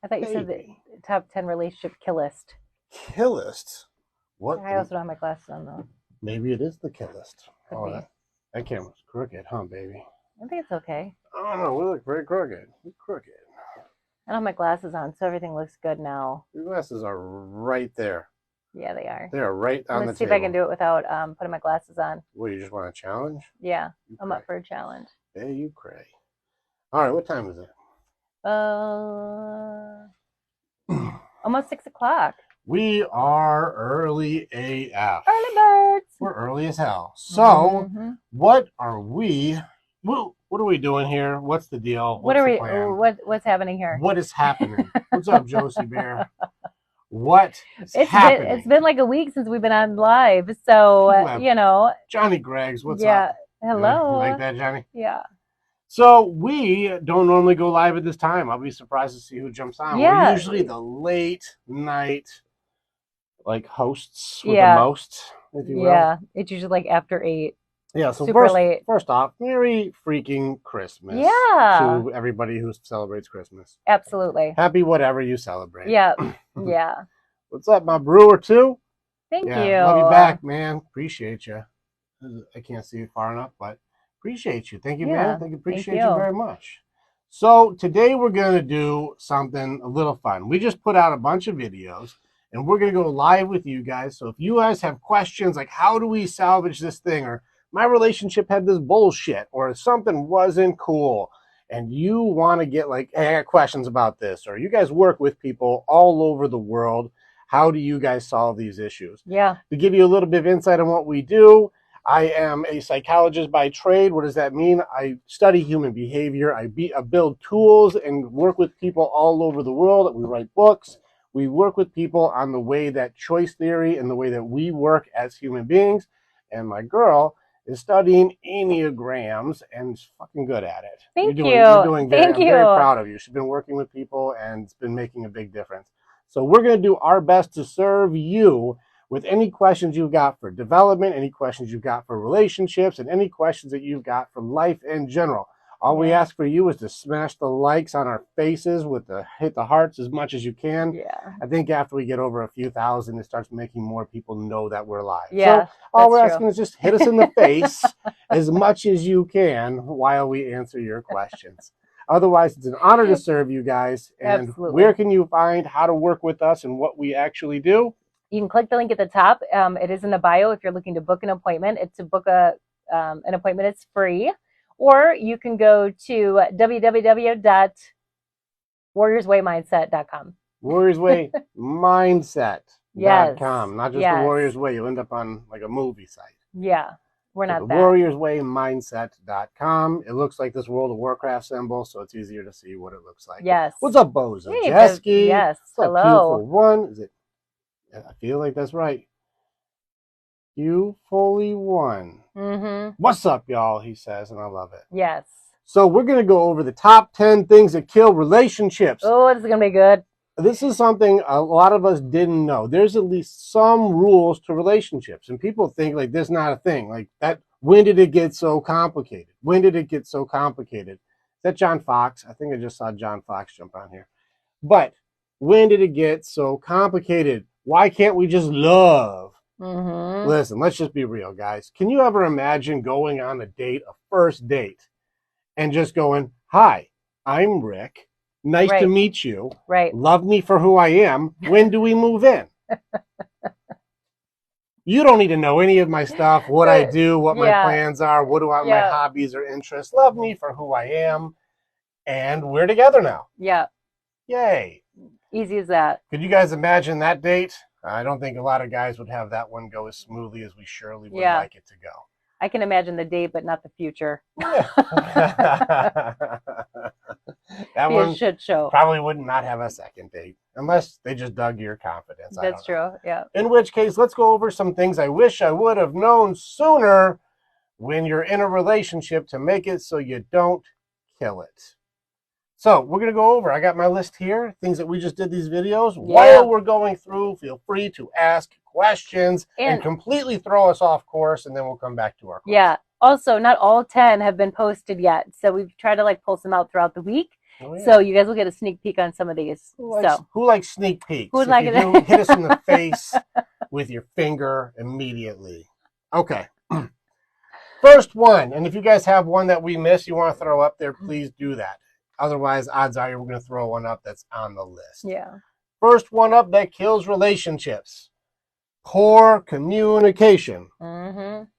I thought you said the Baby. top 10 relationship kill list. Kill list. What? I also don't have my glasses on though. Maybe it is the kill list. Could Oh, be. that camera's crooked, huh, baby? I think it's okay. I don't know. We look very crooked. We're crooked. I don't have my glasses on, so everything looks good now. Your glasses are right there. Yeah, they are. They are right I'm on gonna the see table. if I can do it without putting my glasses on. What, you just want a challenge? Yeah, You I'm cray. up for a challenge. Yeah, you cray. All right, what time is it? Almost 6 o'clock. We are early AF. Early birds. We're early as hell. So, what are we? What are we doing here? What's the deal? What What's are the we? plan? What's happening here? What is happening? What's up, Josie Bear? What is It's happening? been like a week since we've been on live, so you know. Johnny Greggs, what's Yeah. up? Hello. You like that, Johnny? Yeah. So we don't normally go live at this time. I'll be surprised to see who jumps on. Yeah. We're usually the late night, like hosts with the most, if you will. Yeah, it's usually like after 8. Yeah. So super late. First off, Merry freaking Christmas. Yeah. To everybody who celebrates Christmas. Absolutely. Happy whatever you celebrate. Yeah. Yeah. What's up, my brewer too? Thank you. Love you back, man. Appreciate you. I can't see you far enough, but appreciate you. Thank you, man. Appreciate you very much. So today we're going to do something a little fun. We just put out a bunch of videos and we're going to go live with you guys. So if you guys have questions like how do we salvage this thing, or my relationship had this bullshit, or something wasn't cool, and you want to get like, hey, I got questions about this, or you guys work with people all over the world, how do you guys solve these issues? Yeah. To give you a little bit of insight on what we do, I am a psychologist by trade. What does that mean? I study human behavior. I build tools and work with people all over the world. We write books. We work with people on the way that choice theory and the way that we work as human beings. And my girl is studying Enneagrams and is fucking good at it. Thank you. You're doing very, Thank you. I'm very proud of you. She's been working with people and it's been making a big difference. So we're going to do our best to serve you with any questions you've got for development, any questions you've got for relationships, and any questions that you've got from life in general. All we ask for you is to smash the likes on our faces hit the hearts as much as you can. Yeah. I think after we get over a few thousand, it starts making more people know that we're live. Yeah. So all we're asking is just hit us in the face as much as you can while we answer your questions. Otherwise, it's an honor to serve you guys. And where can you find how to work with us and what we actually do? You can click the link at the top. It is in the bio if you're looking to book an appointment. It's to book an appointment. It's free. Or you can go to www.warriorswaymindset.com. Warriorswaymindset.com. Not just the Warriors Way. You'll end up on like a movie site. Yeah. We're not that. Warriorswaymindset.com. It looks like this World of Warcraft symbol, so it's easier to see what it looks like. Yes. What's up, Bozo? Hey, Jesky. yes. What's Hello. up, Q41? Is it? I feel like that's right. Q41. What's up, y'all? He says, and I love it. Yes. So we're going to go over the top 10 things that kill relationships. Oh, this is going to be good. This is something a lot of us didn't know. There's at least some rules to relationships, and people think like there's not a thing like that. When did it get so complicated? When did it get so complicated? Is that John Fox? I think I just saw John Fox jump on here. But when did it get so complicated? Why can't we just love? Listen, let's just be real, guys. Can you ever imagine going on a first date, and just going, "Hi, I'm Rick. Nice to meet you. Love me for who I am. When do we move in?" You don't need to know any of my stuff, what I do, what my plans are, my hobbies or interests. Love me for who I am, and we're together now. Yeah. Yay. Easy as that. Could you guys imagine that date? I don't think a lot of guys would have that one go as smoothly as we surely would like it to go. I can imagine the date, but not the future. Yeah. That one should show. Probably would not have a second date unless they just dug your confidence. That's true. Yeah. In which case, let's go over some things I wish I would have known sooner when you're in a relationship to make it so you don't kill it. So we're going to go over, I got my list here, things that we just did these videos. While we're going through, feel free to ask questions and completely throw us off course, and then we'll come back to our questions. Yeah. Also, not all 10 have been posted yet. So we've tried to pull some out throughout the week. Oh, yeah. So you guys will get a sneak peek on some of these. Who likes sneak peeks? Who would If like you it? do, hit us in the face with your finger immediately. Okay. First one, and if you guys have one that we missed you want to throw up there, please do that. Otherwise, odds are we're going to throw one up that's on the list. Yeah. First one up that kills relationships. Poor communication.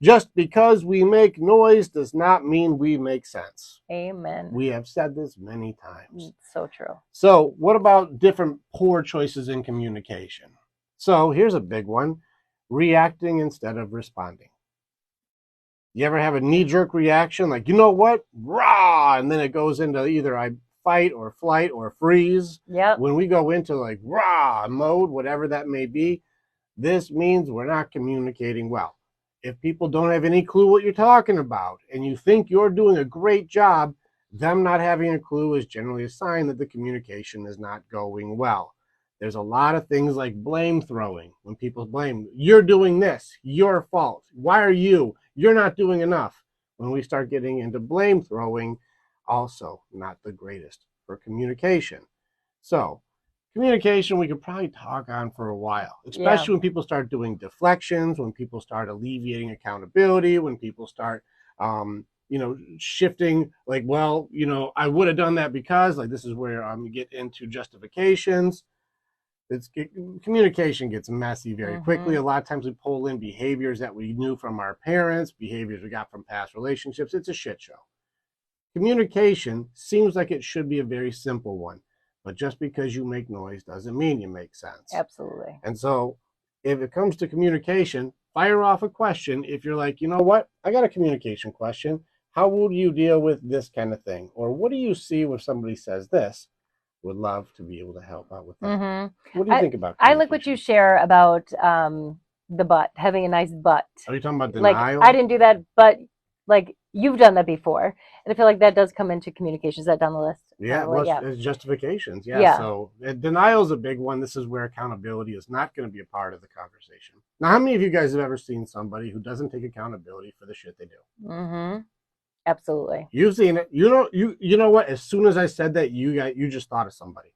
Just because we make noise does not mean we make sense. Amen. We have said this many times. So true. So what about different poor choices in communication? So here's a big one. Reacting instead of responding. You ever have a knee-jerk reaction? Like, you know what? Rah! And then it goes into either I fight or flight or freeze. Yep. When we go into like rah mode, whatever that may be, this means we're not communicating well. If people don't have any clue what you're talking about and you think you're doing a great job, them not having a clue is generally a sign that the communication is not going well. There's a lot of things like blame throwing. When people blame, you're doing this, your fault. Why are you? You're not doing enough. When we start getting into blame throwing, also not the greatest for communication. So communication we could probably talk on for a while, especially when people start doing deflections, when people start alleviating accountability, when people start shifting like, well, I would have done that because, like, this is where I'm get into justifications. Communication gets messy very quickly. A lot of times we pull in behaviors that we knew from our parents, behaviors we got from past relationships. It's a shit show. Communication seems like it should be a very simple one, but just because you make noise doesn't mean you make sense. Absolutely. And so if it comes to communication, fire off a question. If you're like, you know what, I got a communication question. How would you deal with this kind of thing? Or what do you see when somebody says this? Would love to be able to help out with that. What do you think about I like what you share about the butt, having a nice butt. Are you talking about denial? Like, I didn't do that, but like you've done that before. And I feel like that does come into communication. Is that down the list? Yeah, it's justifications. Yeah. So denial is a big one. This is where accountability is not going to be a part of the conversation. Now, how many of you guys have ever seen somebody who doesn't take accountability for the shit they do? Absolutely. You've seen it. You know what? As soon as I said that, you just thought of somebody.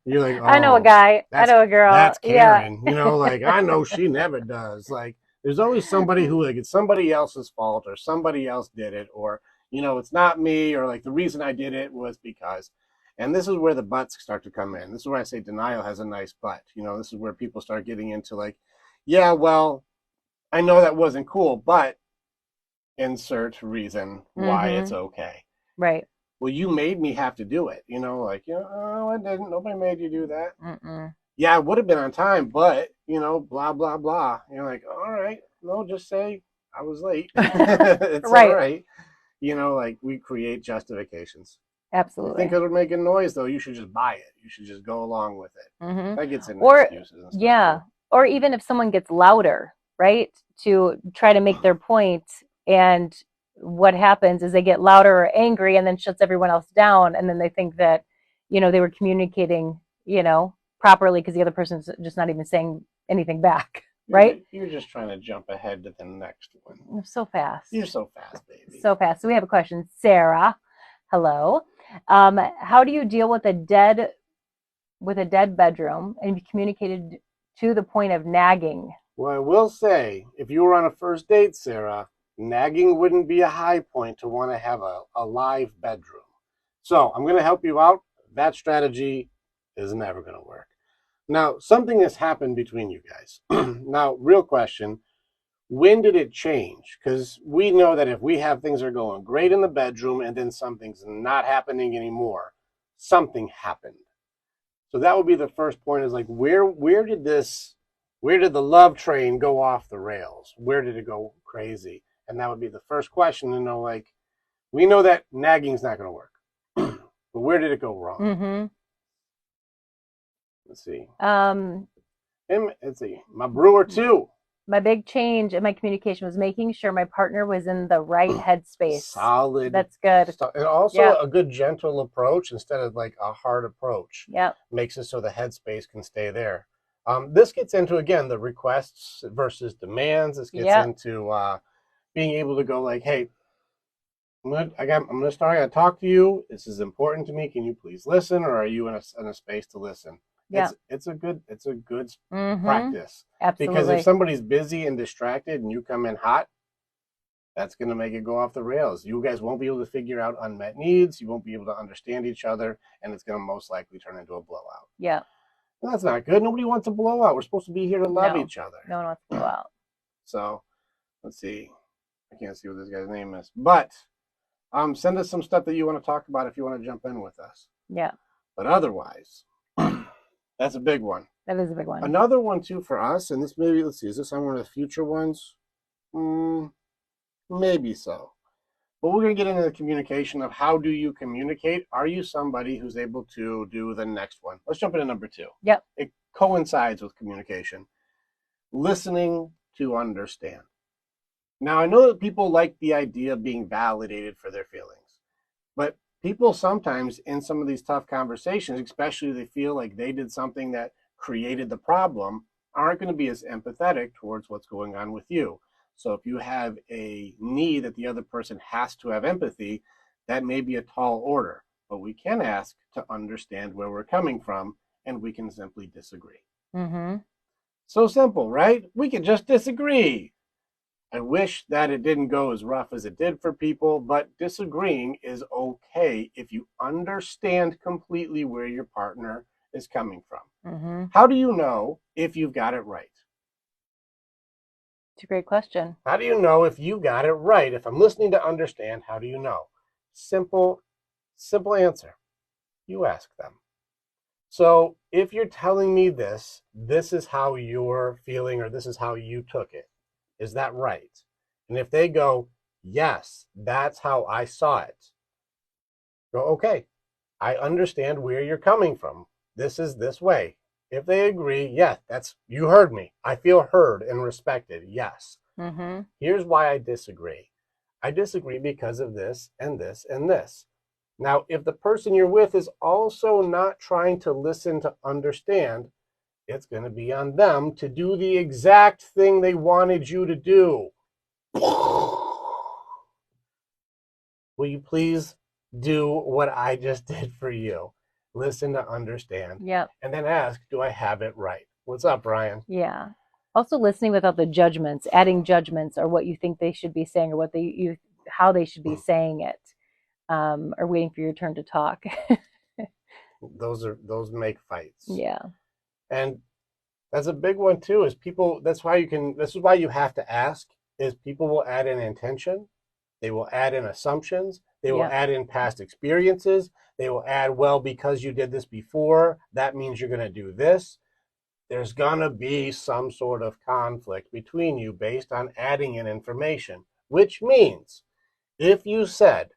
You're like, oh, I know a guy. I know a girl. That's Karen. Yeah. Like, I know she never does. Like, there's always somebody who, like, it's somebody else's fault or somebody else did it, or, it's not me, or like the reason I did it was because. And this is where the butts start to come in. This is where I say denial has a nice butt. This is where people start getting into like, yeah, well, I know that wasn't cool, but insert reason why it's okay. Right. Well, you made me have to do it. Oh, I didn't. Nobody made you do that. Yeah, I would have been on time, but, blah, blah, blah. You're like, all right, no, just say I was late. It's right. All right. Like, we create justifications. Absolutely. You think it would make a noise, though, you should just buy it. You should just go along with it. That gets into excuses and stuff. Yeah. Or even if someone gets louder, right, to try to make their point, and what happens is they get louder or angry and then shuts everyone else down, and then they think that, they were communicating, properly because the other person's just not even saying anything back. Right? You're just trying to jump ahead to the next one. You're so fast. You're so fast, baby. So fast. So we have a question. Sarah, hello. How do you deal with a dead bedroom and be communicated to the point of nagging? Well, I will say, if you were on a first date, Sarah, nagging wouldn't be a high point to want to have a live bedroom. So I'm going to help you out. That strategy is never going to work. Now, something has happened between you guys. Now, real question, when did it change? Because we know that if we have things that are going great in the bedroom and then something's not happening anymore, something happened. So that would be the first point, is like, where did the love train go off the rails? Where did it go crazy? And that would be the first question to know, like, we know that nagging's not going to work. But where did it go wrong? Let's see. Let's see. My brewer too. My big change in my communication was making sure my partner was in the right headspace. Solid. That's good. And also a good gentle approach instead of like a hard approach. Yeah. Makes it so the headspace can stay there. This gets into, again, the requests versus demands. This gets into being able to go like, hey, I'm gonna start. I gotta talk to you. This is important to me. Can you please listen, or are you in a space to listen? Yeah. It's a good Mm-hmm. practice, because if Absolutely. somebody's busy and distracted and you come in hot, that's gonna make it go off the rails. You guys won't be able to figure out unmet needs. You won't be able to understand each other, and it's gonna most likely turn into a blowout. Yeah. And that's not good. Nobody wants a blowout. We're supposed to be here to love No. each other. No one wants to blow out. So let's see. I can't see what this guy's name is, but send us some stuff that you want to talk about if you want to jump in with us. Yeah. But otherwise, that's a big one. That is a big one. Another one too for us, and this maybe, let's see, is this on one of the future ones? Maybe so. But we're going to get into the communication of how do you communicate. Are you somebody who's able to do the next one? Let's jump into number 2. Yep. It coincides with communication. Listening to understand. Now, I know that people like the idea of being validated for their feelings, but people sometimes in some of these tough conversations, especially if they feel like they did something that created the problem, aren't going to be as empathetic towards what's going on with you. So if you have a need that the other person has to have empathy, that may be a tall order, but we can ask to understand where we're coming from, and we can simply disagree. Mm-hmm. So simple, right? We can just disagree. I wish that it didn't go as rough as it did for people, but disagreeing is okay if you understand completely where your partner is coming from. Mm-hmm. How do you know if you've got it right? It's a great question. How do you know if you got it right? If I'm listening to understand, how do you know? Simple answer. You ask them. So if you're telling me this is how you're feeling, or this is how you took it. Is that right? And if they go, yes, that's how I saw it, go, okay, I understand where you're coming from. This is this way. If they agree, yes, you heard me. I feel heard and respected. Yes. Mm-hmm. Here's why I disagree. I disagree because of this and this and this. Now, if the person you're with is also not trying to listen to understand, it's going to be on them to do the exact thing they wanted you to do. Will you please do what I just did for you? Listen to understand. Yep. And then ask, do I have it right? What's up, Brian? Yeah. Also listening without the judgments, adding judgments or what you think they should be saying or what how they should be saying it, or waiting for your turn to talk. Those make fights. Yeah. And that's a big one too, is people, this is why you have to ask, is people will add in intention, they will add in assumptions, they will add in past experiences, they will add, well, because you did this before, that means you're going to do this. There's going to be some sort of conflict between you based on adding in information, which means if you said,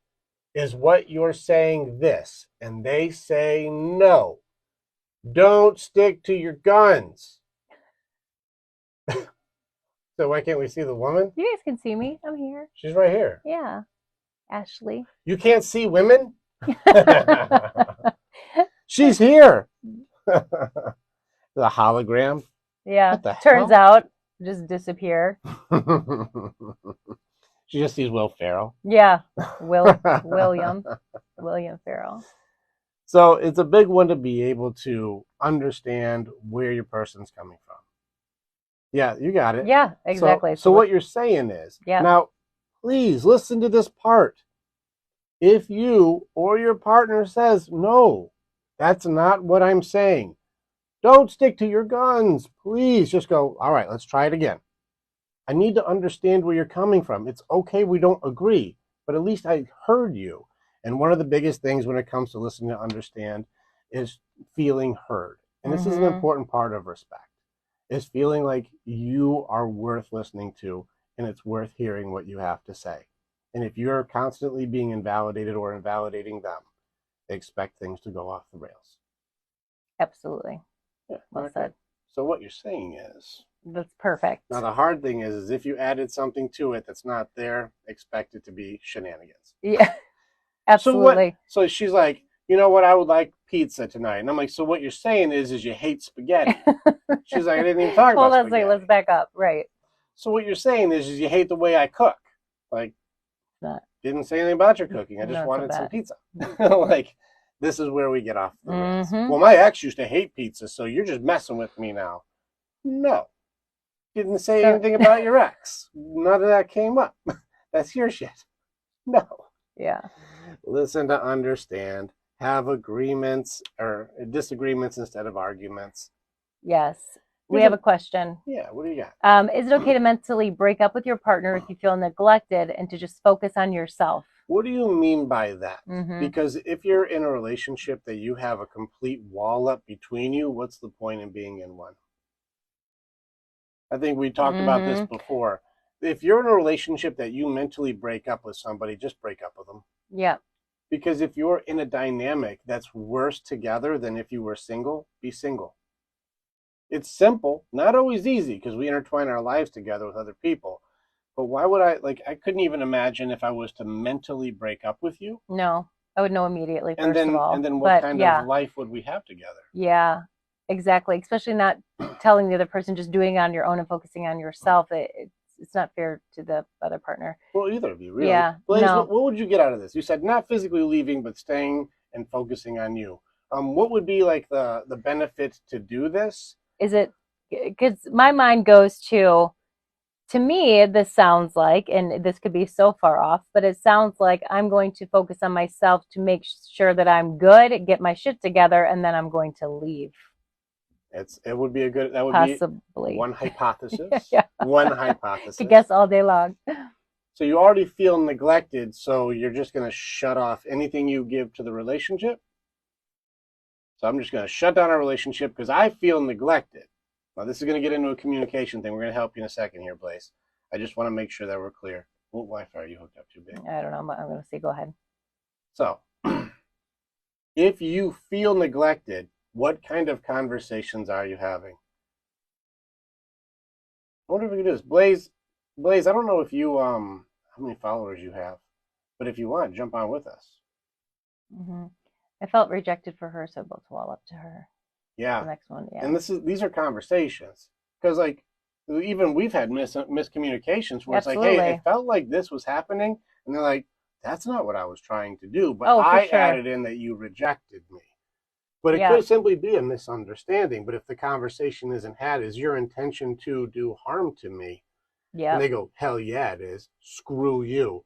is what you're saying this, and they say no, don't stick to your guns. So why can't we see the woman? You guys can see me. I'm here. She's right here. Yeah. Ashley. You can't see women? She's here. The hologram. Yeah. What the Turns hell? out, just disappear. She just sees Will Ferrell. Yeah. William Farrell. So it's a big one to be able to understand where your person's coming from. Yeah, you got it. Yeah, exactly. So what you're saying is, yeah. Now, please listen to this part. If you or your partner says, no, that's not what I'm saying, don't stick to your guns. Please just go, all right, let's try it again. I need to understand where you're coming from. It's okay we don't agree, but at least I heard you. And one of the biggest things when it comes to listening to understand is feeling heard. And this is an important part of respect, is feeling like you are worth listening to and it's worth hearing what you have to say. And if you're constantly being invalidated or invalidating them, they expect things to go off the rails. Absolutely. Yeah, well said. So what you're saying is, that's perfect. Now the hard thing is if you added something to it that's not there, expect it to be shenanigans. Yeah, absolutely. So she's like, you know what, I would like pizza tonight. And I'm like, so what you're saying is you hate spaghetti. She's like, I didn't even talk about spaghetti. Let's back up. Right. So what you're saying is you hate the way I cook. Like, not. Didn't say anything about your cooking. I just No, so wanted some bad. pizza. Like, this is where we get off the rails. Mm-hmm. Well, my ex used to hate pizza, so you're just messing with me now. No. Didn't say So, anything about your ex. None of that came up. That's your shit. No. yeah. Listen to understand. Have agreements or disagreements instead of arguments. Yes. We Here's have a, a question. yeah, what do you got? Is it okay to mentally break up with your partner if you feel neglected and to just focus on yourself? What do you mean by that? Mm-hmm. Because if you're in a relationship that you have a complete wall up between you, what's the point in being in one? I think we talked about this Mm-hmm. before. If you're in a relationship that you mentally break up with somebody, just break up with them. Yeah. Because if you're in a dynamic that's worse together than if you were single, be single. It's simple, not always easy because we intertwine our lives together with other people. But why would I couldn't even imagine if I was to mentally break up with you. No, I would know immediately, And first of all. then what But kind of yeah, life would we have together? yeah, exactly. Especially not telling the other person, just doing it on your own and focusing on yourself. It's not fair to the other partner. Well, either of you, really. Yeah, Blaze, no. what would you get out of this? You said not physically leaving, but staying and focusing on you. What would be like the benefit to do this? Is it because my mind goes to me, this sounds like, and this could be so far off, but it sounds like I'm going to focus on myself to make sure that I'm good, get my shit together, and then I'm going to leave. It would be a good, that would be Possibly. one hypothesis. Yeah. One hypothesis. Could guess all day long. So you already feel neglected, so you're just going to shut off anything you give to the relationship. So I'm just going to shut down our relationship because I feel neglected. Now, this is going to get into a communication thing. We're going to help you in a second here, Blaze. I just want to make sure that we're clear. What Wi-Fi are you hooked up to, babe? I don't know. I'm going to say go ahead. So, if you feel neglected, what kind of conversations are you having? I wonder if we can do this. Blaze, I don't know if you, how many followers you have, but if you want, jump on with us. Mm-hmm. I felt rejected for her, so I'll wall up to her. Yeah. The next one, yeah. And these are conversations. Because, like, even we've had miscommunications where Absolutely. It's like, hey, it felt like this was happening. And they're like, that's not what I was trying to do. But Oh, I sure. added in that you rejected me. But it Yeah. could simply be a misunderstanding. But if the conversation isn't had, is your intention to do harm to me? Yeah. And they go, hell yeah, it is. Screw you.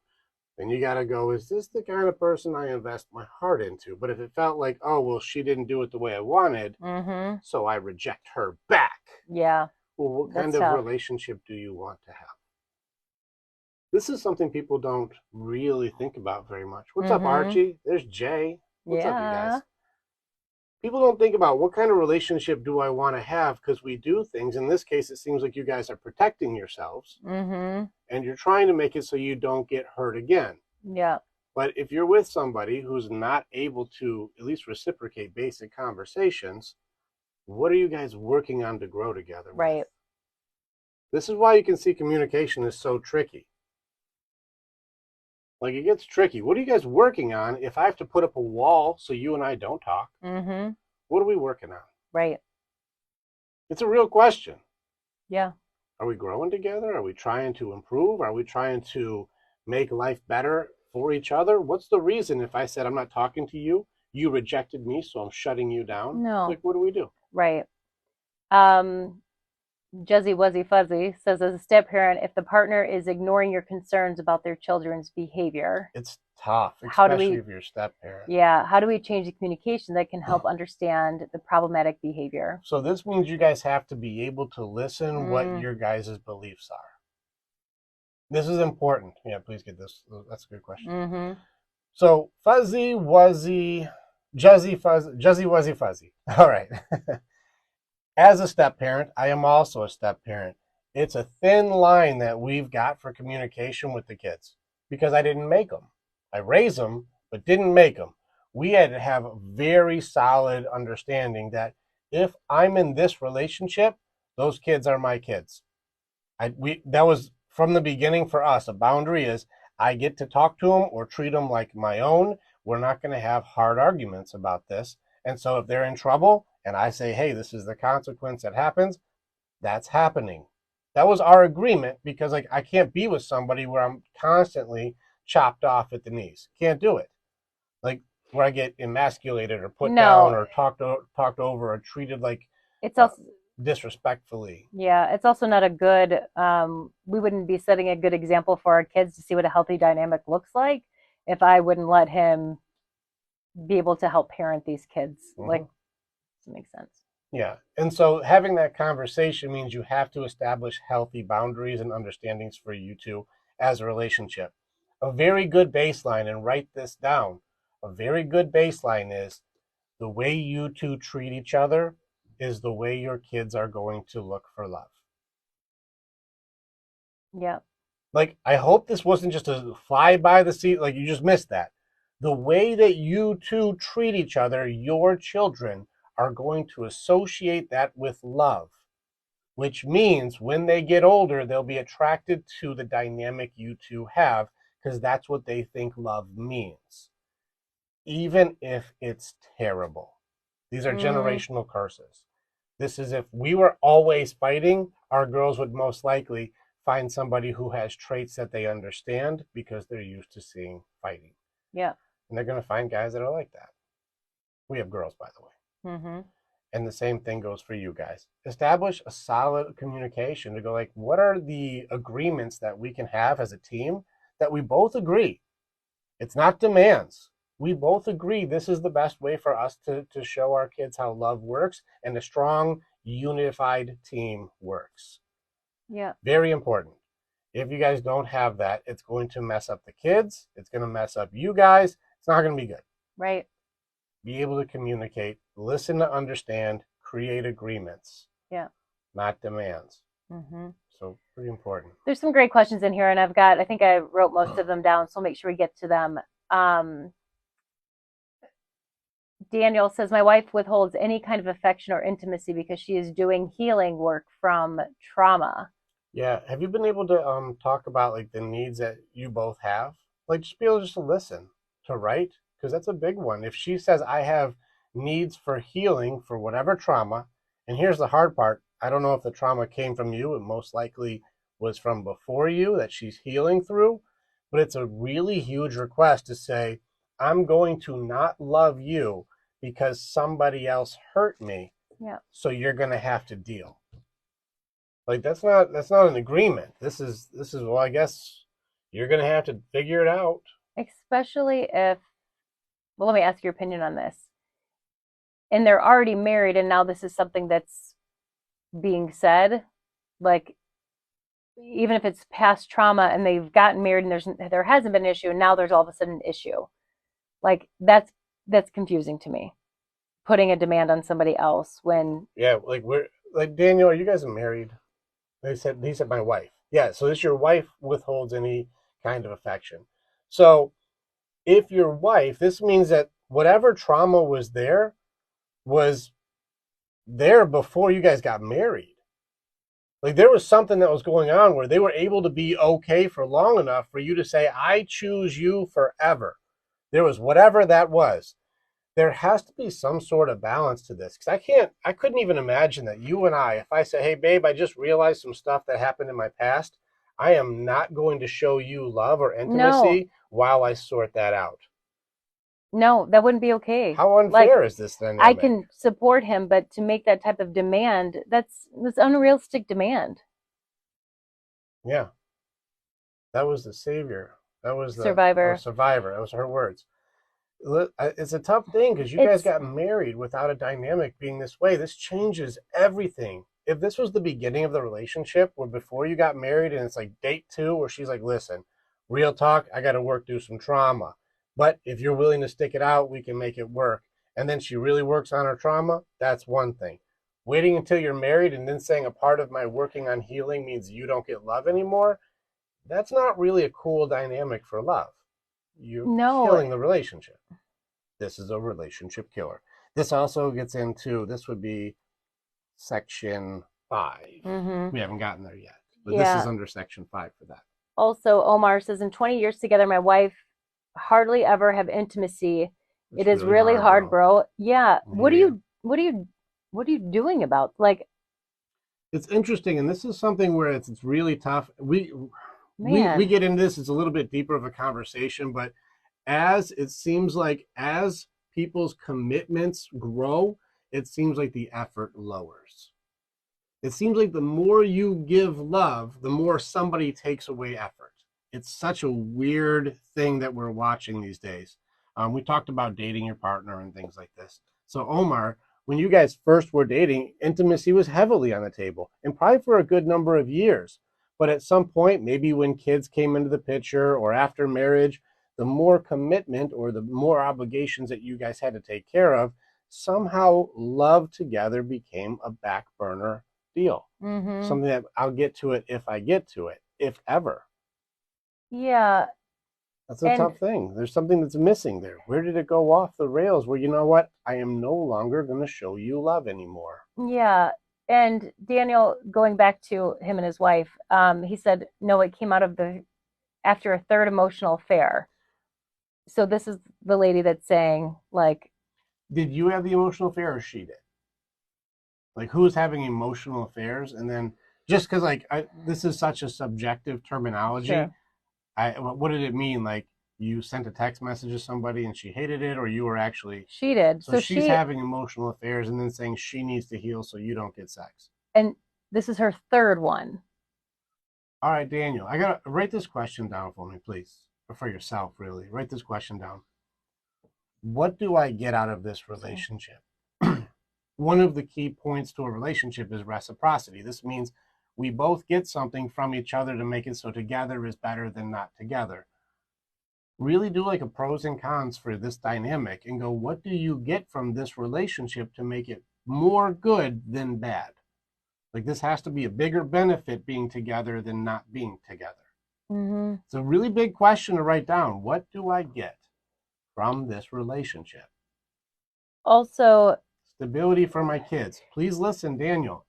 Then you got to go, is this the kind of person I invest my heart into? But if it felt like, oh, well, she didn't do it the way I wanted, Mm-hmm. so I reject her back. Yeah. Well, what kind That's of tough. relationship do you want to have? This is something people don't really think about very much. What's up, Archie? There's Jay. What's up, you guys? People don't think about what kind of relationship do I want to have because we do things. In this case, it seems like you guys are protecting yourselves and you're trying to make it so you don't get hurt again. Yeah. But if you're with somebody who's not able to at least reciprocate basic conversations, what are you guys working on to grow together? Right. With? This is why you can see communication is so tricky. Like, it gets tricky. What are you guys working on if I have to put up a wall so you and I don't talk? What are we working on? Right. It's a real question. Yeah. Are we growing together? Are we trying to improve? Are we trying to make life better for each other? What's the reason if I said I'm not talking to you, you rejected me, so I'm shutting you down? No. Like, what do we do? Right. Juzzy Wuzzy Fuzzy says, as a step parent, if the partner is ignoring your concerns about their children's behavior, it's tough, how do especially we, if you're a step parent. Yeah, how do we change the communication that can help understand the problematic behavior? So this means you guys have to be able to listen what your guys' beliefs are. This is important. Yeah, please get this. That's a good question. So Fuzzy Wuzzy, Juzzy Wuzzy Fuzzy. All right. As a step parent, I am also a step parent. It's a thin line that we've got for communication with the kids because I didn't make them. I raised them, but didn't make them. We had to have a very solid understanding that if I'm in this relationship, those kids are my kids. That was from the beginning for us. A boundary is I get to talk to them or treat them like my own. We're not going to have hard arguments about this. And so if they're in trouble and I say, hey, this is the consequence that happens, that's happening. That was our agreement because, like, I can't be with somebody where I'm constantly chopped off at the knees. Can't do it. Like where I get emasculated or put down No, or talked over or treated like it's uh, also, disrespectfully. yeah, it's also not a good, we wouldn't be setting a good example for our kids to see what a healthy dynamic looks like if I wouldn't let him be able to help parent these kids. Like, Mhm. does it make sense? Yeah. And so having that conversation means you have to establish healthy boundaries and understandings for you two as a relationship. A very good baseline, and write this down. A very good baseline is the way you two treat each other is the way your kids are going to look for love. Yeah. Like, I hope this wasn't just a fly by the seat, like you just missed that. The way that you two treat each other, your children are going to associate that with love, which means when they get older, they'll be attracted to the dynamic you two have because that's what they think love means, even if it's terrible. These are Mm-hmm. generational curses. This is if we were always fighting, our girls would most likely find somebody who has traits that they understand because they're used to seeing fighting. Yeah. And they're going to find guys that are like that. We have girls, by the way. Mm-hmm. And the same thing goes for you guys. Establish a solid communication to go like, what are the agreements that we can have as a team that we both agree? It's not demands. We both agree this is the best way for us to show our kids how love works and a strong, unified team works. Yeah. Very important. If you guys don't have that, it's going to mess up the kids. It's going to mess up you guys. It's not going to be good. Right. Be able to communicate, listen to understand, create agreements, Yeah. not demands. Mm-hmm. So pretty important. There's some great questions in here, and I think I wrote most of them down, so I'll make sure we get to them. Um, Daniel says, my wife withholds any kind of affection or intimacy because she is doing healing work from trauma. Yeah. Have you been able to talk about like the needs that you both have? Like just be able just to listen, to write, because that's a big one. If she says I have needs for healing for whatever trauma, and here's the hard part, I don't know if the trauma came from you. It most likely was from before you that she's healing through, but it's a really huge request to say, I'm going to not love you because somebody else hurt me, Yeah. so you're going to have to deal. Like that's not an agreement. This is well, I guess you're gonna have to figure it out. Especially if, well, let me ask your opinion on this. And they're already married, and now this is something that's being said. Like, even if it's past trauma and they've gotten married and there hasn't been an issue, and now there's all of a sudden an issue. Like, that's confusing to me. Putting a demand on somebody else when, Yeah, like we're like Daniel, are you guys married? He said my wife. Yeah, so this your wife withholds any kind of affection. So if your wife, this means that whatever trauma was there before you guys got married. Like there was something that was going on where they were able to be okay for long enough for you to say, I choose you forever. There was whatever that was. There has to be some sort of balance to this because I couldn't even imagine that you and I, if I say, hey, babe, I just realized some stuff that happened in my past, I am not going to show you love or no, intimacy while I sort that out. no, that wouldn't be okay. How Like, unfair is this I dynamic? can support him, but to make that type of demand, that's unrealistic demand. Yeah, that was the savior. That was the Survivor. survivor. That was her words. It's a tough thing because you guys It's got married without a dynamic being this way. This changes everything. If this was the beginning of the relationship where before you got married and it's like date two where she's like, listen, real talk, I got to work through some trauma. But if you're willing to stick it out, we can make it work. And then she really works on her trauma, that's one thing. Waiting until you're married and then saying a part of my working on healing means you don't get love anymore, that's not really a cool dynamic for love. You're no, killing the relationship. This is a relationship killer. This also gets into, this would be section 5. mm-hmm. We haven't gotten there yet, but this is Yeah. under section 5 for that. Also, Omar says, in 20 years together, my wife hardly ever have intimacy. It It's is really really hard, hard, bro. bro. Yeah. I hear you. What are you doing about, like, It's interesting, and this is something where it's really tough. we Man. get into this, it's a little bit deeper of a conversation, but as it seems like as people's commitments grow, it seems like the effort lowers. It seems like the more you give love, the more somebody takes away effort. It's such a weird thing that we're watching these days. We talked about dating your partner and things like this. So, Omar, when you guys first were dating, intimacy was heavily on the table and probably for a good number of years. But at some point, maybe when kids came into the picture or after marriage, the more commitment or the more obligations that you guys had to take care of, somehow love together became a back burner deal. Mm-hmm. Something that I'll get to it if I get to it, if ever. Yeah. That's a And tough thing. There's something that's missing there. Where did it go off the rails where, you know what? I am no longer going to show you love anymore. yeah. And Daniel, going back to him and his wife, he said, no, it came out of the after a third emotional affair. So this is the lady that's saying, like, Did you have the emotional affair or she did? Like, who's having emotional affairs? And then just because, like, this is such a subjective terminology, sure, what did it mean? Like, you sent a text message to somebody and she hated it, or you were actually. she did. So So she's she, having emotional affairs and then saying she needs to heal so you don't get sex. and this is her third one. All right, Daniel, I got to write this question down for me, please. Or for yourself, really. Write this question down. What do I get out of this relationship? One of the key points to a relationship is reciprocity. This means we both get something from each other to make it so together is better than not together. Really do like a pros and cons for this dynamic and go, what do you get from this relationship to make it more good than bad? Like, this has to be a bigger benefit being together than not being together. Mm-hmm. It's a really big question to write down. What do I get from this relationship? Also, Stability for my kids. Please listen, Daniel.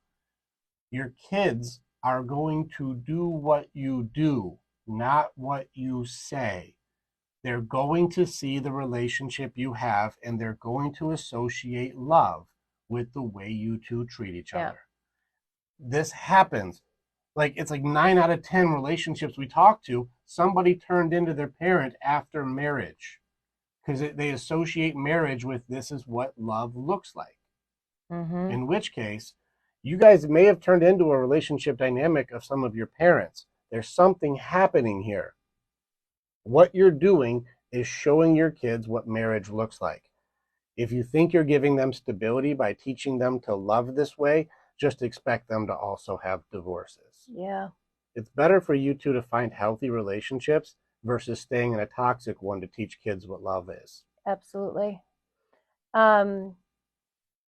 Your kids are going to do what you do, not what you say. They're going to see the relationship you have, and they're going to associate love with the way you two treat each yeah. other. This happens. Like, it's like 9 out of 10 relationships we talk to, somebody turned into their parent after marriage because they associate marriage with this is what love looks like. Mm-hmm. In which case, you guys may have turned into a relationship dynamic of some of your parents. There's something happening here. What you're doing is showing your kids what marriage looks like. If you think you're giving them stability by teaching them to love this way, just expect them to also have divorces. Yeah. It's better for you two to find healthy relationships versus staying in a toxic one to teach kids what love is. Absolutely. Um,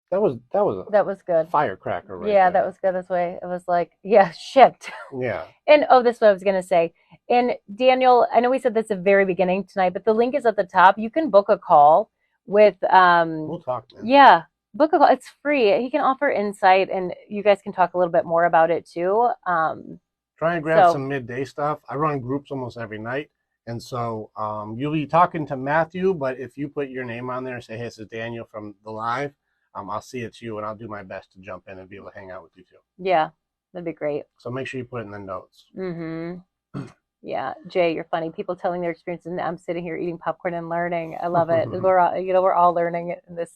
That was that was a good. firecracker right Yeah, there. that was good this way. It was like, yeah, shit. Yeah. And oh, this is what I was gonna say. And Daniel, I know we said this at the very beginning tonight, but the link is at the top. You can book a call with We'll talk, man. yeah, book a call. It's free. He can offer insight and you guys can talk a little bit more about it too. Try and grab So some midday stuff. I run groups almost every night. And so you'll be talking to Matthew, but if you put your name on there and say, hey, this is Daniel from the live, I'll see it's you and I'll do my best to jump in and be able to hang out with you too. yeah, that'd be great. So make sure you put it in the notes. Mm-hmm. Yeah, Jay, you're funny. People telling their experiences, and I'm sitting here eating popcorn and learning. I love it. We're all, we're all learning in this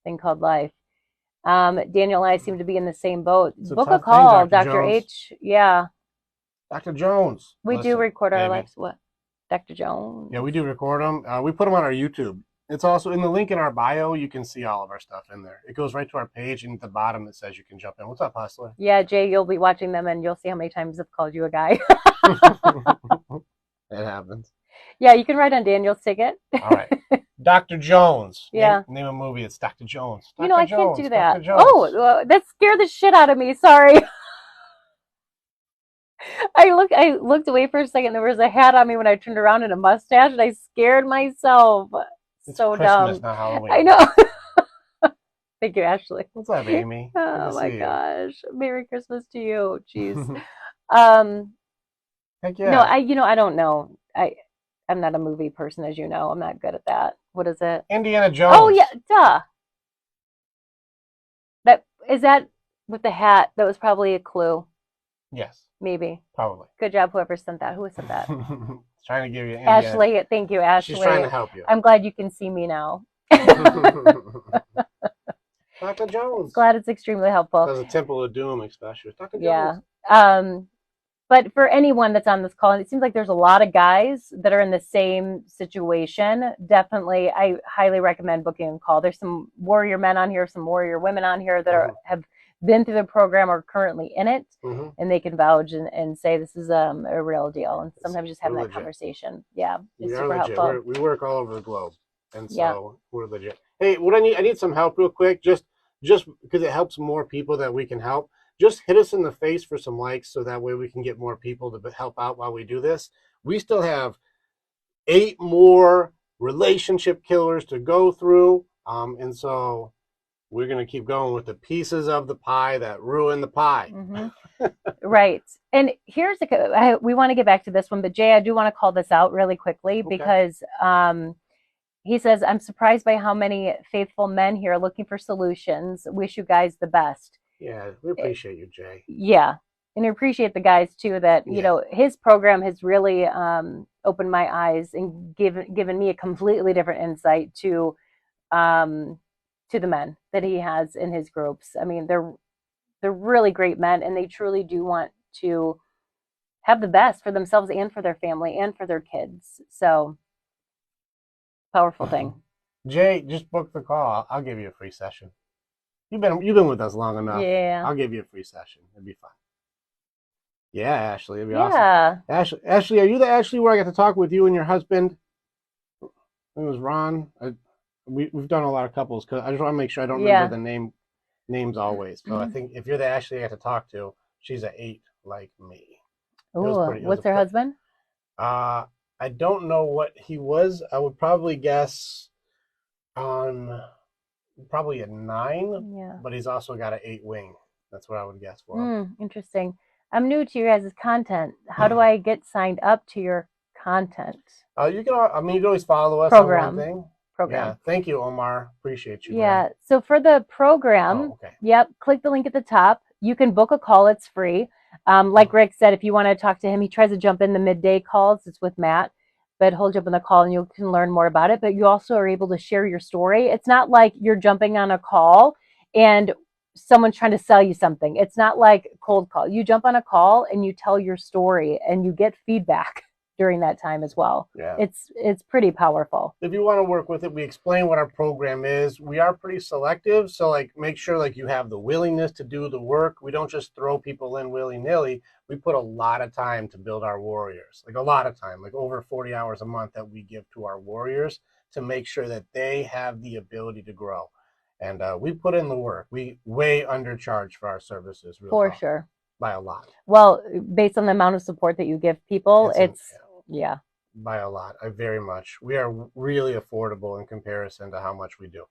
thing called life. Daniel and I seem to be in the same boat. It's a Book a tough thing, call, Dr. Dr. Jones. H. Yeah, Dr. Jones. we do Listen, record our baby. lives. What, Dr. Jones? Yeah, we do record them. We put them on our YouTube. It's also in the link in our bio. You can see all of our stuff in there. It goes right to our page, and at the bottom it says you can jump in. What's up, Hustler? Yeah, Jay, you'll be watching them, and you'll see how many times I've called you a guy. It happens. Yeah, you can write on Daniel's ticket. All right. Dr. Jones. Yeah. Name a movie. It's Dr. Jones. You know, I Jones, can't do that. Dr. Jones. Oh, that scared the shit out of me. Sorry. I looked away for a second. There was a hat on me when I turned around and a mustache, and I scared myself. It's so Christmas, dumb. not Halloween. I know. Thank you, Ashley. What's up, Amy? Oh my gosh. Merry Christmas to you. Jeez. Heck yeah. No, I don't know. I'm not a movie person, as you know. I'm not good at that. What is it? Indiana Jones. Oh yeah, duh. That is that with the hat. That was probably a clue. Yes, Maybe. probably. Good job, whoever sent that. Who sent that? Trying to give you Ashley. Thank you, She's trying to Ashley. help you. I'm glad you can see me now. Dr. Jones. Glad it's extremely helpful. That's a Temple of Doom, especially. Dr. Yeah. Jones. But for anyone that's on this call, and it seems like there's a lot of guys that are in the same situation, definitely, I highly recommend booking a call. There's some warrior men on here, some warrior women on here that have been through the program or currently in it, and they can vouch and say this is a real deal. And sometimes just having that conversation, is super helpful. We work all over the globe, and so we're legit. Hey, what I need some help real quick, just because it helps more people that we can help. Just hit us in the face for some likes so that way we can get more people to help out while we do this. We still have 8 more relationship killers to go through. And so we're going to keep going with the pieces of the pie that ruin the pie. Right. And here's we want to get back to this one, but Jay, I do want to call this out really quickly because he says, I'm surprised by how many faithful men here looking for solutions. Wish you guys the best. Yeah, we appreciate you, Jay. Yeah. And I appreciate the guys too that, you know, his program has really opened my eyes and given me a completely different insight to the men that he has in his groups. I mean, they're really great men, and they truly do want to have the best for themselves and for their family and for their kids. So powerful thing. Jay, just book the call. I'll give you a free session. You've been with us long enough. Yeah. I'll give you a free session. It'd be fun. Yeah, Ashley, it'd be awesome. Ashley, are you the Ashley where I got to talk with you and your husband? It was Ron. We've done a lot of couples because I just want to make sure I don't remember the names always. But I think if you're the Ashley I got to talk to, she's an 8 like me. Oh, what's her husband? I don't know what he was. I would probably guess on probably a 9, but he's also got an 8 wing. That's what I would guess for him. Interesting. I'm new to your guys' content. How do I get signed up to your content? You can always follow us on one thing. Program. Yeah, thank you, Omar. Appreciate you. Yeah. So for the program, click the link at the top. You can book a call. It's free. Like Rick said, if you want to talk to him, he tries to jump in the midday calls. It's with Matt, but he'll jump in the call and you can learn more about it. But you also are able to share your story. It's not like you're jumping on a call and someone's trying to sell you something. It's not like cold call. You jump on a call and you tell your story and you get feedback during that time as well. Yeah. It's pretty powerful. If you want to work with it, we explain what our program is. We are pretty selective, so make sure you have the willingness to do the work. We don't just throw people in willy-nilly. We put a lot of time to build our warriors. A lot of time, over 40 hours a month that we give to our warriors to make sure that they have the ability to grow. And we put in the work. We way undercharge for our services. For sure. By a lot. Well, based on the amount of support that you give people, by a lot. Very much. We are really affordable in comparison to how much we do.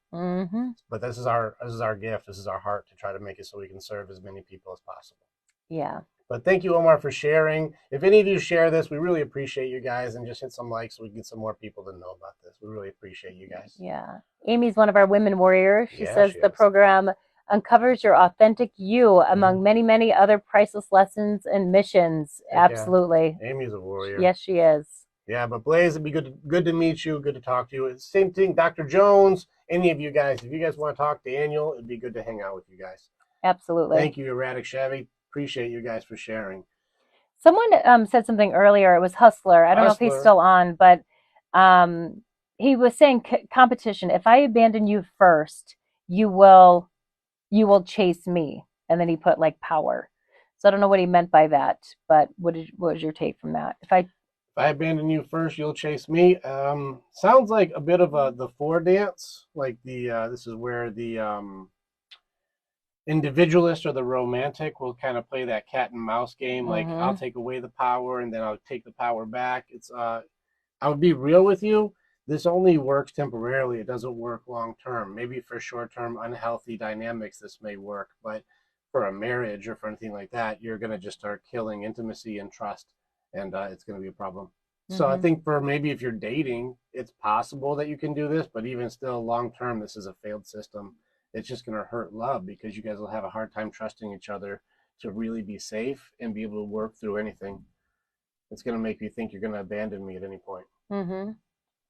But this is our gift. This is our heart to try to make it so we can serve as many people as possible. Yeah. But thank you, Omar, for sharing. If any of you share this, we really appreciate you guys, and just hit some likes so we can get some more people to know about this. We really appreciate you guys. Yeah. Amy's one of our women warriors. She says the program uncovers your authentic you among many, many other priceless lessons and missions. Absolutely. Amy's a warrior. Yes, she is. Yeah, but Blaze, it'd be good to meet you. Good to talk to you. It's the same thing, Dr. Jones. Any of you guys, if you guys want to talk to Daniel, it'd be good to hang out with you guys. Absolutely. Thank you, Erratic Chevy. Appreciate you guys for sharing. Someone said something earlier. It was Hustler. I don't know if he's still on, but he was saying competition. If I abandon you first, you will chase me. And then he put power. So I don't know what he meant by that, but what was your take from that? If I abandon you first, you'll chase me. Sounds like a bit of the four dance. This is where the individualist or the romantic will kind of play that cat and mouse game. I'll take away the power and then I'll take the power back. I would be real with you. This only works temporarily. It doesn't work long term. Maybe for short term unhealthy dynamics, this may work, but for a marriage or for anything like that, you're going to just start killing intimacy and trust, and it's going to be a problem. So I think if you're dating, it's possible that you can do this, but even still long term, this is a failed system. It's just going to hurt love because you guys will have a hard time trusting each other. to really be safe and be able to work through anything. It's going to make you think you're going to abandon me at any point. Mm-hmm.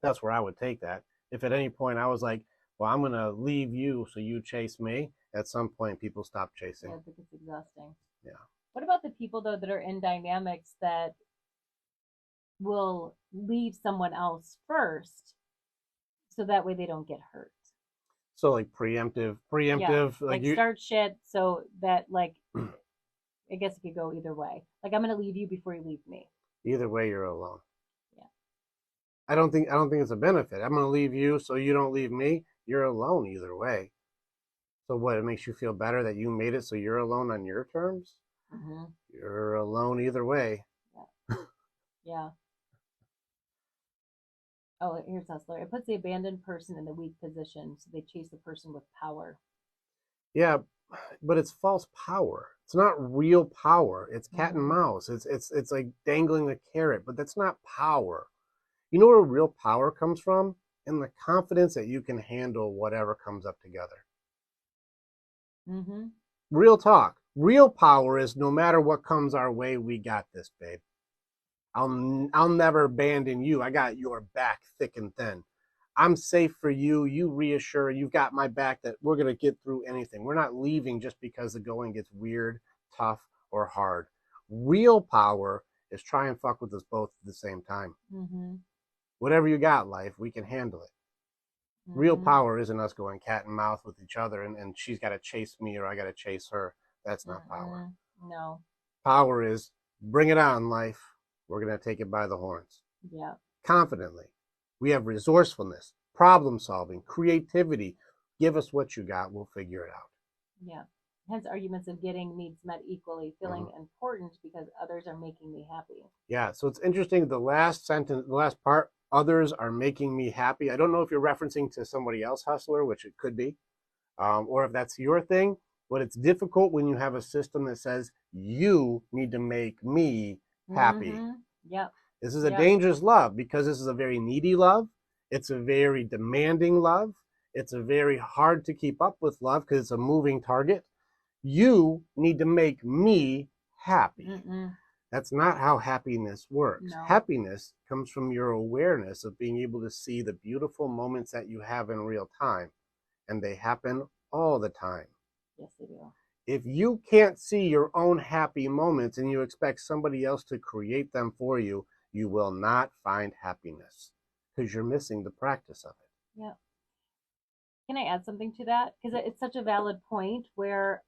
That's where I would take that. If at any point I was like, well, I'm going to leave you so you chase me, at some point people stop chasing. Yeah, I think it's exhausting. Yeah. What about the people, though, that are in dynamics that will leave someone else first so that way they don't get hurt? So like preemptive, Yeah, like like you. start shit so that, like, I guess it could go either way. Like, I'm gonna leave you before you leave me. Either way, you're alone. Yeah. I don't think it's a benefit. I'm gonna leave you so you don't leave me. You're alone either way. So what? It makes you feel better that you made it so you're alone on your terms. Mm-hmm. You're alone either way. Yeah. Yeah. Oh, here's Hustler. It puts the abandoned person in the weak position, so they chase the person with power. Yeah, but it's false power. It's not real power. It's cat and Mm-hmm. mouse. It's like dangling a carrot, but that's not power. You know where real power comes from? In the confidence that you can handle whatever comes up together. Mm-hmm. Real talk. Real power is no matter what comes our way, we got this, babe. I'll never abandon you. I got your back thick and thin. I'm safe for you. You reassure you've got my back that we're going to get through anything. We're not leaving just because the going gets weird, tough, or hard. Real power is try and fuck with us both at the same time. Mm-hmm. Whatever you got, life, we can handle it. Real Mm-hmm. power isn't us going cat and mouse with each other and she's got to chase me or I got to chase her. That's not power. No. Power is bring it on, life. We're going to take it by the horns. Yeah. Confidently. We have resourcefulness, problem solving, creativity. Give us what you got. We'll figure it out. Yeah. Hence arguments of getting needs met equally, feeling important because others are making me happy. Yeah. So it's interesting. The last sentence, the last part, others are making me happy. I don't know if you're referencing to somebody else, Hustler, which it could be, or if that's your thing. But it's difficult when you have a system that says you need to make me happy. Mm-hmm. Yep. This is a dangerous love because this is a very needy love. It's a very demanding love. It's a very hard to keep up with love because it's a moving target. You need to make me happy. Mm-mm. That's not how happiness works. No. Happiness comes from your awareness of being able to see the beautiful moments that you have in real time, and they happen all the time. Yes, they do. If you can't see your own happy moments and you expect somebody else to create them for you, you will not find happiness because you're missing the practice of it. Yeah. Can I add something to that? Because it's such a valid point where,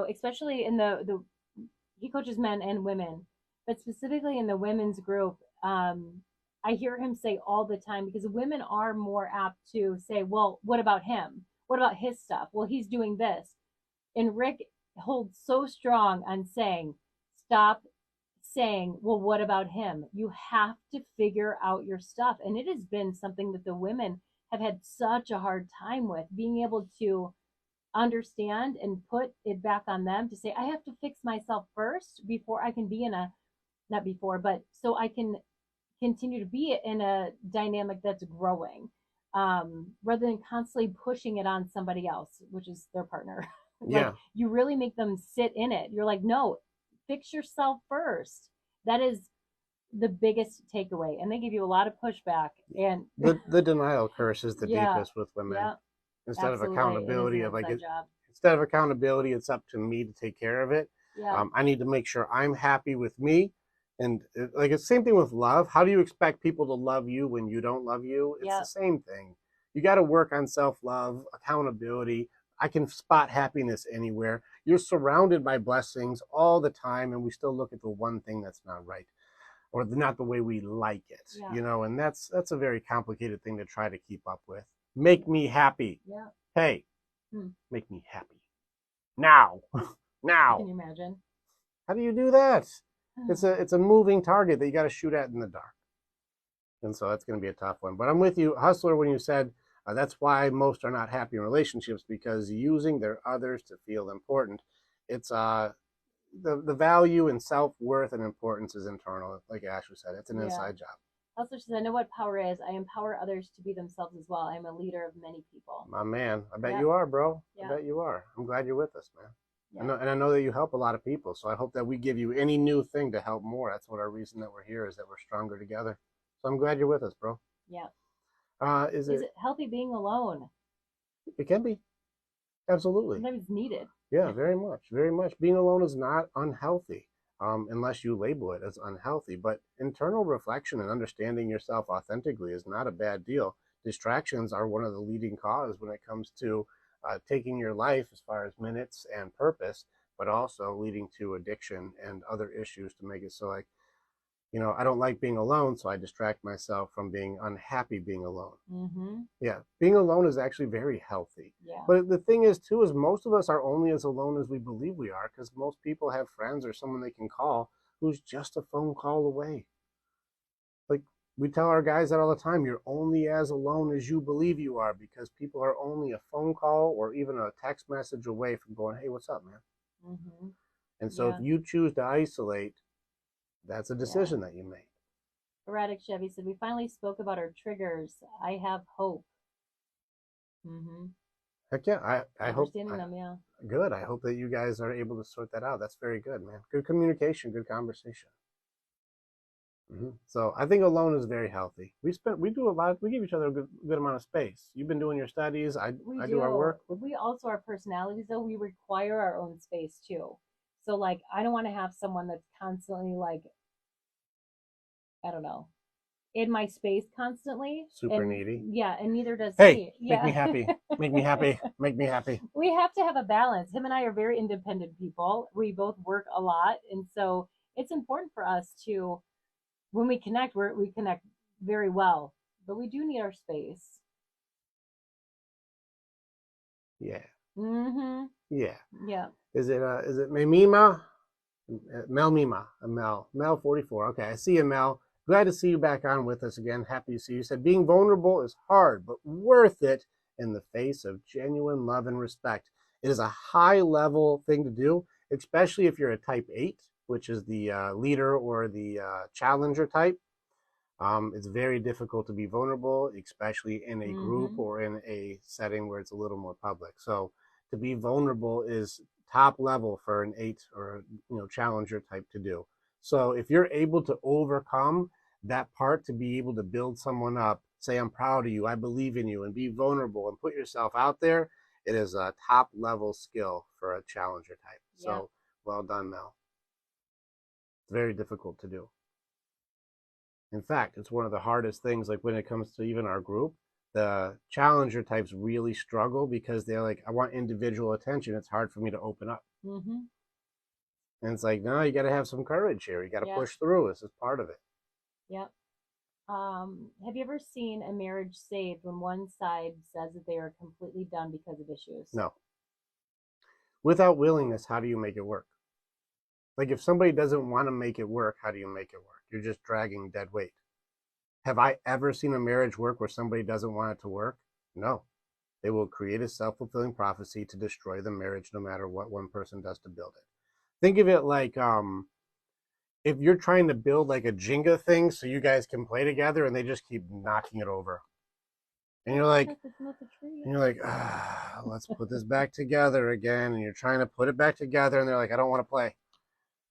especially in he coaches men and women, but specifically in the women's group, I hear him say all the time because women are more apt to say, well, what about him? What about his stuff? Well, he's doing this. And Rick holds so strong on saying, stop saying, well, what about him? You have to figure out your stuff. And it has been something that the women have had such a hard time with, being able to understand and put it back on them to say, I have to fix myself first before I can be in a, not before, but so I can continue to be in a dynamic that's growing, rather than constantly pushing it on somebody else, which is their partner. Like, you really make them sit in it. You're like, no, fix yourself first. That is the biggest takeaway. And they give you a lot of pushback. And the denial curse is the deepest with women. Yeah, instead absolutely. of accountability It is of like job. instead of accountability, it's up to me to take care of it. Yeah. I need to make sure I'm happy with me. And like it's the same thing with love. How do you expect people to love you when you don't love you? It's the same thing. You got to work on self-love, accountability. I can spot happiness anywhere. You're surrounded by blessings all the time, and we still look at the one thing that's not right or not the way we like it, and that's a very complicated thing to try to keep up with. Make me happy. Yeah. Hey, make me happy. Now. Now. Can you imagine? How do you do that? It's a moving target that you got to shoot at in the dark. And so that's going to be a tough one. But I'm with you, Hustler, when you said that's why most are not happy in relationships, because using their others to feel important. It's the value and self-worth and importance is internal. Like Ashley said, it's an inside job. Also, she said, I know what power is. I empower others to be themselves as well. I'm a leader of many people. My man. I bet you are, bro. I bet you are. I'm glad you're with us, man. Yeah. And I know that you help a lot of people. So I hope that we give you any new thing to help more. That's what our reason that we're here is that we're stronger together. So I'm glad you're with us, bro. Yeah. Is Is it? it healthy being alone? It can be. Absolutely. Sometimes it's needed. Yeah, very much. Very much. Being alone is not unhealthy, unless you label it as unhealthy. But internal reflection and understanding yourself authentically is not a bad deal. Distractions are one of the leading causes when it comes to taking your life as far as minutes and purpose, but also leading to addiction and other issues to make it so like, I don't like being alone, so I distract myself from being unhappy being alone. Mm-hmm. Yeah, being alone is actually very healthy. Yeah. But the thing is, too, is most of us are only as alone as we believe we are because most people have friends or someone they can call who's just a phone call away. Like we tell our guys that all the time, you're only as alone as you believe you are because people are only a phone call or even a text message away from going, hey, what's up, man? Mm-hmm. And so if Yeah. you choose to isolate, that's a Yeah. decision that you make. Erratic Chevy said, we finally spoke about our triggers. I have hope. Mm-hmm. Heck yeah, I hope. Understanding them, yeah. Good. I hope that you guys are able to sort that out. That's very good, man. Good communication, good conversation. So I think alone is very healthy. We do a lot. We give each other a good amount of space. You've been doing your studies. We I do our do. work. We also, our personalities, though, we require our own space too. So, like, I don't want to have someone that's constantly, like, I don't know, in my space constantly. Super And needy. yeah, and neither does Hey, he. make me Yeah. happy. Make me happy. Make me happy. We have to have a balance. Him and I are very independent people. We both work a lot. And so it's important for us to, when we connect, we connect very well, but we do need our space. Yeah. Mm-hmm. Yeah. Yeah. Is it Memima? Mel Mima. Mel 44. Okay, I see you, Mel. Glad to see you back on with us again. Happy to see you. You said being vulnerable is hard, but worth it in the face of genuine love and respect. It is a high level thing to do, especially if you're a type 8, which is the leader or the challenger type. It's very difficult to be vulnerable, especially in a group Mm-hmm. or in a setting where it's a little more public. So to be vulnerable is top level for an 8 or challenger type to do. So if you're able to overcome that part to be able to build someone up, say I'm proud of you, I believe in you, and be vulnerable and put yourself out there, it is a top level skill for a challenger type. Yeah. So well done, Mel. It's very difficult to do. In fact, it's one of the hardest things, like when it comes to even our group. The challenger types really struggle because they're like, I want individual attention. It's hard for me to open up. Mm-hmm. And it's like, no, you got to have some courage here. You got to Yeah. push through. This is part of it. Yeah. Have you ever seen a marriage saved when one side says that they are completely done because of issues? No. Without willingness, how do you make it work? Like if somebody doesn't want to make it work, how do you make it work? You're just dragging dead weight. Have I ever seen a marriage work where somebody doesn't want it to work? No. They will create a self-fulfilling prophecy to destroy the marriage no matter what one person does to build it. Think of it like if you're trying to build like a Jenga thing so you guys can play together and they just keep knocking it over. And you're like, let's put this back together again. And you're trying to put it back together and they're like, I don't want to play.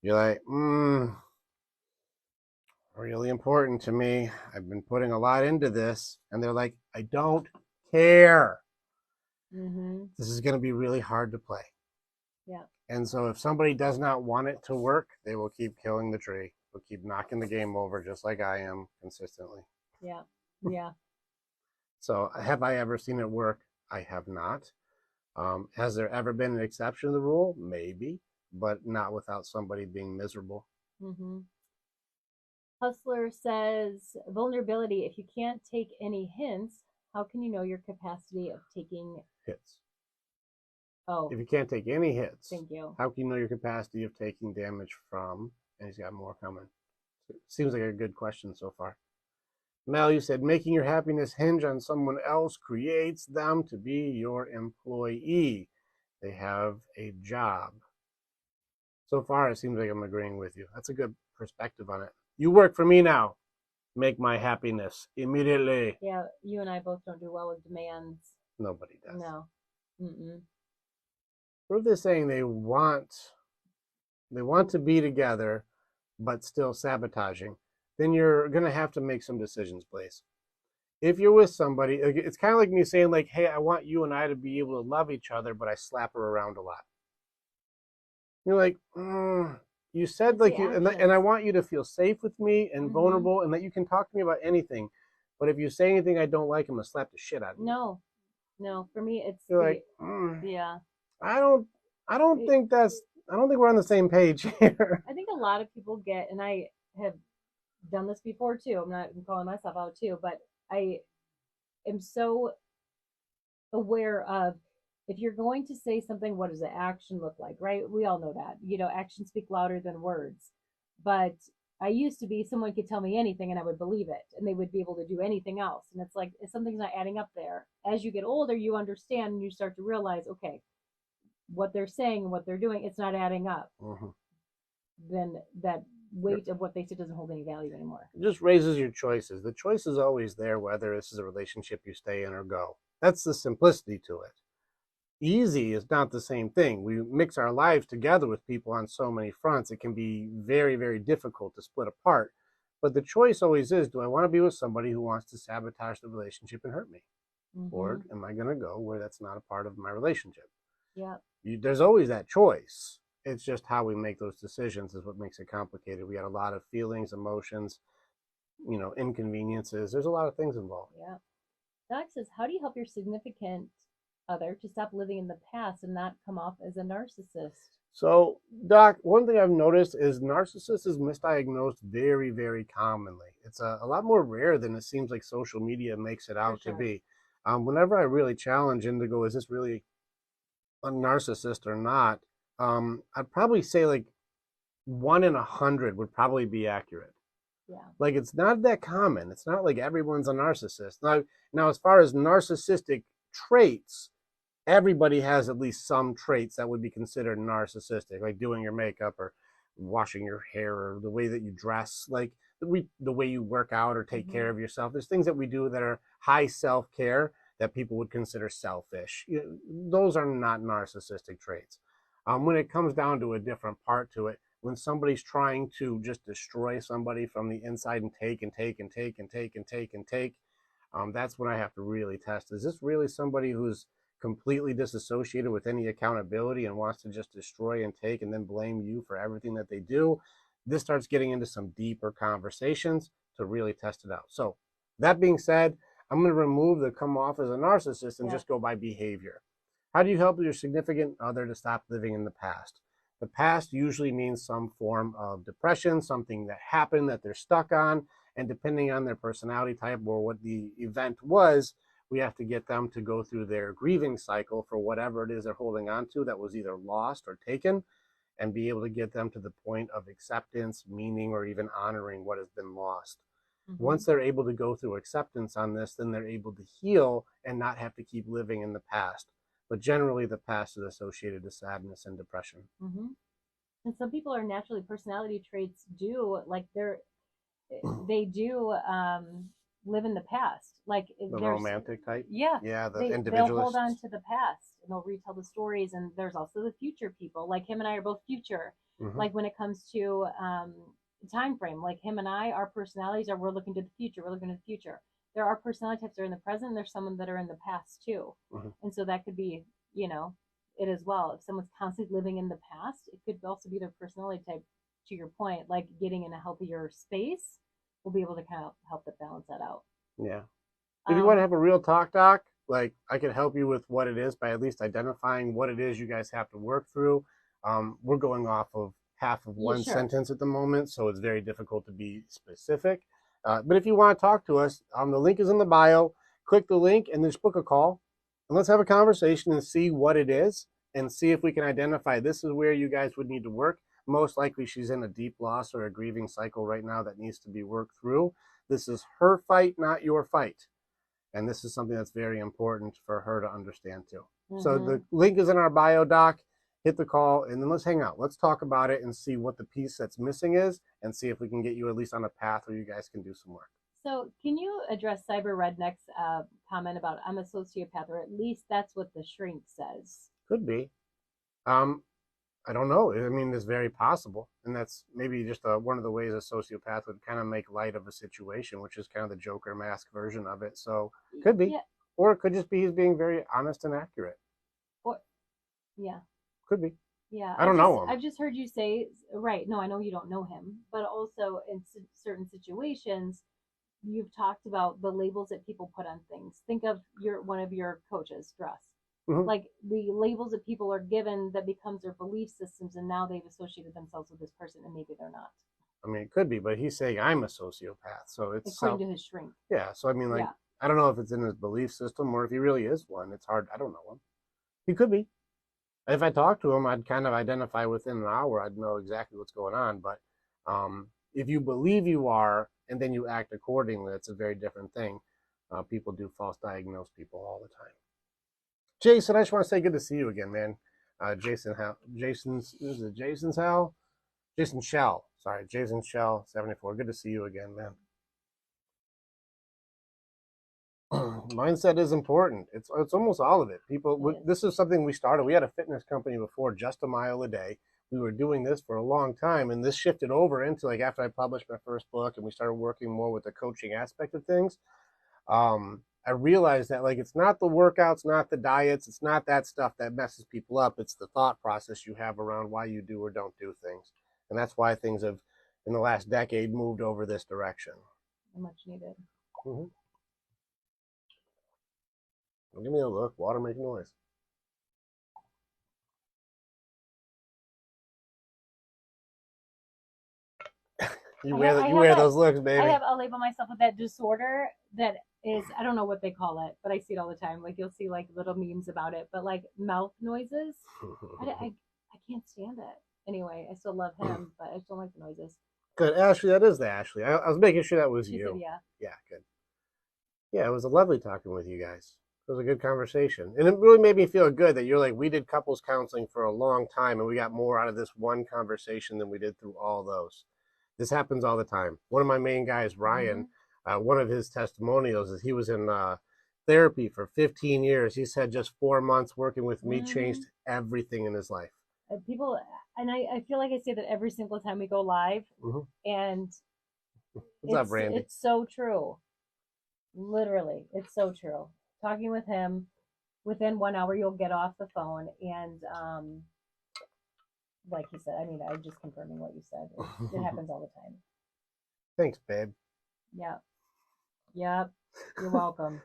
You're like, really important to me. I've been putting a lot into this. And they're like, I don't care. Mm-hmm. This is going to be really hard to play. Yeah. And so if somebody does not want it to work, they will keep killing the tree. They'll keep knocking the game over just like I am consistently. Yeah. Yeah. So have I ever seen it work? I have not. Has there ever been an exception to the rule? Maybe, but not without somebody being miserable. Mm-hmm. Hustler says vulnerability. If you can't take any hints, how can you know your capacity of taking? Hits. Oh, If you can't take any hits, thank you. how can you know your capacity of taking damage from? And he's got more coming. Seems like a good question so far. Mel, you said making your happiness hinge on someone else creates them to be your employee. They have a job. So far, it seems like I'm agreeing with you. That's a good perspective on it. You work for me now. Make my happiness immediately. Yeah, you and I both don't do well with demands. Nobody does. No. Mm-mm. What if they're saying they want to be together, but still sabotaging? Then you're gonna have to make some decisions, Blaze. If you're with somebody, it's kind of like me saying, like, "Hey, I want you and I to be able to love each other, but I slap her around a lot." You're like, you said It's the like and I actions. want you to feel safe with me and Mm-hmm. vulnerable, and that you can talk to me about anything. But if you say anything I don't like, I'm gonna slap the shit out of you. No, no. For me, it's You're the like, yeah. I don't, I don't It, think that's, I don't think we're on the same page here. I think a lot of people get, and I have done this before too. I'm calling myself out too, but I am so aware of if you're going to say something, what does the action look like, right? We all know that. Actions speak louder than words. But I used to be someone could tell me anything and I would believe it and they would be able to do anything else. And it's like if something's not adding up there. As you get older, you understand and you start to realize, okay, what they're saying and what they're doing, it's not adding up. Mhm. Then that weight of what they say doesn't hold any value anymore. It just raises your choices. The choice is always there, whether this is a relationship you stay in or go. That's the simplicity to it. Easy is not the same thing. We mix our lives together with people on so many fronts. It can be very, very difficult to split apart. But the choice always is, do I want to be with somebody who wants to sabotage the relationship and hurt me? Mm-hmm. Or am I going to go where that's not a part of my relationship? Yeah. There's always that choice. It's just how we make those decisions is what makes it complicated. We got a lot of feelings, emotions, inconveniences. There's a lot of things involved. Yeah. Doc says, how do you help your significant other to stop living in the past and not come off as a narcissist? So, Doc, one thing I've noticed is narcissist is misdiagnosed very, very commonly. It's a lot more rare than it seems like social media makes it For out to sure. be. Whenever I really challenge Indigo, is this really a narcissist or not? I'd probably say like 1 in 100 would probably be accurate. Yeah. Like it's not that common. It's not like everyone's a narcissist. Now, as far as narcissistic traits, everybody has at least some traits that would be considered narcissistic, like doing your makeup or washing your hair or the way that you dress, like the way you work out or take Mm-hmm. care of yourself. There's things that we do that are high self care that people would consider selfish. Those are not narcissistic traits. When it comes down to a different part to it, when somebody's trying to just destroy somebody from the inside and take and take and take and take and take and take, that's when I have to really test. Is this really somebody who's completely disassociated with any accountability and wants to just destroy and take and then blame you for everything that they do? This starts getting into some deeper conversations to really test it out. So, that being said, I'm going to remove the come off as a narcissist and Yeah. just go by behavior. How do you help your significant other to stop living in the past? The past usually means some form of depression, something that happened that they're stuck on, and depending on their personality type or what the event was, we have to get them to go through their grieving cycle for whatever it is they're holding on to that was either lost or taken, and be able to get them to the point of acceptance, meaning, or even honoring what has been lost. Mm-hmm. Once they're able to go through acceptance on this, then they're able to heal and not have to keep living in the past. But generally, the past is associated to sadness and depression. Mm-hmm. And some people are naturally personality traits do like they do live in the past. Like The there's romantic type, yeah, yeah, the they'll hold on individualists. to the past and they'll retell the stories. And there's also the future people. Like him and I are both future. Mm-hmm. Like when it comes to time frame, like him and I, our personalities are we're looking to the future. We're looking to the future. There are personality types that are in the present. And there's some that are in the past too. Mm-hmm. And so that could be it as well. If someone's constantly living in the past, it could also be their personality type. To your point, like getting in a healthier space will be able to kind of help to balance that out. Yeah. If you want to Um, have a real talk, Doc, like I can help you with what it is by at least identifying what it is you guys have to work through. We're going off of half of yeah, one sure. sentence at the moment, so it's very difficult to be specific. But if you want to talk to us, the link is in the bio. Click the link and just book a call, and let's have a conversation and see what it is, and see if we can identify this is where you guys would need to work. Most likely, she's in a deep loss or a grieving cycle right now that needs to be worked through. This is her fight, not your fight. And this is something that's very important for her to understand too. So Mm-hmm. the link is in our bio, Doc. Hit the call and then let's hang out. Let's talk about it and see what the piece that's missing is and see if we can get you at least on a path where you guys can do some work. So, can you address Cyber Redneck's comment about I'm a sociopath, or at least that's what the shrink says? Could be. Um, I don't know. I mean, it's very possible, and that's maybe just one of the ways a sociopath would kind of make light of a situation, which is kind of the Joker mask version of it. So could be, Yeah. or it could just be he's being very honest and accurate. Or yeah. Could be. Yeah, I don't know him. I've just heard you say, right. No, I know you don't know him, but also in certain situations, you've talked about the labels that people put on things. Think of your one of your coaches' dress. Hmm. Like the labels that people are given that becomes their belief systems, and now they've associated themselves with this person, and maybe they're not, I mean, it could be, but he's saying I'm a sociopath, so it's according self. to his shrink. Yeah, so I mean, like, Yeah, I don't know if it's in his belief system or if he really is one. It's hard. I don't know him. He could be. If I talked to him, I'd kind of identify within an hour. I'd know exactly what's going on. But if you believe you are and then you act accordingly, it's a very different thing. People do false diagnose people all the time. Jason, I just want to say good to see you again, man. Jason's how? Jason Shell. Sorry, Jason Shell 74. Good to see you again, man. Mindset is important. It's almost all of it. People, this is something we started. We had a fitness company before, just a mile a day. We were doing this for a long time, and this shifted over into like after I published my first book, and we started working more with the coaching aspect of things. I realized that like it's not the workouts, not the diets, it's not that stuff that messes people up. It's the thought process you have around why you do or don't do things, and that's why things have in the last decade moved over this direction. much needed. Mm-hmm. Give me a look. Water make noise. You wear those looks, baby. I'll label myself with that disorder that is, I don't know what they call it, but I see it all the time. Like you'll see like little memes about it, but like mouth noises, I can't stand it. Anyway, I still love him, but I still like the noises. Good, Ashley. That is the Ashley. I was making sure that was She you. said, yeah. Yeah, good. Yeah, it was a lovely talking with you guys. It was a good conversation, and it really made me feel good that you're like we did couples counseling for a long time, and we got more out of this one conversation than we did through all those. This happens all the time. One of my main guys, Ryan, one of his testimonials is he was in therapy for 15 years. He said just 4 months working with me changed everything in his life. People, and I feel like I say that every single time we go live, and what's up, Randy? It's so true. Literally, it's so true. Talking with him, within 1 hour, you'll get off the phone, and like you said, I mean, I'm just confirming what you said. It happens all the time. Thanks, babe. Yeah. Yep. You're welcome.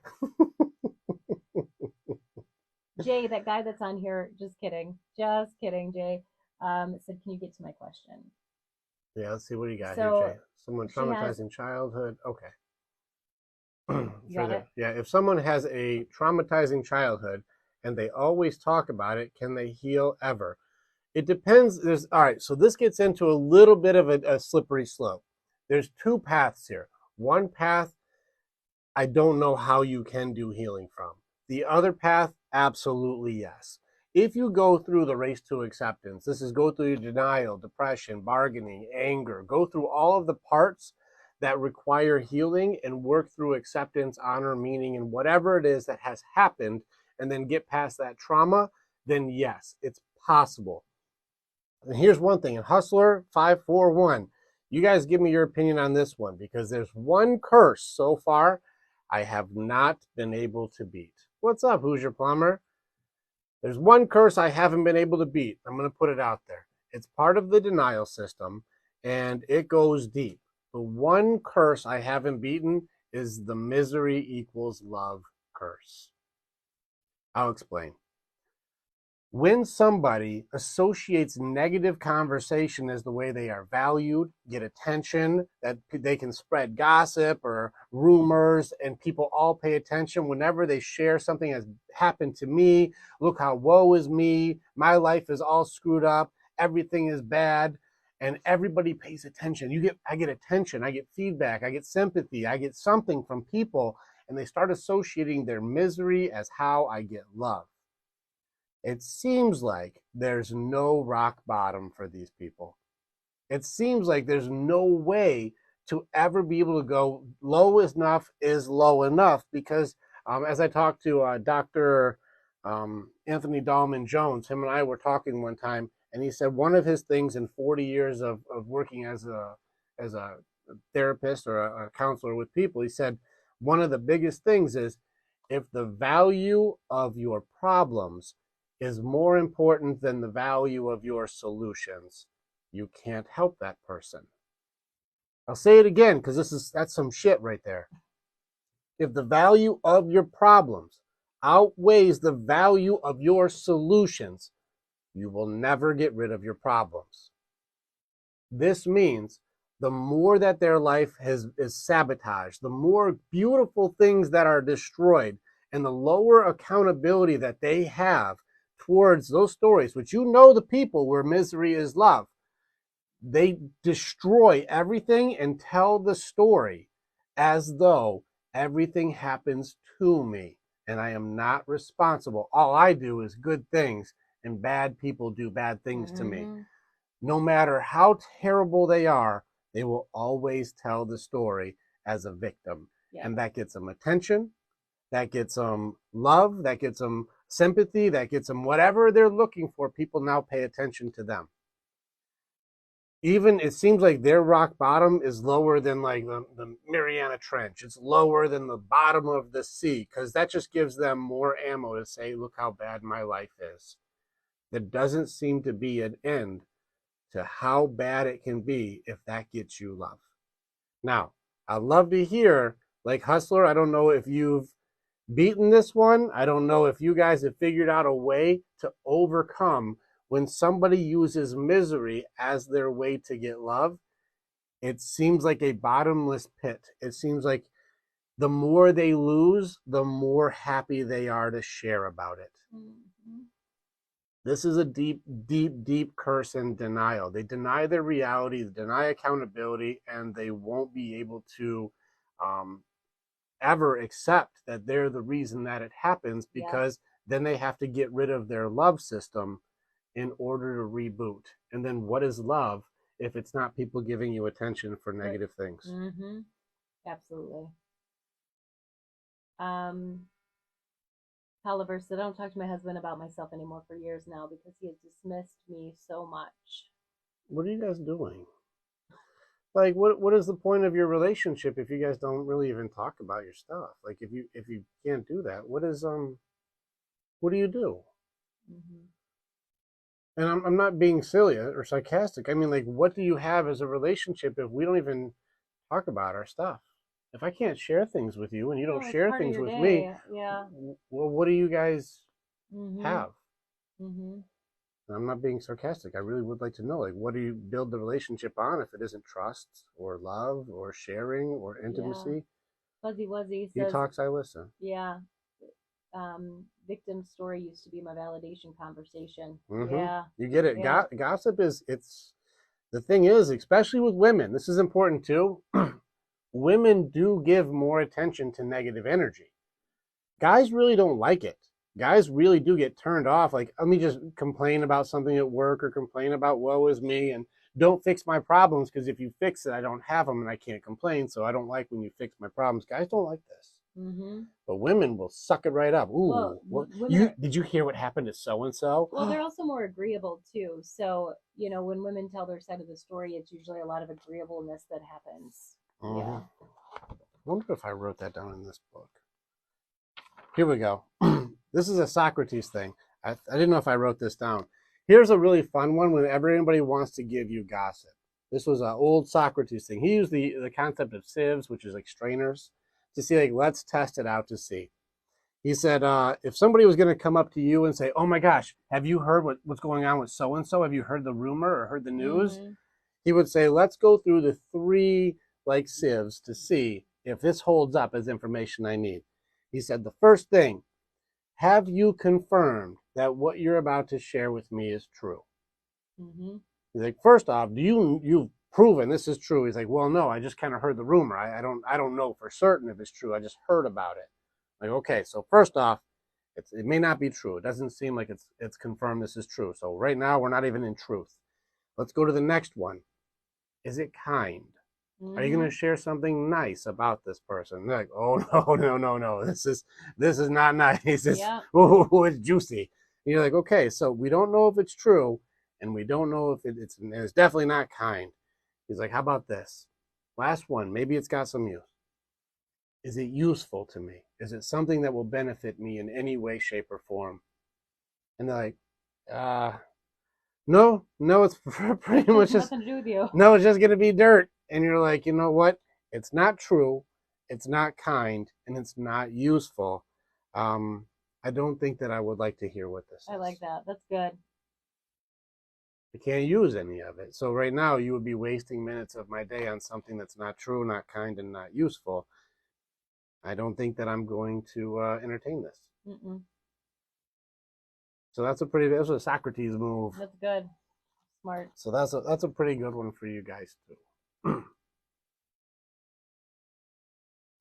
Jay, that guy that's on here, just kidding, Jay. Said, can you get to my question? Yeah, let's see what you got here, Jay. Someone traumatizing childhood. Okay. Yeah, if someone has a traumatizing childhood and they always talk about it, can they heal ever? It depends. All right, so this gets into a little bit of a slippery slope. There's two paths here. One path, I don't know how you can do healing from. The other path, absolutely yes. If you go through the race to acceptance, this is go through your denial, depression, bargaining, anger, go through all of the parts that require healing and work through acceptance, honor, meaning, and whatever it is that has happened, and then get past that trauma, then yes, it's possible. And here's one thing, in Hustler 541, you guys give me your opinion on this one, because there's one curse so far I have not been able to beat. What's up, Who's Your Plumber? There's one curse I haven't been able to beat. I'm going to put it out there. It's part of the denial system, and it goes deep. The one curse I haven't beaten is the misery equals love curse. I'll explain. When somebody associates negative conversation as the way they are valued, get attention, that they can spread gossip or rumors, and people all pay attention whenever they share something has happened to me, look how woe is me, my life is all screwed up, everything is bad, and everybody pays attention. I get attention, I get feedback, I get sympathy, I get something from people, and they start associating their misery as how I get love. It seems like there's no rock bottom for these people. It seems like there's no way to ever be able to go low enough is low enough, because as I talked to Dr. Anthony Dahlman Jones, him and I were talking one time, and he said one of his things in 40 years of working as a therapist or a counselor with people, he said one of the biggest things is if the value of your problems is more important than the value of your solutions, you can't help that person. I'll say it again because that's some shit right there. If the value of your problems outweighs the value of your solutions, you will never get rid of your problems. This means the more that their life is sabotaged, the more beautiful things that are destroyed, and the lower accountability that they have towards those stories, which you know the people where misery is love, they destroy everything and tell the story as though everything happens to me and I am not responsible. All I do is good things and bad people do bad things to me. No matter how terrible they are, they will always tell the story as a victim. Yeah. And that gets them attention, that gets them love, that gets them sympathy, that gets them whatever they're looking for. People now pay attention to them. Even it seems like their rock bottom is lower than like the Mariana Trench. It's lower than the bottom of the sea because that just gives them more ammo to say, look how bad my life is. There doesn't seem to be an end to how bad it can be if that gets you love. Now, I'd love to hear, like Hustler, I don't know if you've beaten this one. I don't know if you guys have figured out a way to overcome when somebody uses misery as their way to get love. It seems like a bottomless pit. It seems like the more they lose, the more happy they are to share about it. Mm-hmm. This is a deep, deep, deep curse and denial. They deny their reality, they deny accountability, and they won't be able to ever accept that they're the reason that it happens because then they have to get rid of their love system in order to reboot. And then what is love if it's not people giving you attention for negative things? Mm-hmm. Absolutely. Oliver said, I don't talk to my husband about myself anymore for years now because he has dismissed me so much. What are you guys doing? Like, what is the point of your relationship if you guys don't really even talk about your stuff? Like, if you can't do that, what do you do? Mm-hmm. And I'm not being silly or sarcastic. I mean, like, what do you have as a relationship if we don't even talk about our stuff? If I can't share things with you and you don't share things with me, well, what do you guys have? Mm-hmm. I'm not being sarcastic. I really would like to know, like, what do you build the relationship on if it isn't trust or love or sharing or intimacy? Fuzzy Wuzzy says, he talks, I listen. Yeah. Victim story used to be my validation conversation. Mm-hmm. Yeah. You get it. Yeah. Gossip it's the thing is, especially with women, this is important too. Women do give more attention to negative energy. Guys really don't like it. Guys really do get turned off. Like, let me just complain about something at work or complain about woe is me and don't fix my problems because if you fix it, I don't have them and I can't complain. So I don't like when you fix my problems. Guys don't like this. Mm-hmm. But women will suck it right up. Ooh, did you hear what happened to so-and-so? Well, they're also more agreeable too. So, when women tell their side of the story, it's usually a lot of agreeableness that happens. Mm-hmm. Yeah. I wonder if I wrote that down in this book. Here we go. This is a Socrates thing. I didn't know if I wrote this down. Here's a really fun one whenever anybody wants to give you gossip. This was an old Socrates thing. He used the concept of sieves, which is like strainers, to see, like, let's test it out to see. He said, if somebody was going to come up to you and say, oh my gosh, have you heard what's going on with so-and-so? Have you heard the rumor or heard the news? Mm-hmm. He would say, let's go through the 3 like sieves to see if this holds up as information I need. He said, the first thing, have you confirmed that what you're about to share with me is true? Mm-hmm. He's like, first off, you've proven this is true? He's like, well, no, I just kind of heard the rumor. I don't know for certain if it's true. I just heard about it. Like, okay, so first off, it may not be true. It doesn't seem like it's confirmed this is true. So right now we're not even in truth. Let's go to the next one. Is it kind? Are you going Mm-hmm. to share something nice about this person? They're like, oh no, no, no, no. This is not nice. It's Yeah. oh, it's juicy. And you're like, okay, so we don't know if it's true, and we don't know if it's definitely not kind. He's like, how about this? Last one. Maybe it's got some use. Is it useful to me? Is it something that will benefit me in any way, shape, or form? And they're like, uh, no, no, it's pretty much just Nothing to do with you. no, it's just gonna be dirt. And you're like, you know what? It's not true, it's not kind, and it's not useful. Um, I don't think that I would like to hear what this I is. like that. That's good. I can't use any of it. So right now you would be wasting minutes of my day on something that's not true, not kind, and not useful. I don't think that I'm going to entertain this. Mm-mm. So that's a Socrates move. That's good. Smart. So that's a pretty good one for you guys too.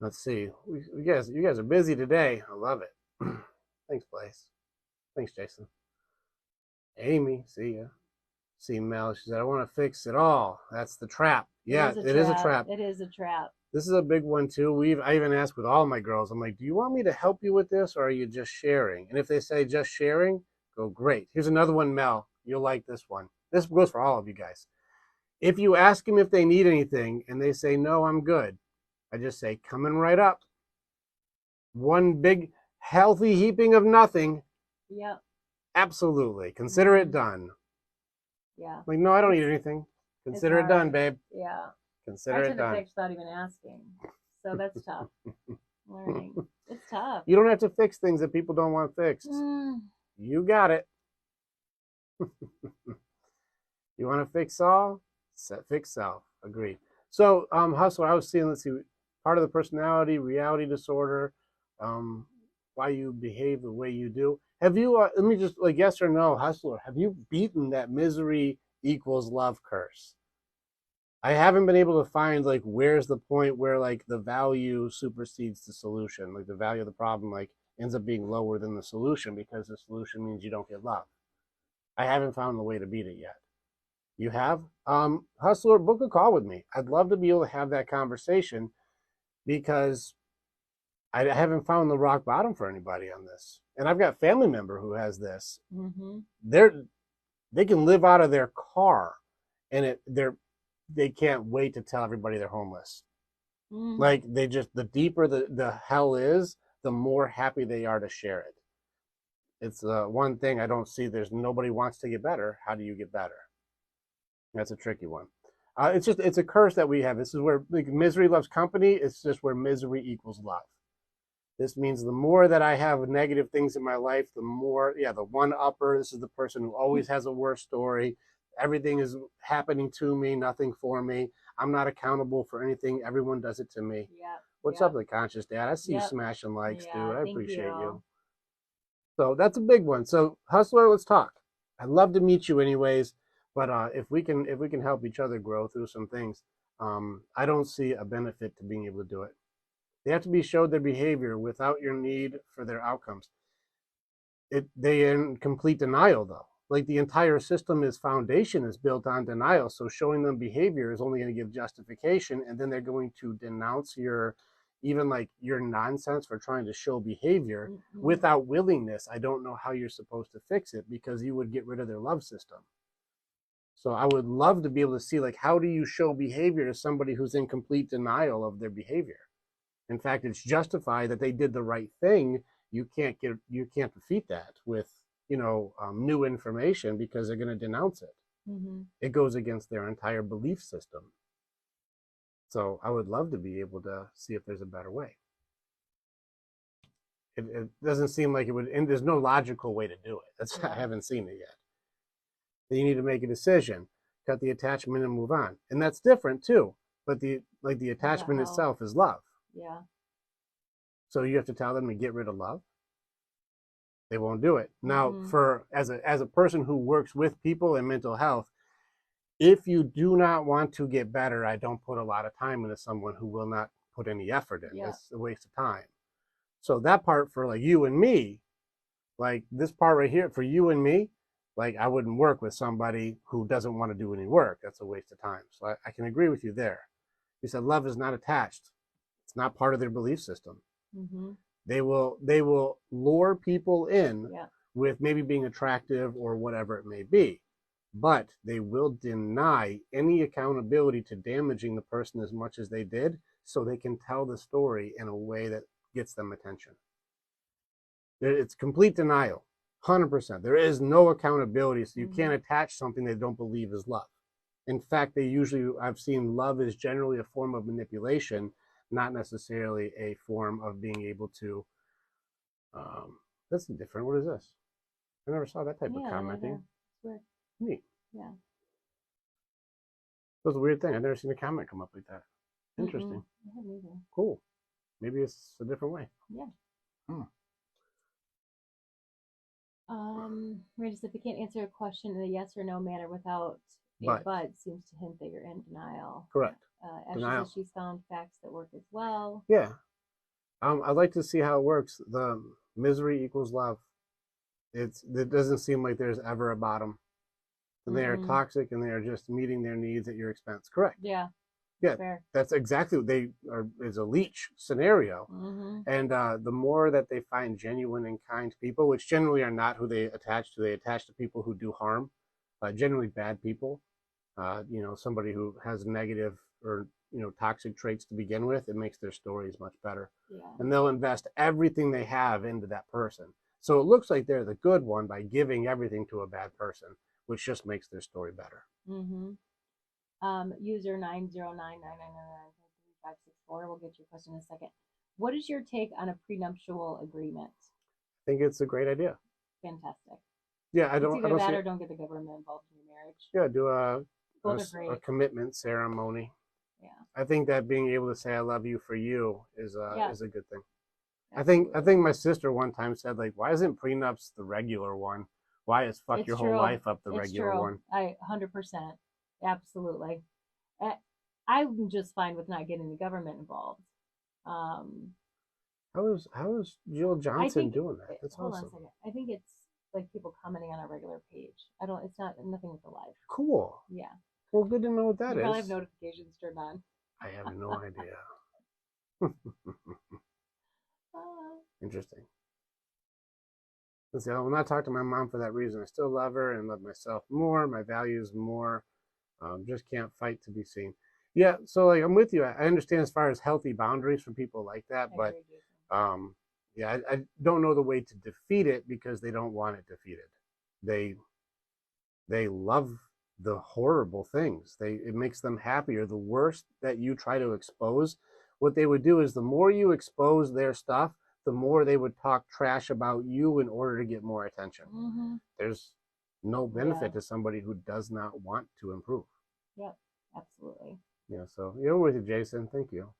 Let's see. You guys are busy today. I love it. Thanks, Blaze. Thanks, Jason. Amy, see ya. See Mel. She said, I want to fix it all. That's the trap. Yeah, it is a trap. It is a trap. This is a big one too. I even asked with all my girls, I'm like, do you want me to help you with this, or are you just sharing? And if they say just sharing, go great. Here's another one, Mel. You'll like this one. This goes for all of you guys. If you ask them if they need anything and they say no, I'm good, I just say coming right up. One big healthy heaping of nothing. Yep. Absolutely. Consider it done. Yeah. Like, no, I don't need anything. Consider it done, babe. Yeah. Consider it done. I fix without even asking. So that's tough. Learning. It's tough. You don't have to fix things that people don't want fixed. You got it. You want to fix all? Fix self. Agreed. So, Hustler, I was seeing, let's see, part of the personality, reality disorder, why you behave the way you do. Have you, let me just, like, yes or no, Hustler, have you beaten that misery equals love curse? I haven't been able to find, like, where's the point where, like, the value supersedes the solution. Like, the value of the problem, like, ends up being lower than the solution because the solution means you don't get love. I haven't found the way to beat it yet. You have? Hustler, book a call with me. I'd love to be able to have that conversation because I haven't found the rock bottom for anybody on this. And I've got a family member who has this. Mm-hmm. They can live out of their car, and they can't wait to tell everybody they're homeless. Mm. Like, the deeper the hell is, the more happy they are to share it. It's one thing I don't see. There's nobody wants to get better. How do you get better? That's a tricky one. It's a curse that we have. This is where, like, misery loves company. It's just where misery equals love. This means the more that I have negative things in my life, the more, the one upper. This is the person who always has a worse story. Everything is happening to me, nothing for me. I'm not accountable for anything. Everyone does it to me. Yeah. What's up, the conscious dad? I see you smashing likes, dude. I appreciate you. So that's a big one. So, Hustler, let's talk. I'd love to meet you anyways, but if we can help each other grow through some things, I don't see a benefit to being able to do it. They have to be showed their behavior without your need for their outcomes. They are in complete denial, though. Like, the entire system's foundation is built on denial. So showing them behavior is only going to give justification, and then they're going to denounce your nonsense for trying to show behavior without willingness. I don't know how you're supposed to fix it because you would get rid of their love system. So I would love to be able to see, like, how do you show behavior to somebody who's in complete denial of their behavior? In fact, it's justified that they did the right thing. You can't defeat that with new information because they're going to denounce it. Mm-hmm. It goes against their entire belief system. So I would love to be able to see if there's a better way. It doesn't seem like it would, and there's no logical way to do it. I haven't seen it yet. Then you need to make a decision, cut the attachment, and move on. And that's different too. But the attachment itself is love. Yeah. So you have to tell them to get rid of love. They won't do it. Now, as a person who works with people in mental health, if you do not want to get better, I don't put a lot of time into someone who will not put any effort in. Yeah. It's a waste of time. So that part for, like, you and me, like this part right here for you and me, like, I wouldn't work with somebody who doesn't want to do any work. That's a waste of time. So I can agree with you there. You said love is not attached. It's not part of their belief system. Mm-hmm. They will lure people in Yeah. with maybe being attractive or whatever it may be, but they will deny any accountability to damaging the person as much as they did, so they can tell the story in a way that gets them attention. It's complete denial, 100%. There is no accountability, so you can't attach something they don't believe is love. In fact, I've seen love is generally a form of manipulation, not necessarily a form of being able to, that's different. What is this? I never saw that type of commenting. Weird. Neat. Yeah. That was a weird thing. I've never seen a comment come up like that. Interesting. I haven't either. Cool. Maybe it's a different way. Yeah. Hmm. Regis, if you can't answer a question in a yes or no manner without a but seems to hint that you're in denial. Correct. Ashley says she's found facts that work as well. Yeah. I'd like to see how it works. The misery equals love. It doesn't seem like there's ever a bottom. And they are toxic, and they are just meeting their needs at your expense. Correct. Yeah. Yeah. Fair. That's exactly what they are. Is a leech scenario. And the more that they find genuine and kind people, which generally are not who they attach to people who do harm, generally bad people. Somebody who has negative or toxic traits to begin with, it makes their stories much better. Yeah. And they'll invest everything they have into that person. So it looks like they're the good one by giving everything to a bad person, which just makes their story better. User 90999993564. We'll get your question in a second. What is your take on a prenuptial agreement? I think it's a great idea. Fantastic. Yeah, I don't either that or don't get the government involved in your marriage. Yeah, do a commitment ceremony. Yeah. I think that being able to say I love you for you is a good thing. Absolutely. I think my sister one time said, like, why isn't prenups the regular one? Why is fuck your whole life up the regular one? 100%. Absolutely. I'm just fine with not getting the government involved. How is Jill Johnson doing that? That's hold awesome. on a second. I think it's like people commenting on a regular page. It's not nothing with the live. Cool. Yeah. Well, good to know what that is. You probably have notifications turned on. I have no idea. Interesting. Let's see, I will not talk to my mom for that reason. I still love her and love myself more, my values more. Just can't fight to be seen. Yeah, so like I'm with you. I understand as far as healthy boundaries for people like that, but yeah, I don't know the way to defeat it because they don't want it defeated. They love the horrible things. It makes them happier. The worst that you try to expose, what they would do is the more you expose their stuff, the more they would talk trash about you in order to get more attention. There's no benefit to somebody who does not want to improve. Yep, absolutely. Yeah, so you're with you, Jason. Thank you.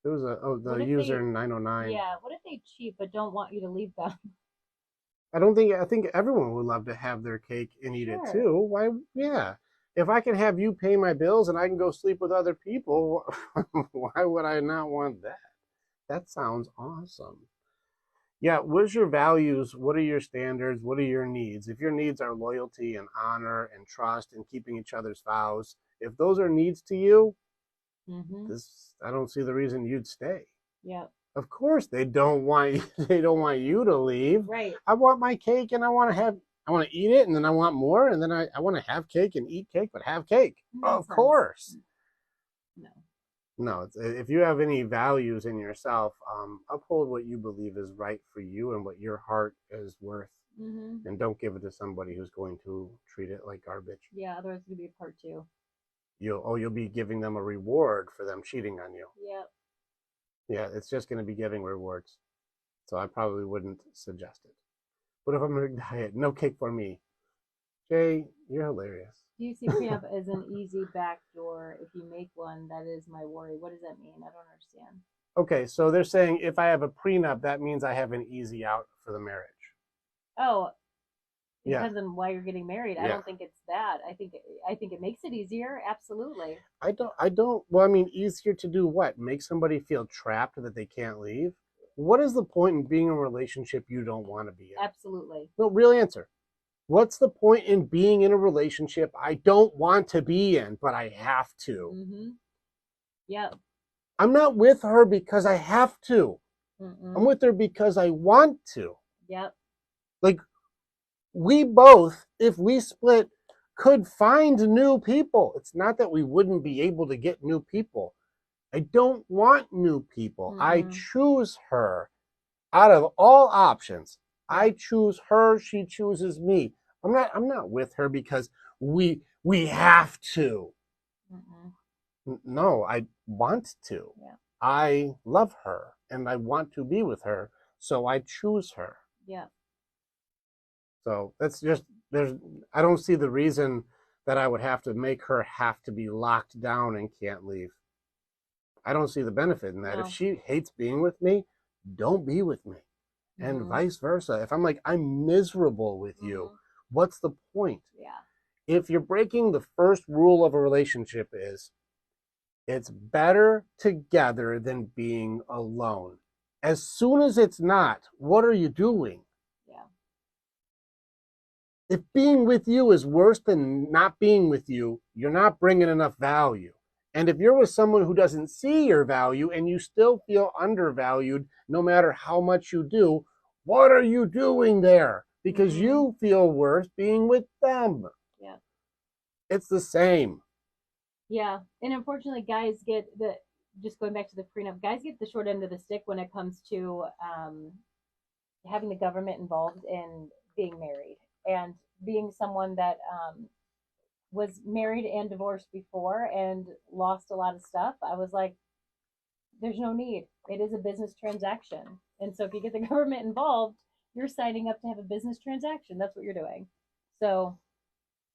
There was the user 909. Yeah, what if they cheat but don't want you to leave them? I think everyone would love to have their cake and eat it too. Why? Yeah. If I can have you pay my bills and I can go sleep with other people, why would I not want that? That sounds awesome. Yeah, what's your values? What are your standards? What are your needs? If your needs are loyalty and honor and trust and keeping each other's vows, if those are needs to you, I don't see the reason you'd stay. Yeah. Of course they don't want you to leave. Right. I want my cake and I want to eat it, and then I want more, and then I want to have cake and eat cake, but have cake. Of course. No, if you have any values in yourself, uphold what you believe is right for you and what your heart is worth. And don't give it to somebody who's going to treat it like garbage. Yeah, otherwise it's going to be a part two. You'll be giving them a reward for them cheating on you. Yep. Yeah, it's just going to be giving rewards. So I probably wouldn't suggest it. But if I'm on a diet, no cake for me. Jay, you're hilarious. Do you see prenup as an easy backdoor? If you make one, that is my worry. What does that mean? I don't understand. Okay, so they're saying if I have a prenup, that means I have an easy out for the marriage. Oh, it depends on why you're getting married. I don't think it's that. I think it makes it easier. Absolutely. I don't. Well, I mean, easier to do what? Make somebody feel trapped that they can't leave? What is the point in being in a relationship you don't want to be in? Absolutely. No, real answer. What's the point in being in a relationship I don't want to be in, but I have to? Mm-hmm. Yep. I'm not with her because I have to. I'm with her because I want to. Yep. Like, we both, if we split, could find new people. It's not that we wouldn't be able to get new people. I don't want new people. I choose her. Out of all options, I choose her, she chooses me. I'm not with her because we have to. No, I want to. Yeah. I love her and I want to be with her, so I choose her. Yeah. So that's just, I don't see the reason that I would have to make her have to be locked down and can't leave. I don't see the benefit in that. No. If she hates being with me, don't be with me. And vice versa. If I'm like, I'm miserable with you, what's the point? Yeah. If you're breaking the first rule of a relationship is, it's better together than being alone. As soon as it's not, what are you doing? Yeah. If being with you is worse than not being with you, you're not bringing enough value. And if you're with someone who doesn't see your value and you still feel undervalued no matter how much you do, what are you doing there? Because you feel worse being with them. Yeah. It's the same. Yeah. And unfortunately, guys get just going back to the prenup, guys get the short end of the stick when it comes to having the government involved in being married and being someone that was married and divorced before and lost a lot of stuff. I was like, there's no need. It is a business transaction. And so if you get the government involved, you're signing up to have a business transaction. That's what you're doing. So,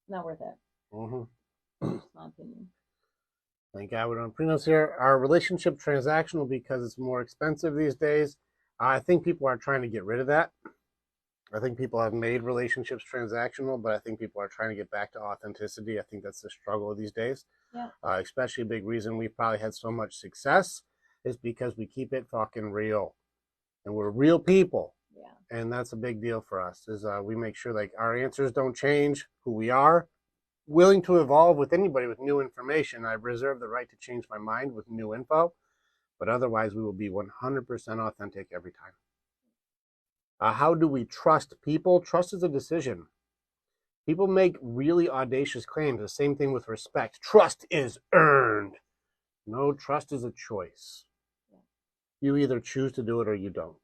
not worth it. That's my opinion. Thank God we don't prenups here. Our relationship transactional because it's more expensive these days. I think people are trying to get rid of that. I think people have made relationships transactional, but I think people are trying to get back to authenticity. I think that's the struggle these days. Yeah. Especially a big reason we've probably had so much success is because we keep it fucking real. And we're real people. Yeah. And that's a big deal for us is we make sure like our answers don't change who we are. Willing to evolve with anybody with new information. I reserve the right to change my mind with new info, but otherwise we will be 100% authentic every time. How do we trust people? Trust is a decision. People make really audacious claims. The same thing with respect. Trust is earned. No, trust is a choice. You either choose to do it or you don't.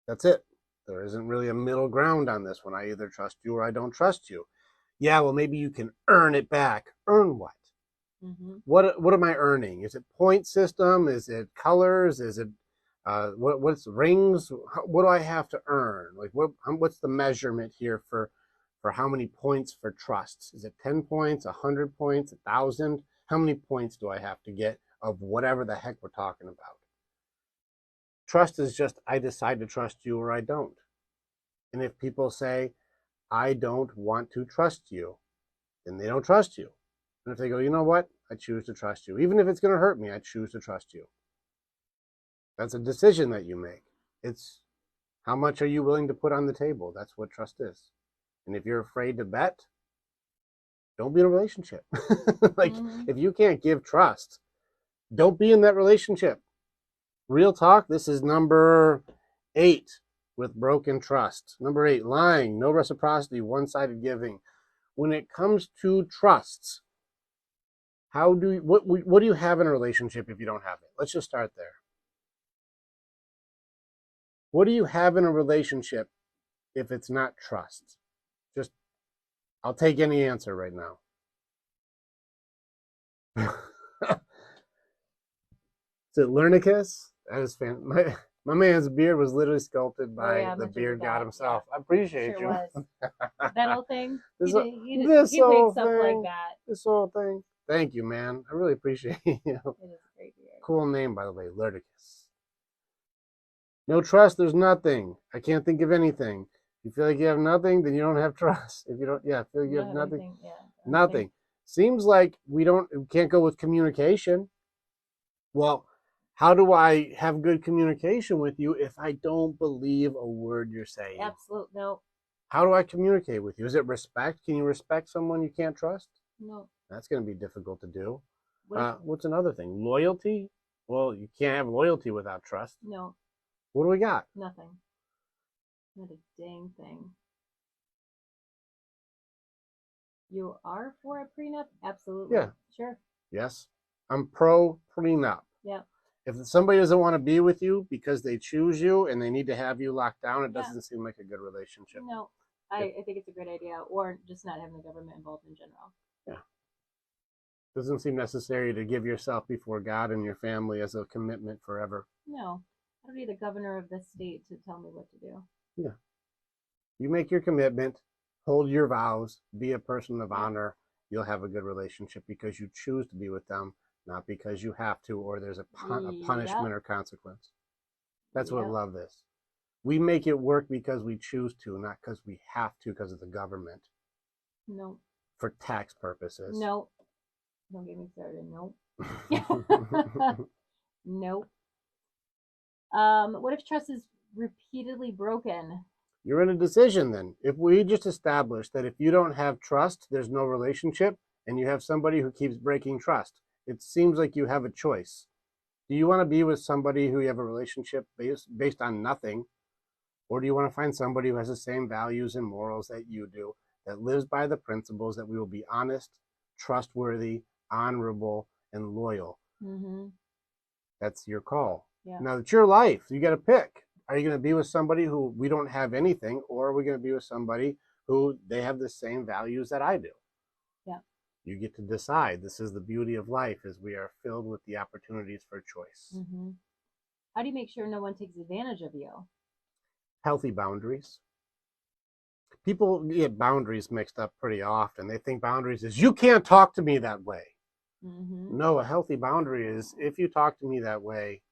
That's it. There isn't really a middle ground on this one. I either trust you or I don't trust you. Yeah, well, maybe you can earn it back. Earn what? What am I earning? Is it point system? Is it colors? Is it what's rings? What do I have to earn? Like what's the measurement here for how many points for trust? Is it 10 points, 100 points, 1,000? How many points do I have to get of whatever the heck we're talking about? Trust is just I decide to trust you or I don't. And if people say I don't want to trust you, then they don't trust you. And if they go, you know what? I choose to trust you. Even if it's going to hurt me, I choose to trust you. That's a decision that you make. It's how much are you willing to put on the table? That's what trust is. And if you're afraid to bet, don't be in a relationship. Like, if you can't give trust, don't be in that relationship. Real talk, this is number 8 with broken trust. Number 8, lying, no reciprocity, one-sided giving. When it comes to trusts, what do you have in a relationship if you don't have it? Let's just start there. What do you have in a relationship if it's not trust? Just, I'll take any answer right now. Is it Learnicus? That is fantastic. My man's beard was literally sculpted by the beard god himself. I appreciate you. Was. That whole thing. He wakes up like that. This whole thing. Thank you, man. I really appreciate you. It is a great beard. Cool name, by the way, Learnicus. No trust, there's nothing. I can't think of anything. If you feel like you have nothing, then you don't have trust. If you don't, feel like you have nothing, nothing. Seems like we can't go with communication. Well, how do I have good communication with you if I don't believe a word you're saying? Absolutely. No. How do I communicate with you? Is it respect? Can you respect someone you can't trust? No. That's going to be difficult to do. What What's another thing? Loyalty? Well, you can't have loyalty without trust. no, What do we got? nothing. Not a dang thing. You are for a prenup? Absolutely. Yeah. Sure. Yes. I'm pro prenup. Yeah. If somebody doesn't want to be with you because they choose you and they need to have you locked down, it Yeah. doesn't seem like a good relationship. No. I think it's a great idea. Or just not having the government involved in general. Yeah. Doesn't seem necessary to give yourself before God and your family as a commitment forever. No. I don't need the governor of this state to tell me what to do. Yeah. You make your commitment, hold your vows, be a person of honor. You'll have a good relationship because you choose to be with them, not because you have to or there's a punishment or consequence. That's what love is. We make it work because we choose to, not because we have to because of the government. No. For tax purposes. No. Don't get me started. Nope. Nope. What if trust is repeatedly broken? You're in a decision then. If we just established that if you don't have trust, there's no relationship, and you have somebody who keeps breaking trust, it seems like you have a choice. Do you want to be with somebody who you have a relationship based on nothing? Or do you want to find somebody who has the same values and morals that you do, that lives by the principles that we will be honest, trustworthy, honorable, and loyal? Mm-hmm. That's your call. Yeah. Now, it's your life. You got to pick. Are you going to be with somebody who we don't have anything, or are we going to be with somebody who they have the same values that I do? Yeah. You get to decide. This is the beauty of life, is we are filled with the opportunities for choice. Mm-hmm. How do you make sure no one takes advantage of you? Healthy boundaries. People get boundaries mixed up pretty often. They think boundaries is, you can't talk to me that way. Mm-hmm. No, a healthy boundary is, if you talk to me that way,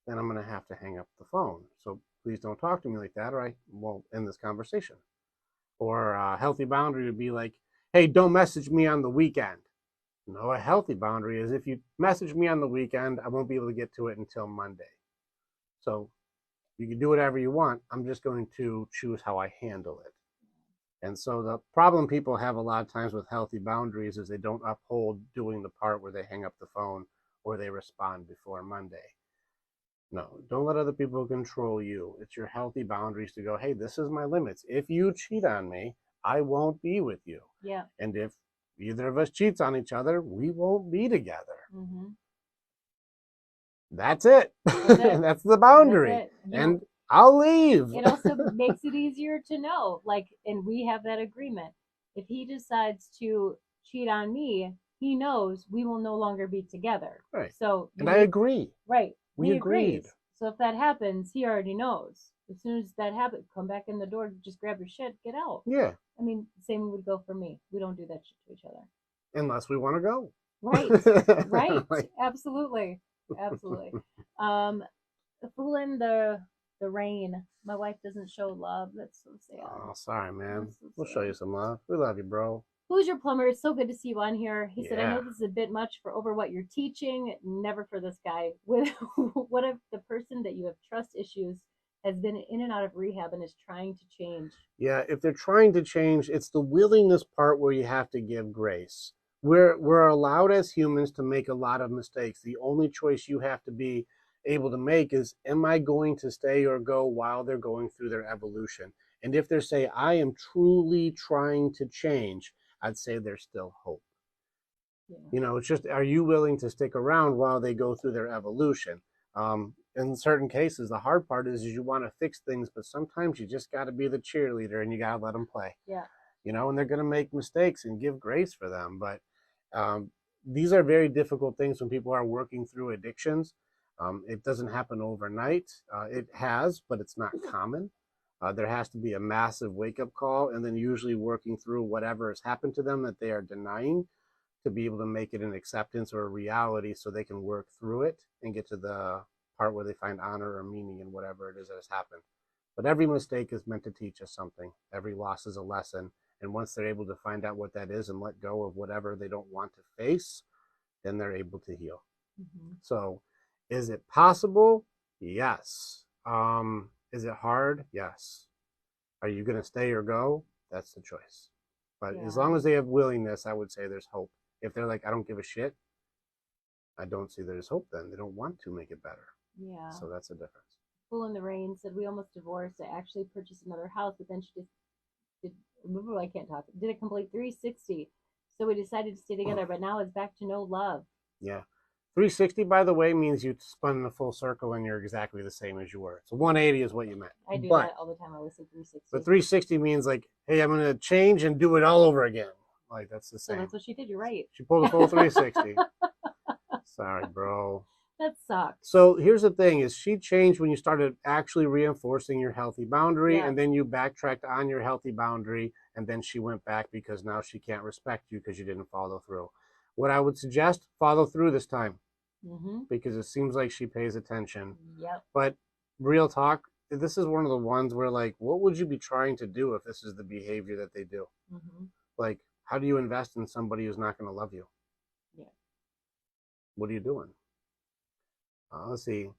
then I'm going to have to hang up the phone. So please don't talk to me like that, or I won't end this conversation. Or a healthy boundary would be like, hey, don't message me on the weekend. No, a healthy boundary is, if you message me on the weekend, I won't be able to get to it until Monday. So you can do whatever you want. I'm just going to choose how I handle it. And so the problem people have a lot of times with healthy boundaries is they don't uphold doing the part where they hang up the phone or they respond before Monday. No, don't let other people control you. It's your healthy boundaries to go, hey, this is my limits. If you cheat on me, I won't be with you. Yeah. And if either of us cheats on each other, we won't be together. Mm-hmm. That's it. That's the boundary. That's it. And I'll leave. It also makes it easier to know, like, and we have that agreement. If he decides to cheat on me, he knows we will no longer be together. Right. So, and I agree. Right. We agreed. So if that happens, he already knows. As soon as that happens, come back in the door, just grab your shit, get out. Yeah. I mean, same would go for me. We don't do that shit to each other. Unless we want to go. Right. Right. Absolutely. Absolutely. Fooling the rain. My wife doesn't show love. That's so sad. Oh, sorry, man. So we'll show you some love. We love you, bro. Who's your plumber? It's so good to see you on here. He said, I know this is a bit much for over what you're teaching. Never for this guy. What if the person that you have trust issues has been in and out of rehab and is trying to change? Yeah, if they're trying to change, it's the willingness part where you have to give grace. We're allowed as humans to make a lot of mistakes. The only choice you have to be able to make is, am I going to stay or go while they're going through their evolution? And if they say, I am truly trying to change, I'd say there's still hope. Yeah. You know, it's just, are you willing to stick around while they go through their evolution? In certain cases, the hard part is you want to fix things, but sometimes you just got to be the cheerleader and you got to let them play. Yeah. You know, and they're going to make mistakes and give grace for them. But these are very difficult things when people are working through addictions. It doesn't happen overnight. It has, but it's not common. There has to be a massive wake-up call, and then usually working through whatever has happened to them that they are denying to be able to make it an acceptance or a reality so they can work through it and get to the part where they find honor or meaning in whatever it is that has happened. But every mistake is meant to teach us something. Every loss is a lesson. And once they're able to find out what that is and let go of whatever they don't want to face, then they're able to heal. Mm-hmm. So is it possible? Yes. Is it hard? Yes. Are you going to stay or go? That's the choice. But Yeah. as long as they have willingness, I would say there's hope. If they're like, I don't give a shit, I don't see there's hope then. They don't want to make it better. Yeah. So that's a difference. Fool in the Rain said, we almost divorced. I actually purchased another house, but then she just did, I can't talk, did a complete 360. So we decided to stay together, but now it's back to no love. Yeah. 360, by the way, means you spun in a full circle and you're exactly the same as you were. So 180 is what you meant. I do that all the time. I always say 360. But 360 means like, hey, I'm going to change and do it all over again. Like, that's the same. So that's what she did. You're right. She pulled a full 360. Sorry, bro. That sucks. So here's the thing is she changed when you started actually reinforcing your healthy boundary, Yeah. and then you backtracked on your healthy boundary, and then she went back because now she can't respect you because you didn't follow through. What I would suggest, follow through this time, because it seems like she pays attention. Yep. But real talk, this is one of the ones where, like, what would you be trying to do if this is the behavior that they do? Like, how do you invest in somebody who's not going to love you? Yeah. What are you doing? Let's see.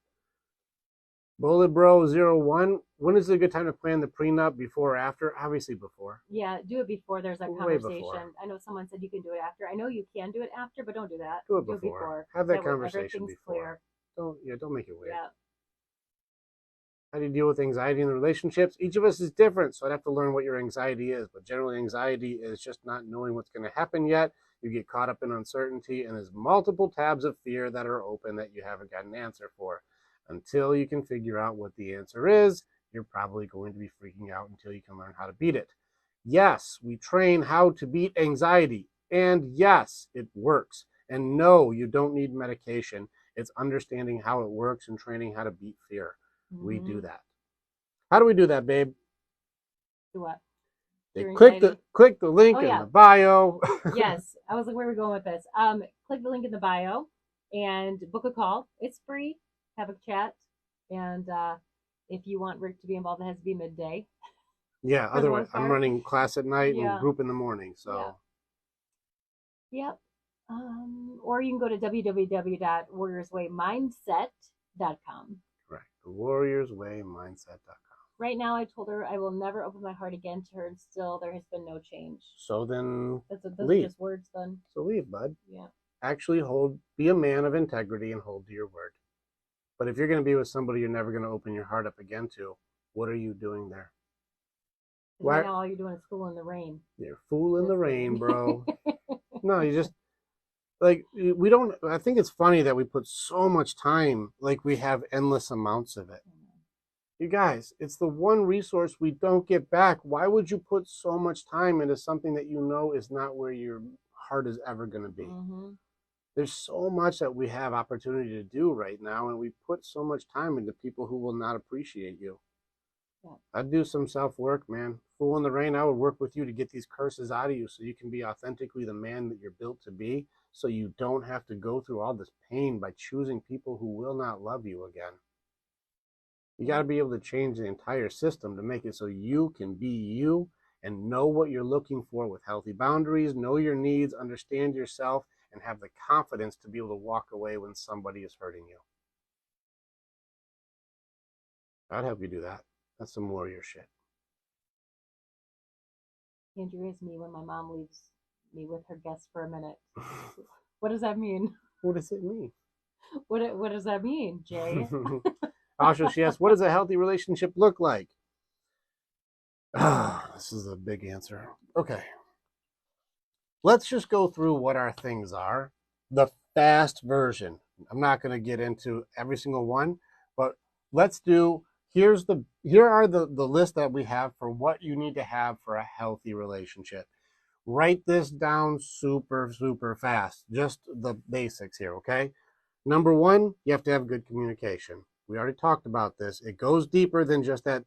Bullet Bro 01. When is a good time to plan the prenup? Before or after? Obviously before. Yeah, do it before there's a Way conversation. before. I know someone said you can do it after. I know you can do it after, but don't do that. Do it before. Have that conversation before. Clear. Don't make it weird. Yeah. How do you deal with anxiety in the relationships? Each of us is different, so I'd have to learn what your anxiety is. But generally, anxiety is just not knowing what's going to happen yet. You get caught up in uncertainty, and there's multiple tabs of fear that are open that you haven't got an answer for. Until you can figure out what the answer is, you're probably going to be freaking out until you can learn how to beat it. Yes, we train how to beat anxiety, and yes, it works. And no, you don't need medication. It's understanding how it works and training how to beat fear. We do that. How do we do that, babe? Do what? They click the link in the bio. Yes, I was like, where are we going with this? Click the link in the bio and book a call. It's free. Have a chat, and if you want Rick to be involved, it has to be midday. Yeah, otherwise I'm running class at night and group in the morning. So. Yep. Or you can go to www.warriorswaymindset.com. Correct. The warriorswaymindset.com. Right now, I told her I will never open my heart again to her, and still there has been no change. So then, those are just words, then. So leave, bud. Yeah. Actually, be a man of integrity and hold to your word. But if you're going to be with somebody you're never going to open your heart up again to, what are you doing there? Right now, all you're doing is fooling the rain. You're fooling the rain, bro. No, you just, like, we don't, I think it's funny that we put so much time, like we have endless amounts of it. You guys, it's the one resource we don't get back. Why would you put so much time into something that you know is not where your heart is ever going to be? There's so much that we have opportunity to do right now, and we put so much time into people who will not appreciate you. Yeah. I'd do some self-work, man. Fool in the rain, I would work with you to get these curses out of you so you can be authentically the man that you're built to be, so you don't have to go through all this pain by choosing people who will not love you again. You got to be able to change the entire system to make it so you can be you and know what you're looking for with healthy boundaries, know your needs, understand yourself, and have the confidence to be able to walk away when somebody is hurting you. I'd help you do that. That's some warrior shit. Andrew is me when my mom leaves me with her guests for a minute. What does that mean? What does it mean? What does that mean, Jay? Also, she asks, what does a healthy relationship look like? This is a big answer. Okay. Let's just go through what our things are. The fast version. I'm not going to get into every single one, but let's do, here are the list that we have for what you need to have for a healthy relationship. Write this down super, super fast. Just the basics here, okay? Number one, you have to have good communication. We already talked about this. It goes deeper than just that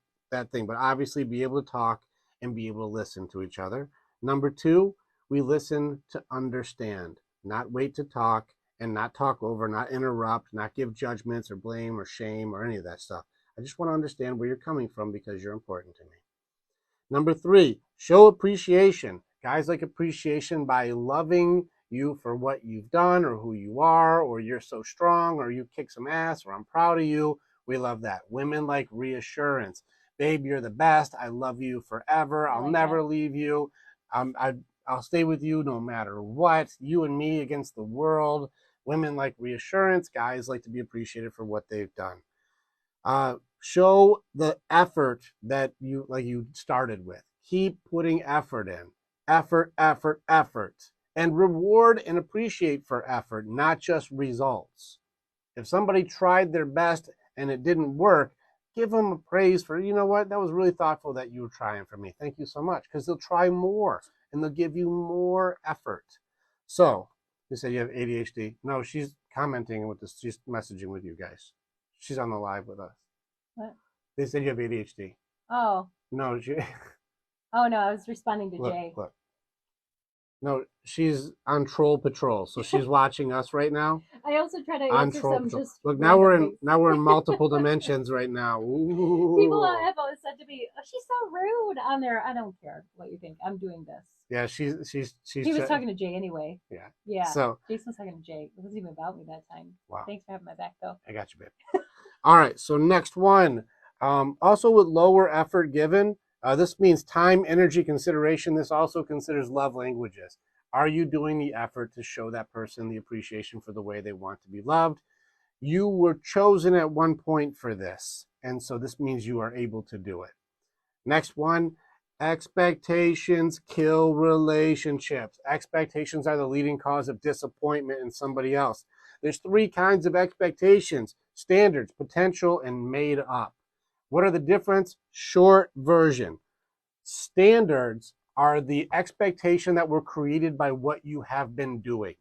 thing, but obviously be able to talk and be able to listen to each other. Number two, we listen to understand, not wait to talk and not talk over, not interrupt, not give judgments or blame or shame or any of that stuff. I just want to understand where you're coming from because you're important to me. Number three, show appreciation. Guys like appreciation by loving you for what you've done or who you are, or you're so strong, or you kick some ass, or I'm proud of you. We love that. Women like reassurance. babe, you're the best. I love you forever. I'll never leave you. I'll stay with you no matter what. You and me against the world. Women like reassurance. Guys like to be appreciated for what they've done. Show the effort that you started with. Keep putting effort in. Effort, effort, effort. And reward and appreciate for effort, not just results. If somebody tried their best and it didn't work, give them a praise for, you know what, that was really thoughtful that you were trying for me. Thank you so much. Because they'll try more and they'll give you more effort. So, you say you have ADHD. No, she's commenting with this. She's messaging with you guys. She's on the live with us. What? They said you have ADHD. Oh. No, Oh, no, I was responding to look, Jay. Look. No, she's on troll patrol, so she's watching us right now. I also try to answer some patrol. Just look. Now we're in multiple dimensions right now. Ooh. People have always said to me, "Oh, she's so rude on there." I don't care what you think. I'm doing this. Yeah, she's. He was talking to Jay anyway. Yeah. Yeah. So Jason was talking to Jay. It wasn't even about me that time. Wow. Thanks for having my back, though. I got you, babe. All right. So next one. Also with lower effort given. This means time, energy, consideration. This also considers love languages. Are you doing the effort to show that person the appreciation for the way they want to be loved? You were chosen at one point for this, and so this means you are able to do it. Next one, expectations kill relationships. Expectations are the leading cause of disappointment in somebody else. There's 3 kinds of expectations: standards, potential, and made up. What are the difference? Short version. Standards are the expectation that were created by what you have been doing.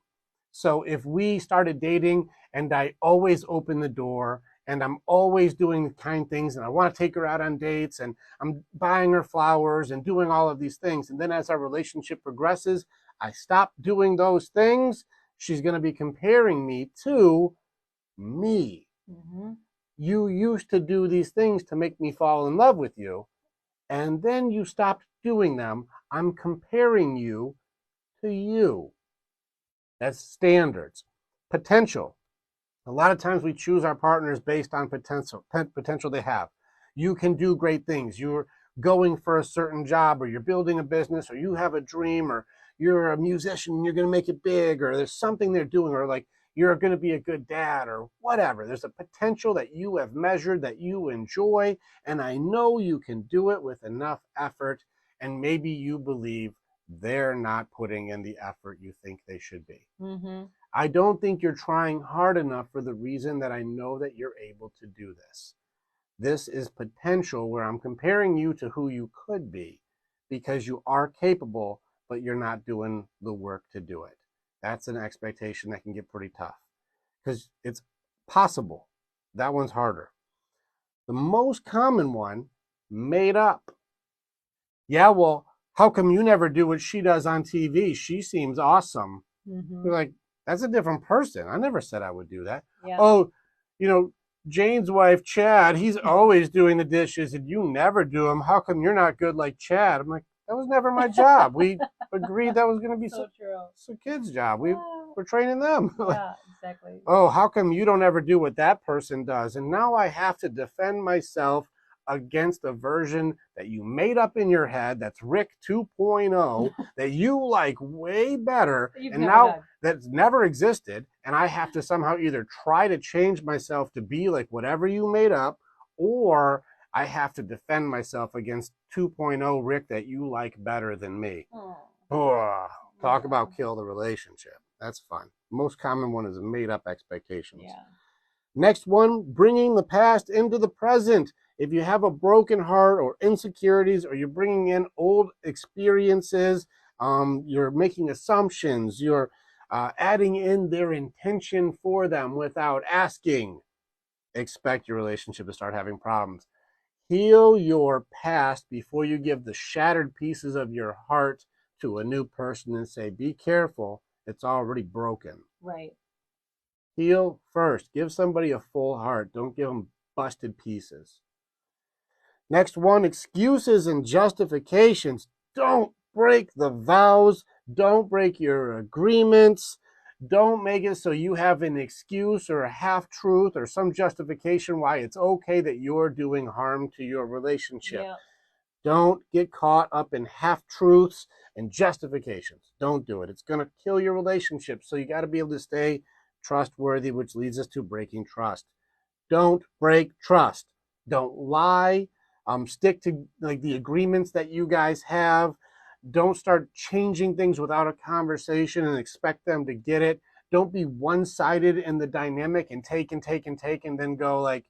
So if we started dating and I always open the door and I'm always doing kind things and I want to take her out on dates and I'm buying her flowers and doing all of these things, and then as our relationship progresses, I stop doing those things, she's going to be comparing me to me. Mm-hmm. You used to do these things to make me fall in love with you, and then you stopped doing them. I'm comparing you to you. That's standards. Potential. A lot of times we choose our partners based on potential they have. You can do great things. You're going for a certain job, or you're building a business, or you have a dream, or you're a musician and you're going to make it big, or there's something they're doing, or like you're going to be a good dad, or whatever. There's a potential that you have measured that you enjoy, and I know you can do it with enough effort, and maybe you believe they're not putting in the effort you think they should be. Mm-hmm. I don't think you're trying hard enough for the reason that I know that you're able to do this. This is potential where I'm comparing you to who you could be because you are capable, but you're not doing the work to do it. That's an expectation that can get pretty tough because it's possible. That one's harder. The most common one, made up. Yeah, well, how come you never do what she does on TV? She seems awesome. Mm-hmm. You're like, that's a different person. I never said I would do that. Yeah. Oh, Jane's wife, Chad, he's always doing the dishes and you never do them. How come you're not good like Chad? I'm like, that was never my job. We agreed that was going to be some kids' job. We're training them. Yeah, exactly. Oh, how come you don't ever do what that person does? And now I have to defend myself against a version that you made up in your head that's Rick 2.0 that you like way better and now that's never existed, and I have to somehow either try to change myself to be like whatever you made up, or I have to defend myself against 2.0 Rick that you like better than me. Oh, talk about kill the relationship. That's fun. Most common one is made up expectations. Yeah. Next one, bringing the past into the present. If you have a broken heart or insecurities, or you're bringing in old experiences, you're making assumptions, you're adding in their intention for them without asking, expect your relationship to start having problems. Heal your past before you give the shattered pieces of your heart to a new person and say, be careful, it's already broken. Right. Heal first. Give somebody a full heart. Don't give them busted pieces. Next one, excuses and justifications. Don't break the vows. Don't break your agreements. Don't make it so you have an excuse or a half truth or some justification why it's okay that you're doing harm to your relationship. Yeah. Don't get caught up in half truths and justifications. Don't do it. It's going to kill your relationship. So you got to be able to stay trustworthy, which leads us to breaking trust. Don't break trust. Don't lie. Stick to like the agreements that you guys have. Don't start changing things without a conversation and expect them to get it. Don't be one-sided in the dynamic and take and take and take and then go like,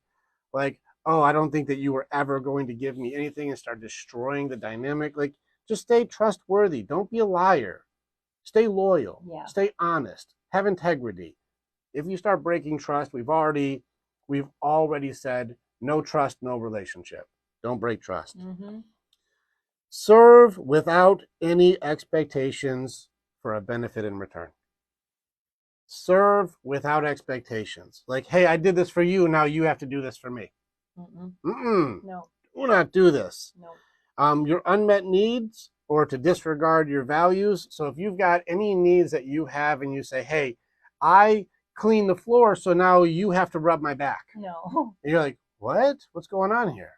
oh, I don't think that you were ever going to give me anything, and start destroying the dynamic. Like, just stay trustworthy. Don't be a liar. Stay loyal. Yeah. Stay honest. Have integrity. If you start breaking trust, we've already said no trust, no relationship. Don't break trust. Mm-hmm. Serve without any expectations for a benefit in return. Serve without expectations. Like, hey, I did this for you, now you have to do this for me. No. Do not do this. No. Your unmet needs, or to disregard your values. So if you've got any needs that you have and you say, hey, I clean the floor, so now you have to rub my back. No. And you're like, what? What's going on here?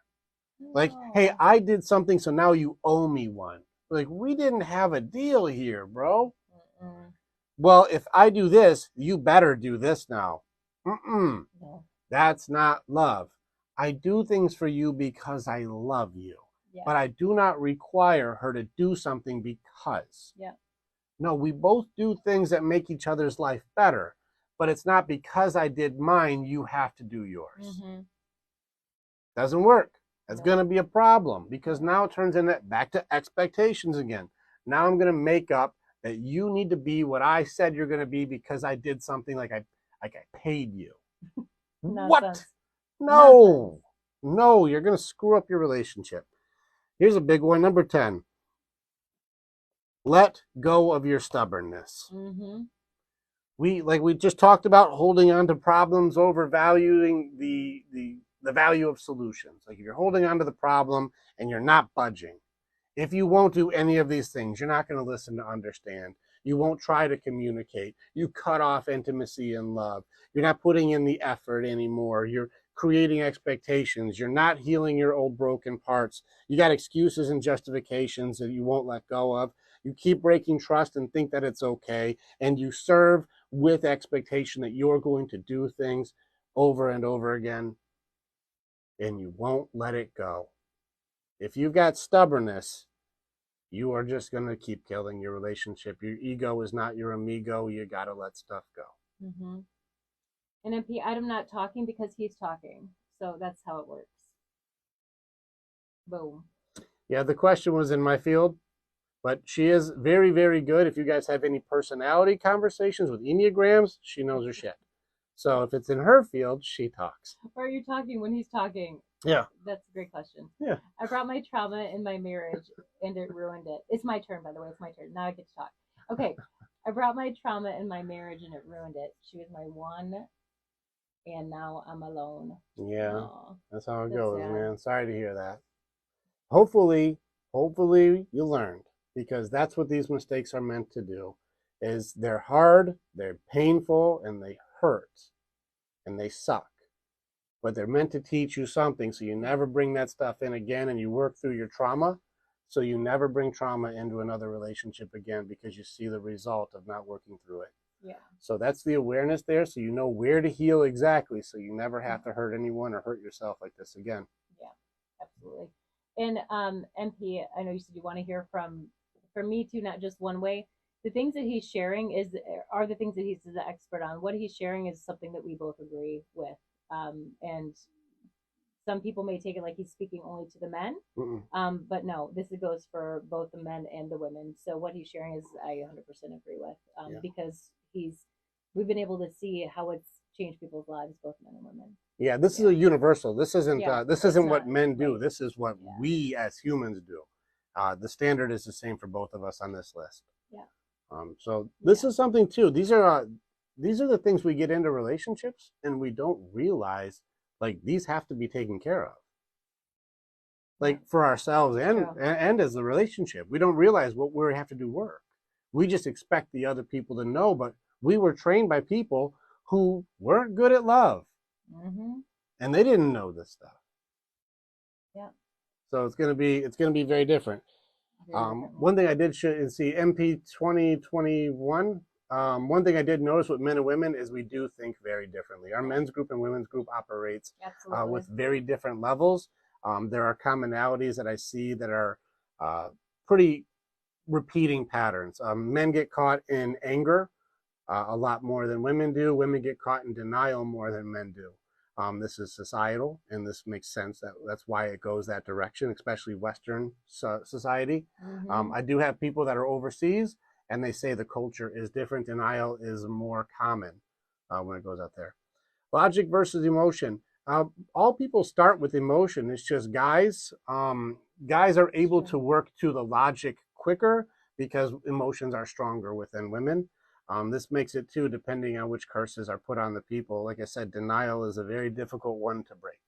No. Like, hey, I did something, so now you owe me one. Like, we didn't have a deal here, bro. Mm-mm. Well, if I do this, you better do this now. No. That's not love. I do things for you because I love you. Yeah. But I do not require her to do something because. Yeah. No, we both do things that make each other's life better. But it's not because I did mine, you have to do yours. Mm-hmm. Doesn't work. That's going to be a problem, because now it turns into back to expectations again. Now I'm going to make up that you need to be what I said you're going to be because I did something like I paid you. What? No. No, you're going to screw up your relationship. Here's a big one, number 10. Let go of your stubbornness. Mm-hmm. We just talked about holding on to problems over valuing the value of solutions. Like, if you're holding on to the problem and you're not budging, if you won't do any of these things, you're not going to listen to understand. You won't try to communicate. You cut off intimacy and love. You're not putting in the effort anymore. You're creating expectations. You're not healing your old broken parts. You got excuses and justifications that you won't let go of. You keep breaking trust and think that it's okay. And you serve with expectation that you're going to do things over and over again. And you won't let it go. If you've got stubbornness, you are just going to keep killing your relationship. Your ego is not your amigo. You got to let stuff go. Mm-hmm. And MP, I'm not talking because he's talking. So that's how it works. Boom. Yeah, the question was in my field, but she is very, very good. If you guys have any personality conversations with Enneagrams, she knows her shit. So if it's in her field, she talks. Or are you talking when he's talking? Yeah. That's a great question. Yeah. I brought my trauma in my marriage and it ruined it. It's my turn, by the way. It's my turn. Now I get to talk. Okay. I brought my trauma in my marriage and it ruined it. She was my one, and now I'm alone. Yeah. Aww. That's how it goes, sad. Man. Sorry to hear that. Hopefully you learned, because that's what these mistakes are meant to do. Is they're hard, they're painful, and they hurt, and they suck. But they're meant to teach you something, so you never bring that stuff in again, and you work through your trauma, so you never bring trauma into another relationship again, because you see the result of not working through it. Yeah. So that's the awareness there, so you know where to heal exactly, so you never have to hurt anyone or hurt yourself like this again. Yeah, absolutely. And MP, I know you said you want to hear from me too, not just one way. The things that he's sharing are the things that he's the expert on. What he's sharing is something that we both agree with. And some people may take it like he's speaking only to the men. But no, this goes for both the men and the women. So what he's sharing is I 100% agree with, because we've been able to see how it's changed people's lives, both men and women. Yeah, this is a universal. This isn't what men do. Right. This is what we as humans do. The standard is the same for both of us on this list. Yeah. So this is something too. These are the things we get into relationships and we don't realize, like, these have to be taken care of. Like, for ourselves and as a relationship. We don't realize what we have to do work. We just expect the other people to know, but We were trained by people who weren't good at love, and they didn't know this stuff. Yeah. So it's going to be very different. One thing I did see MP 2021. One thing I did notice with men and women is we do think very differently. Our men's group and women's group operates with very different levels. There are commonalities that I see that are pretty repeating patterns. Men get caught in anger a lot more than women do. Women get caught in denial more than men do. This is societal, and this makes sense. That's why it goes that direction, especially Western society. I do have people that are overseas, and they say the culture is different. Denial is more common when it goes out there. Logic versus emotion. All people start with emotion. It's just guys are able to work to the logic quicker because emotions are stronger within women. This makes it too, depending on which curses are put on the people. Like I said, denial is a very difficult one to break.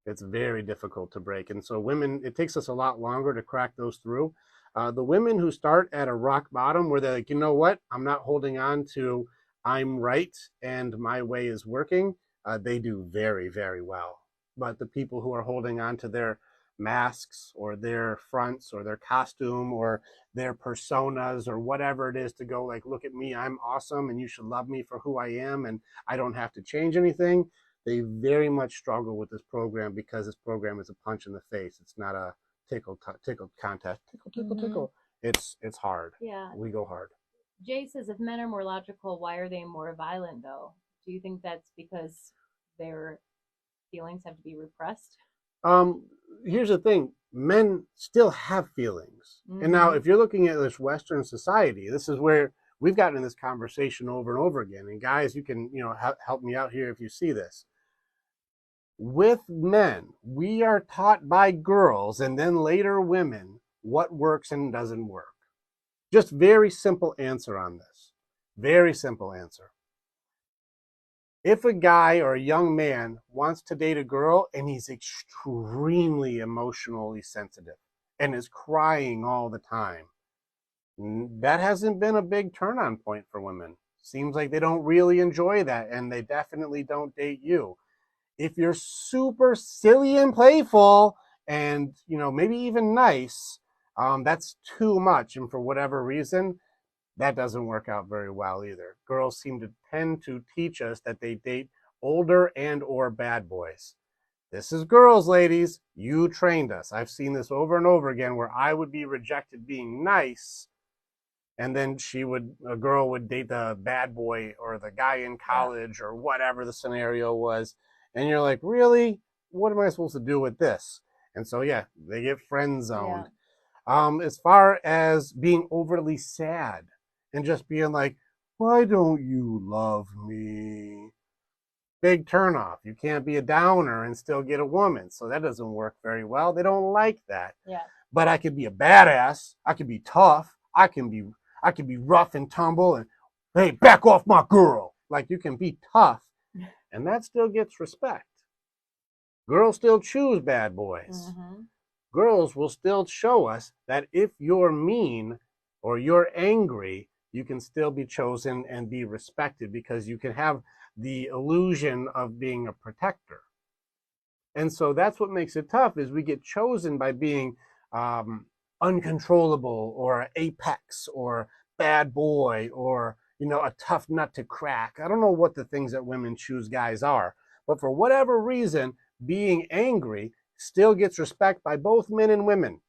It's very difficult to break. And so women, it takes us a lot longer to crack those through. The women who start at a rock bottom where they're like, you know what, I'm not holding on to I'm right and my way is working, they do very, very well. But the people who are holding on to their masks or their fronts or their costume or their personas or whatever it is to go like, look at me, I'm awesome and you should love me for who I am and I don't have to change anything, they very much struggle with this program because this program is a punch in the face. It's not a tickle contest. Tickle. It's hard. Yeah. We go hard. Jay says if men are more logical, why are they more violent though? Do you think that's because their feelings have to be repressed? Here's the thing. Men still have feelings. And now if you're looking at this Western society, this is where we've gotten in this conversation over and over again. And guys, you can, help me out here if you see this. With men, we are taught by girls and then later women what works and doesn't work. Just very simple answer on this. Very simple answer. If a guy or a young man wants to date a girl and he's extremely emotionally sensitive and is crying all the time, that hasn't been a big turn on point for women. Seems like they don't really enjoy that, and they definitely don't date you. If you're super silly and playful and, maybe even nice, that's too much. And for whatever reason, that doesn't work out very well either. Girls seem to tend to teach us that they date older and or bad boys. This is girls, ladies. You trained us. I've seen this over and over again where I would be rejected being nice, and then a girl would date the bad boy or the guy in college or whatever the scenario was. And you're like, really? What am I supposed to do with this? And so, yeah, they get friend zoned. As far as being overly sad and just being like, why don't you love me? Big turnoff. You can't be a downer and still get a woman. So that doesn't work very well. They don't like that. Yeah. But I could be a badass. I could be tough. I can be rough and tumble and, hey, back off my girl. Like, you can be tough. And that still gets respect. Girls still choose bad boys. Girls will still show us that if you're mean or you're angry, you can still be chosen and be respected because you can have the illusion of being a protector. And so that's what makes it tough is we get chosen by being uncontrollable or apex or bad boy or a tough nut to crack. I don't know what the things that women choose guys are, but for whatever reason, being angry still gets respect by both men and women,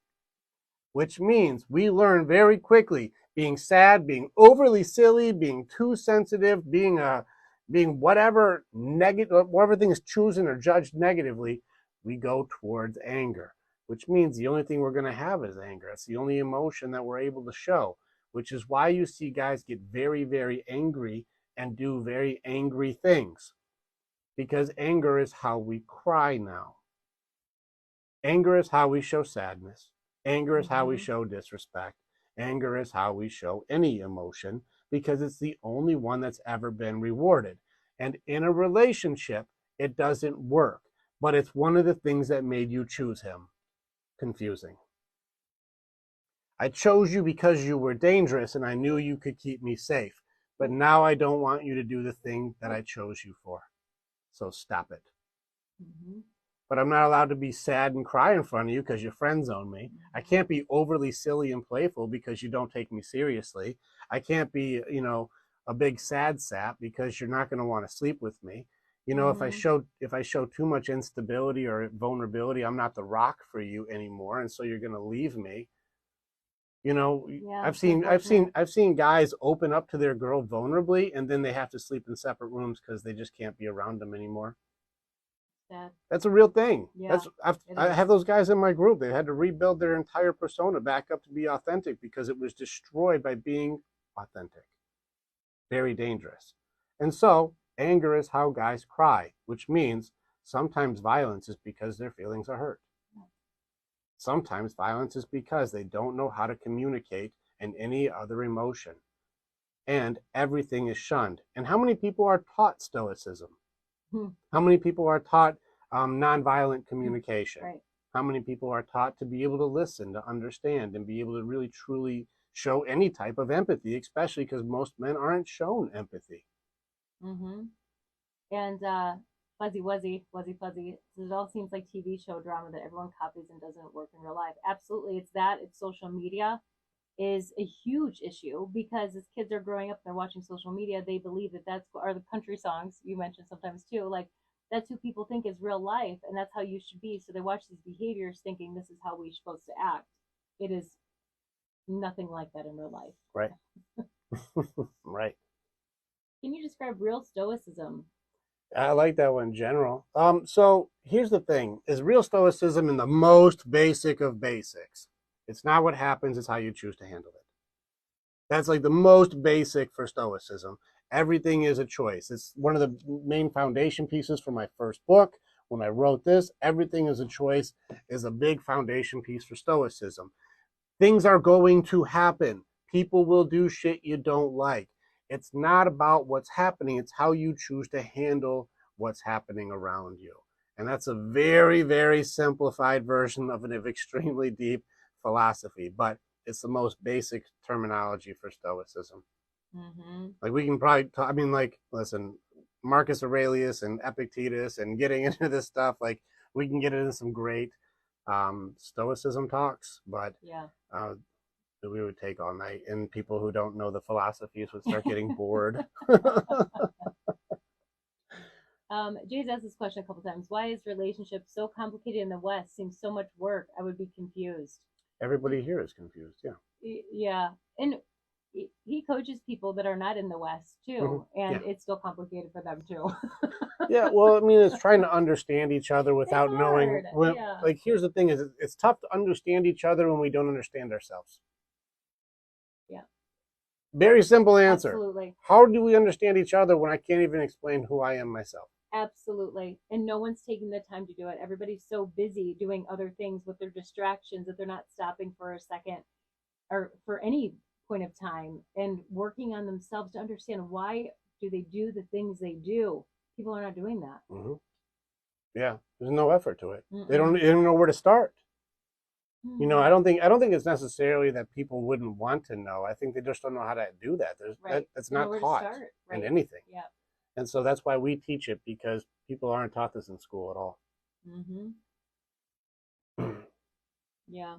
which means we learn very quickly being sad, being overly silly, being too sensitive, being whatever negative, whatever thing is chosen or judged negatively, we go towards anger, which means the only thing we're going to have is anger. It's the only emotion that we're able to show, which is why you see guys get very, very angry and do very angry things, because anger is how we cry now. Anger is how we show sadness. Anger is how we show disrespect. Anger is how we show any emotion because it's the only one that's ever been rewarded. And in a relationship, it doesn't work, but it's one of the things that made you choose him. Confusing. I chose you because you were dangerous and I knew you could keep me safe. but now I don't want you to do the thing that I chose you for. So stop it. Mm-hmm. But I'm not allowed to be sad and cry in front of you because your friends own me. I can't be overly silly and playful because you don't take me seriously. I can't be, a big sad sap because you're not going to want to sleep with me. If I show too much instability or vulnerability, I'm not the rock for you anymore, and so you're going to leave me. Yeah, I've seen guys open up to their girl vulnerably, and then they have to sleep in separate rooms because they just can't be around them anymore. That's a real thing. Yeah, I have those guys in my group. They had to rebuild their entire persona back up to be authentic because it was destroyed by being authentic. Very dangerous. And so anger is how guys cry, which means sometimes violence is because their feelings are hurt. Sometimes violence is because they don't know how to communicate in any other emotion. And everything is shunned. And how many people are taught stoicism? How many people are taught nonviolent communication? Right. How many people are taught to be able to listen, to understand, and be able to really truly show any type of empathy, especially because most men aren't shown empathy. Mm-hmm. And Fuzzy Fuzzy, it all seems like TV show drama that everyone copies and doesn't work in real life. Absolutely, it's that. It's social media is a huge issue because as kids are growing up, they're watching social media. They believe that that's are the country songs you mentioned sometimes too. Like that's who people think is real life, and that's how you should be. So they watch these behaviors, thinking this is how we're supposed to act. It is nothing like that in real life. Right. Right. Can you describe real stoicism? I like that one in general. So here's the thing: is real stoicism in the most basic of basics. It's not what happens; it's how you choose to handle it. That's like the most basic for stoicism. Everything is a choice. It's one of the main foundation pieces for my first book. When I wrote this, everything is a choice is a big foundation piece for stoicism. Things are going to happen. People will do shit you don't like. It's not about what's happening, it's how you choose to handle what's happening around you. And that's a very, very simplified version of an extremely deep philosophy, but it's the most basic terminology for stoicism. Mm-hmm. Like we can probably talk, listen, Marcus Aurelius and Epictetus and getting into this stuff, like we can get into some great stoicism talks, but yeah, we would take all night, and people who don't know the philosophies would start getting bored. Jay's asked this question a couple times. Why is relationship so complicated in the West? Seems so much work. I would be confused. Everybody here is confused. Yeah. Yeah, and he coaches people that are not in the West too, and Yeah. it's still complicated for them too. Yeah. Well, it's trying to understand each other without knowing. Yeah. Like, here's the thing: is it's tough to understand each other when we don't understand ourselves. Yeah. Very simple answer. Absolutely. How do we understand each other when I can't even explain who I am myself? Absolutely. And no one's taking the time to do it. Everybody's so busy doing other things with their distractions that they're not stopping for a second or for any point of time and working on themselves to understand why do they do the things they do. People are not doing that. Mm-hmm. Yeah, there's no effort to it. Mm-mm. They don't know where to start. Mm-hmm. I don't think it's necessarily that people wouldn't want to know. I think they just don't know how to do that. That's not taught in anything. Yeah. And so that's why we teach it, because people aren't taught this in school at all. Mm-hmm. Yeah.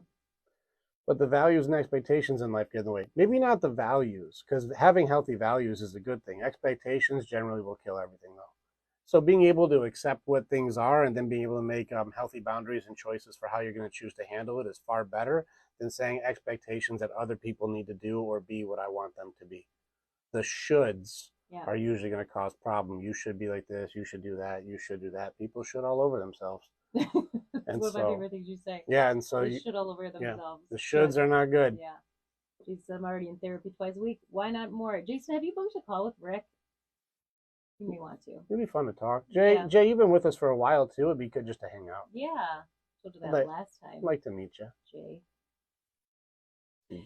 But the values and expectations in life get in the way. Maybe not the values, because having healthy values is a good thing. Expectations generally will kill everything, though. So being able to accept what things are and then being able to make healthy boundaries and choices for how you're going to choose to handle it is far better than saying expectations that other people need to do or be what I want them to be. The shoulds are usually going to cause problem. You should be like this. You should do that. You should do that. People should all over themselves. And one of my favorite things you say. Yeah, and so they should all over themselves. Yeah, the shoulds are not good. Yeah. Jason, I'm already in therapy twice a week. Why not more? Jason, have you booked a call with Rick? You may want to. It'd be fun to talk. Jay, you've been with us for a while too. It'd be good just to hang out. Yeah. Told you that last time. I'd like to meet you. Jay.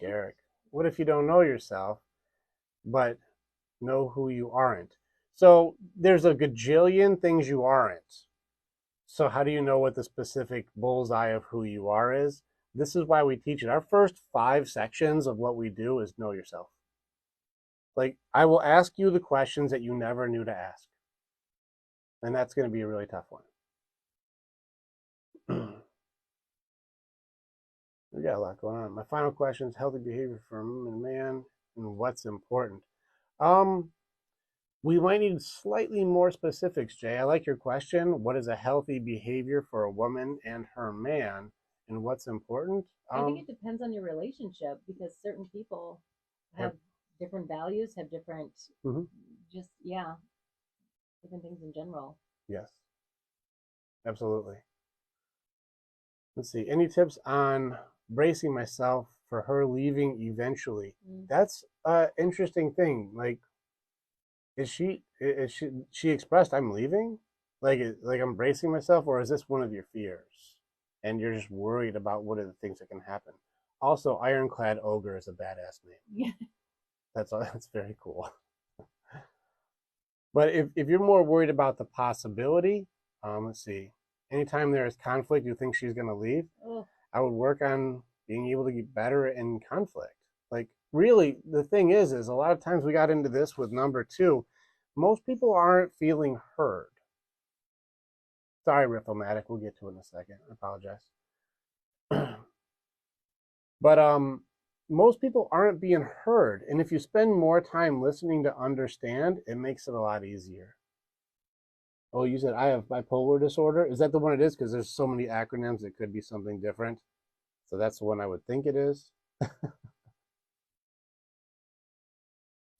Derek. What if you don't know yourself, but know who you aren't? So there's a gajillion things you aren't. So how do you know what the specific bullseye of who you are is? This is why we teach it. Our first 5 sections of what we do is know yourself. Like, I will ask you the questions that you never knew to ask. And that's going to be a really tough one. We got a lot going on. My final question is healthy behavior for a man and what's important. Um, we might need slightly more specifics, Jay. I like your question. What is a healthy behavior for a woman and her man, and what's important? I think it depends on your relationship because certain people have different values, have different, just, yeah, different things in general. Yes, absolutely. Let's see. Any tips on bracing myself for her leaving eventually? That's an interesting thing. Like, is she expressed I'm leaving? Like I'm bracing myself, or is this one of your fears? And you're just worried about what are the things that can happen. Also, Ironclad Ogre is a badass name. Yeah. That's very cool. But if you're more worried about the possibility, let's see. Anytime there is conflict, you think she's gonna leave. Oh. I would work on being able to get better in conflict. Like, really, the thing is a lot of times we got into this with number 2. Most people aren't feeling heard. Sorry, Riffle-matic. We'll get to it in a second. I apologize. But most people aren't being heard. And if you spend more time listening to understand, it makes it a lot easier. Oh, you said I have bipolar disorder? Is that the one it is? Because there's so many acronyms, it could be something different. So that's the one I would think it is.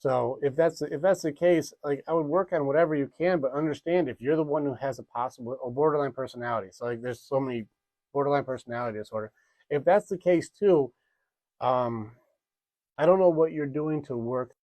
So if that's the case, like, I would work on whatever you can, but understand if you're the one who has a possible or borderline personality. So, like, there's so many borderline personality disorder. If that's the case too, I don't know what you're doing to work.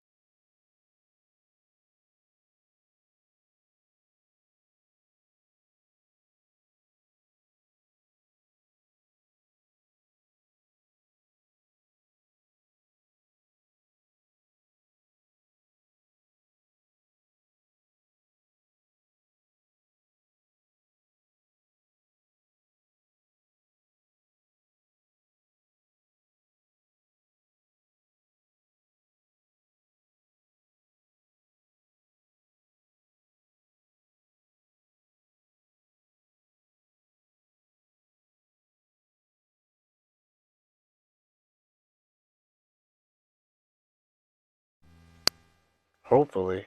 Hopefully.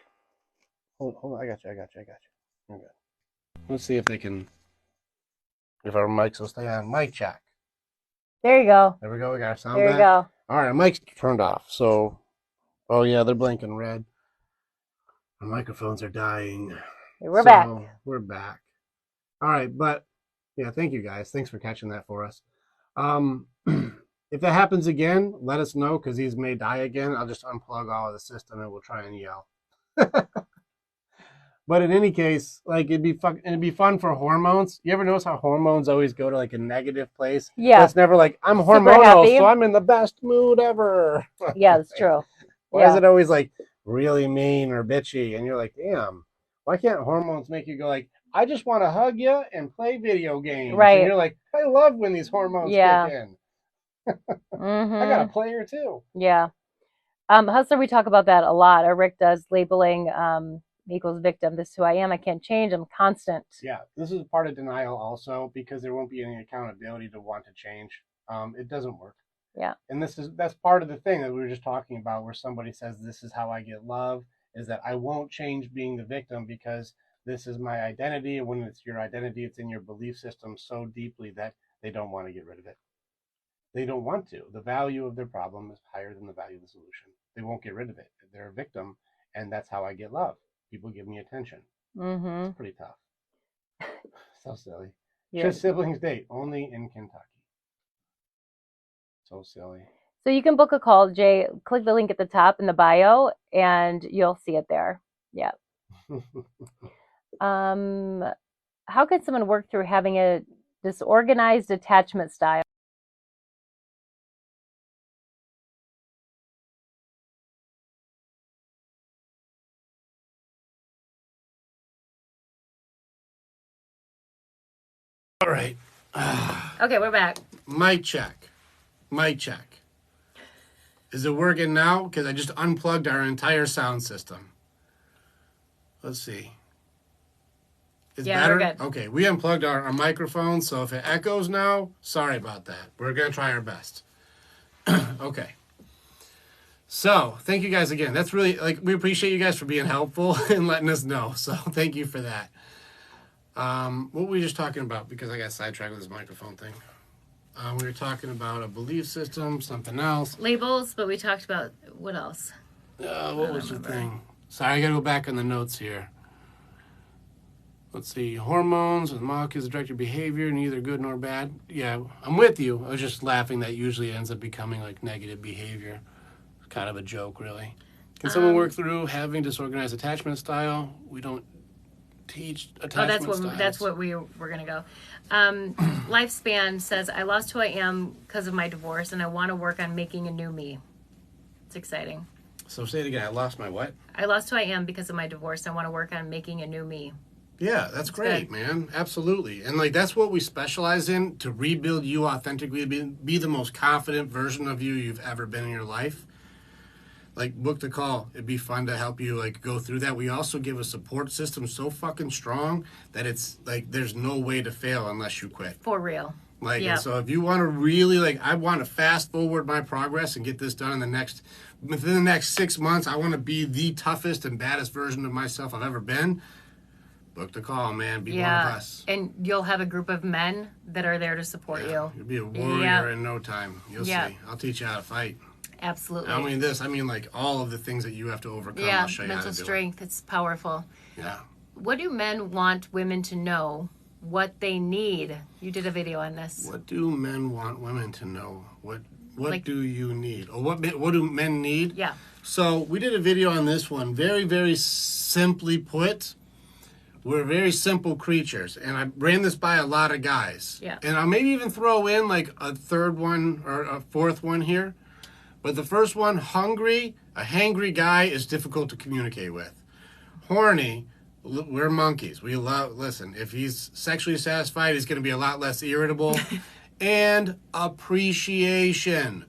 Hold on. I got you. You're good. Let's see if if our mics will stay on. Mic check. There you go. There we go. We got our sound There back. you go. All right, our mic's turned off. So, oh yeah, they're blinking red. Our microphones are dying. We're back. We're back. All right, but yeah, thank you guys. Thanks for catching that for us. If that happens again, let us know because these may die again. I'll just unplug all of the system and we'll try and yell. But in any case, like, it'd be fun for hormones. You ever notice how hormones always go to like a negative place? Yeah. It's never like I'm hormonal, so I'm in the best mood ever. Yeah, it's true. Why is it always like really mean or bitchy? And you're like, damn, why can't hormones make you go like, I just want to hug you and play video games? Right. And you're like, I love when these hormones kick in. I got a player too. Yeah. Hustler, we talk about that a lot, or Rick does, labeling equals victim. This is who I am. I can't change. I'm constant. Yeah, this is part of denial also because there won't be any accountability to want to change. It doesn't work. Yeah. And that's part of the thing that we were just talking about, where somebody says, this is how I get love, is that I won't change being the victim because this is my identity. And when it's your identity, it's in your belief system so deeply that they don't want to get rid of it. They don't want to. The value of their problem is higher than the value of the solution. They won't get rid of it. They're a victim, and that's how I get love. People give me attention. It's pretty tough. So silly. Yeah. Should siblings date? Only in Kentucky. So silly. So you can book a call, Jay. Click the link at the top in the bio, and you'll see it there. Yeah. How can someone work through having a disorganized attachment style? All right. Okay, we're back. Mic check. Is it working now? Because I just unplugged our entire sound system. Let's see. It's better? We're good. Okay, we unplugged our microphone, so if it echoes now, sorry about that. We're going to try our best. Okay. So, thank you guys again. That's really, we appreciate you guys for being helpful and letting us know. So, thank you for that. What were we just talking about? Because I got sidetracked with this microphone thing. We were talking about a belief system, something else. Labels, but we talked about, what else? What was the thing? Sorry, I got to go back on the notes here. Let's see. Hormones and molecules direct your behavior, neither good nor bad. Yeah, I'm with you. I was just laughing that usually ends up becoming like negative behavior. It's kind of a joke, really. Can someone work through having disorganized attachment style? We don't teach attachment styles. That's what we were going to go. Lifespan says, I lost who I am because of my divorce, and I want to work on making a new me. It's exciting. So say it again. I lost my what? I lost who I am because of my divorce. I want to work on making a new me. Yeah, that's great, man. Absolutely. And that's what we specialize in, to rebuild you authentically, be the most confident version of you you've ever been in your life. Book the call. It'd be fun to help you go through that. We also give a support system so fucking strong that it's there's no way to fail unless you quit. For real. And so if you want to really I want to fast forward my progress and get this done within the next 6 months, I want to be the toughest and baddest version of myself I've ever been. Book the call, man. Be one of us. And you'll have a group of men that are there to support you. You'll be a warrior in no time. You'll see. I'll teach you how to fight. Absolutely. I mean all of the things that you have to overcome. I'll show you how to do mental strength. It's powerful. Yeah. What do men want women to know? What they need? You did a video on this. What do men want women to know? What do you need? Or what do men need? Yeah. So we did a video on this one. Very, very simply put, we're very simple creatures. And I ran this by a lot of guys. Yeah. And I'll maybe even throw in a third one or a fourth one here. But the first one, hungry, a hangry guy is difficult to communicate with. Horny, we're monkeys. We listen, if he's sexually satisfied, he's going to be a lot less irritable. And appreciation.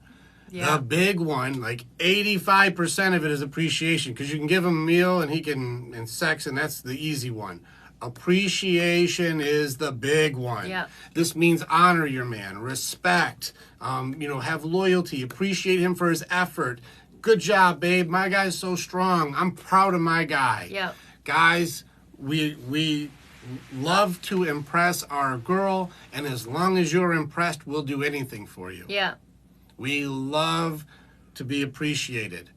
Yeah. The big one, 85% of it is appreciation, because you can give him a meal and sex, and that's the easy one. Appreciation is the big one. Yeah. This means honor your man, respect, have loyalty, appreciate him for his effort. Good job, babe. My guy's so strong. I'm proud of my guy. Yeah. Guys, we love to impress our girl, and as long as you're impressed, we'll do anything for you. Yeah. We love to be appreciated.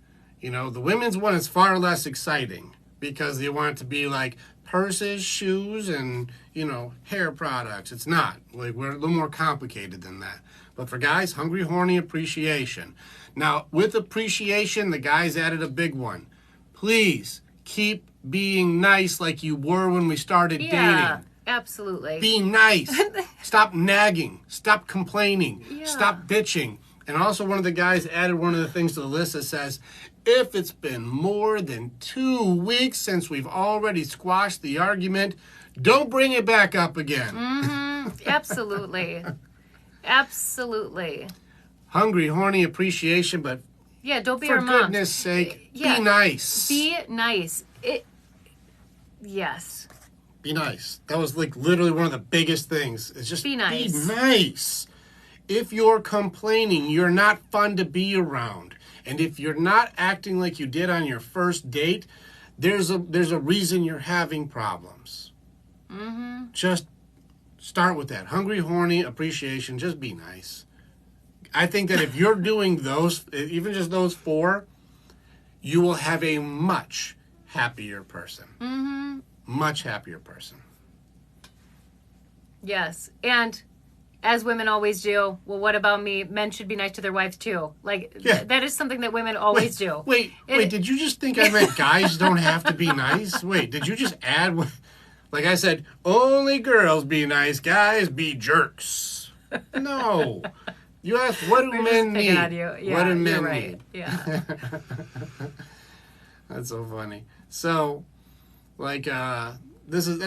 The women's one is far less exciting because they want it to be purses, shoes, and, hair products. It's not. We're a little more complicated than that. But for guys, hungry, horny, appreciation. Now, with appreciation, the guys added a big one. Please keep being nice like you were when we started dating. Absolutely. Be nice. Stop nagging. Stop complaining. Yeah. Stop bitching. And also one of the guys added one of the things to the list that says, if it's been more than 2 weeks since we've already squashed the argument, don't bring it back up again. Mm-hmm. Absolutely. Absolutely. Hungry, horny, appreciation, but don't be for our mom. goodness sake, be nice. Be nice. Yes. Be nice. That was literally one of the biggest things. It's just be nice. Be nice. If you're complaining, you're not fun to be around. And if you're not acting like you did on your first date, there's a reason you're having problems. Mm-hmm. Just start with that. Hungry, horny, appreciation. Just be nice. I think that if you're doing those, even just those 4, you will have a much happier person. Mm-hmm. Much happier person. Yes. And as women always do, well, what about me? Men should be nice to their wives too. That is something that women always do. Wait, did you just think I meant guys don't have to be nice? Wait, did you just add, I said, only girls be nice, guys be jerks. No. You asked, what do men need? Yeah, what do men need? Yeah. That's so funny. So, that's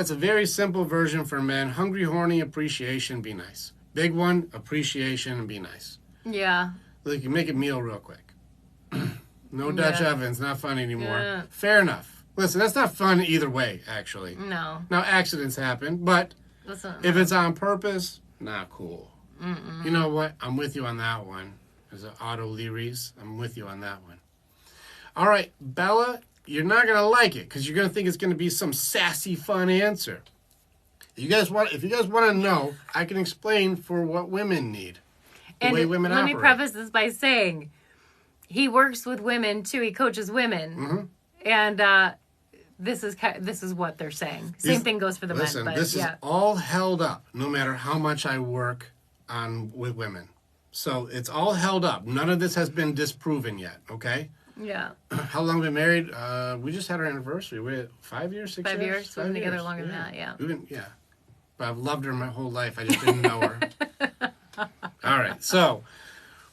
a very simple version for men. Hungry, horny, appreciation, be nice. Big one, appreciation, and be nice. Yeah. You make a meal real quick. No Dutch Yeah. ovens, not fun anymore. Yeah. Fair enough. Listen, that's not fun either way, actually. No. Now, accidents happen, but if it's on purpose, not cool. You know what? I'm with you on that one. There's an Otto Leary's. I'm with you on that one. All right, Bella, you're not going to like it because you're going to think it's going to be some sassy, fun answer. If you guys want to know, I can explain for what women need. The way women let operate. me preface this by saying he works with women too. He coaches women, and this is what they're saying. Same thing goes for the Listen, men. But this is all held up, no matter how much I work on with women. So it's all held up. None of this has been disproven yet. Okay. Yeah. How long have we been married? We just had our anniversary. We're 5 years, 6 years. 5 years. We've been together years. longer than that. Yeah. But I've loved her my whole life. I just didn't know her. All right. So,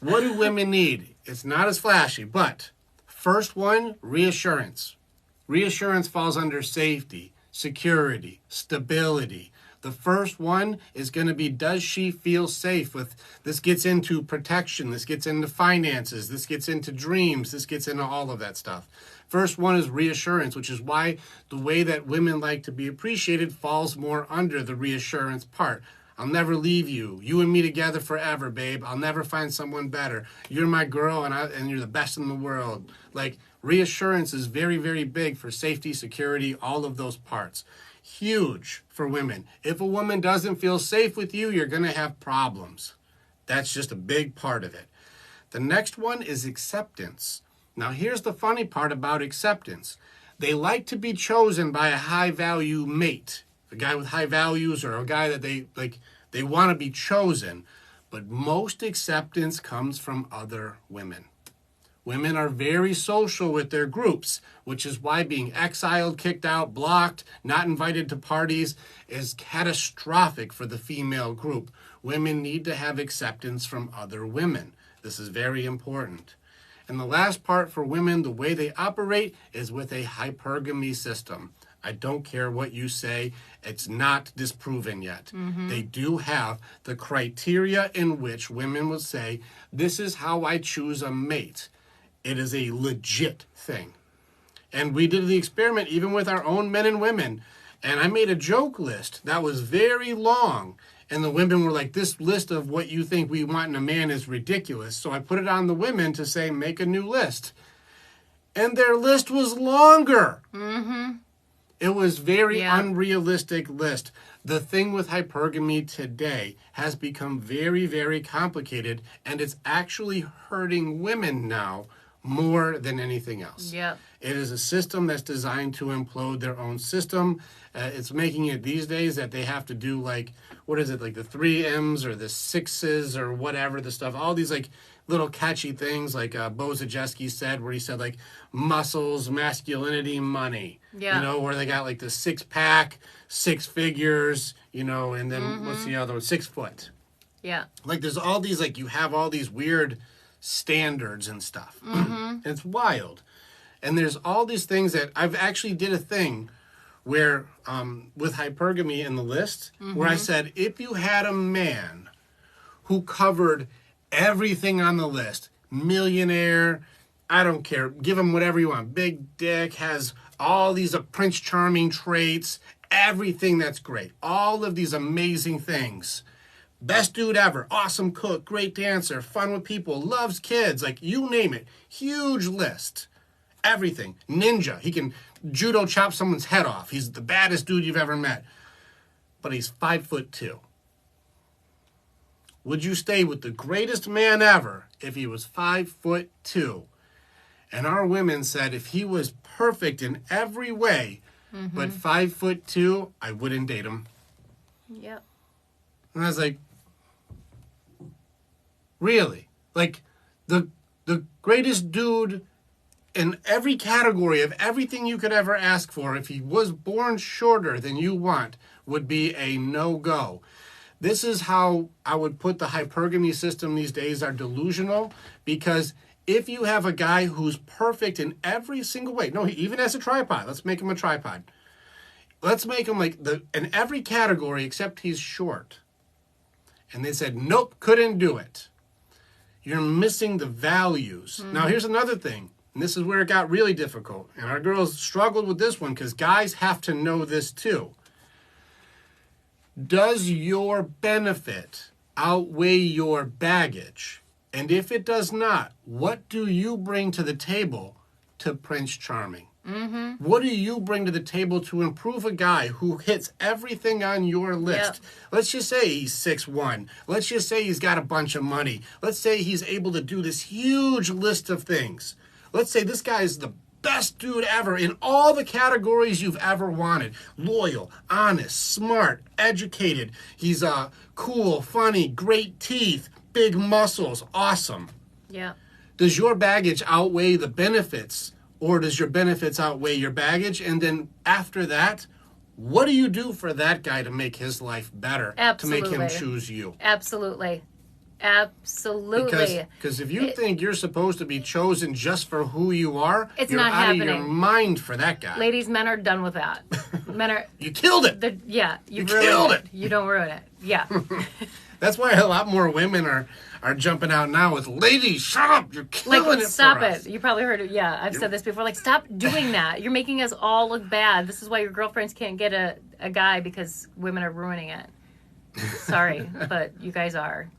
what do women need? It's not as flashy, but first one, reassurance. Reassurance falls under safety, security, stability. The first one is going to be, does she feel safe with, this gets into protection, this gets into finances, this gets into dreams, this gets into all of that stuff. First one is reassurance, which is why the way that women like to be appreciated falls more under the reassurance part. I'll never leave you. You and me together forever, babe. I'll never find someone better. You're my girl, and you're the best in the world. Like, reassurance is very, very big for safety, security, all of those parts. Huge for women. If a woman doesn't feel safe with you, you're going to have problems. That's just a big part of it. The next one is acceptance. Now, here's the funny part about acceptance. They like to be chosen by a high-value mate, a guy with high values or a guy that they want to be chosen. But most acceptance comes from other women. Women are very social with their groups, which is why being exiled, kicked out, blocked, not invited to parties is catastrophic for the female group. Women need to have acceptance from other women. This is very important. And the last part for women, the way they operate is with a hypergamy system. I don't care what you say. It's not disproven yet. They do have the criteria in which women will say, this is how I choose a mate. It is a legit thing. And we did the experiment even with our own men and women. And I made a joke list that was very long. And the women were like, this list of what you think we want in a man is ridiculous. So I put it on the women to say, make a new list. And their list was longer. It was very unrealistic list. The thing with hypergamy today has become very, very complicated. And it's actually hurting women now more than anything else. Yep. It is a system that's designed to implode their own system. It's making it these days that they have to do like the 3 M's or the 6's or whatever, the stuff, all these like little catchy things like Bo Zajeski said, where he said like muscles, masculinity, money. Yeah. You know, where they got like the 6-pack, 6 figures, you know, and then what's the other one? 6 foot. Yeah. Like there's all these, like you have all these weird standards and stuff. It's wild. And there's all these things that I've actually did a thing where with hypergamy in the list where I said, if you had a man who covered everything on the list, millionaire, I don't care, give him whatever you want, big dick, has all these Prince Charming traits, everything that's great, all of these amazing things. Best dude ever, awesome cook, great dancer, fun with people, loves kids, like you name it. Huge list. Everything. Ninja. He can judo chop someone's head off. He's the baddest dude you've ever met. But he's 5'2". Would you stay with the greatest man ever if he was 5'2"? And our women said if he was perfect in every way, but 5'2", I wouldn't date him. Yep. And I was like, really? Like, the greatest dude in every category of everything you could ever ask for, if he was born shorter than you want, would be a no-go. This is how I would put the hypergamy system these days are delusional, because if you have a guy who's perfect in every single way, no, he even has a tripod. Let's make him a tripod. Let's make him like in every category except he's short. And they said, nope, couldn't do it. You're missing the values. Now, here's another thing. And this is where it got really difficult. And our girls struggled with this one because guys have to know this too. Does your benefit outweigh your baggage? And if it does not, what do you bring to the table to Prince Charming? Mm-hmm. What do you bring to the table to improve a guy who hits everything on your list? Yep. Let's just say he's 6'1". Let's just say he's got a bunch of money. Let's say he's able to do this huge list of things. Let's say this guy is the best dude ever in all the categories you've ever wanted. Loyal, honest, smart, educated. He's cool, funny, great teeth, big muscles, awesome. Yeah. Does your baggage outweigh the benefits? Or does your benefits outweigh your baggage? And then after that, what do you do for that guy to make his life better? Absolutely. To make him choose you? Absolutely. Absolutely. Because if you think you're supposed to be chosen just for who you are, it's you're not out happening. of your mind for that guy. Ladies, men are done with that. Men are... You killed it. Yeah. You killed it. You don't ruin it. Yeah. That's why a lot more women are jumping out now with, ladies, shut up, you're killing it stop for it. us. You probably heard it. Yeah, I've said this before. Like, stop doing that. You're making us all look bad. This is why your girlfriends can't get a guy, because women are ruining it. Sorry, but you guys are.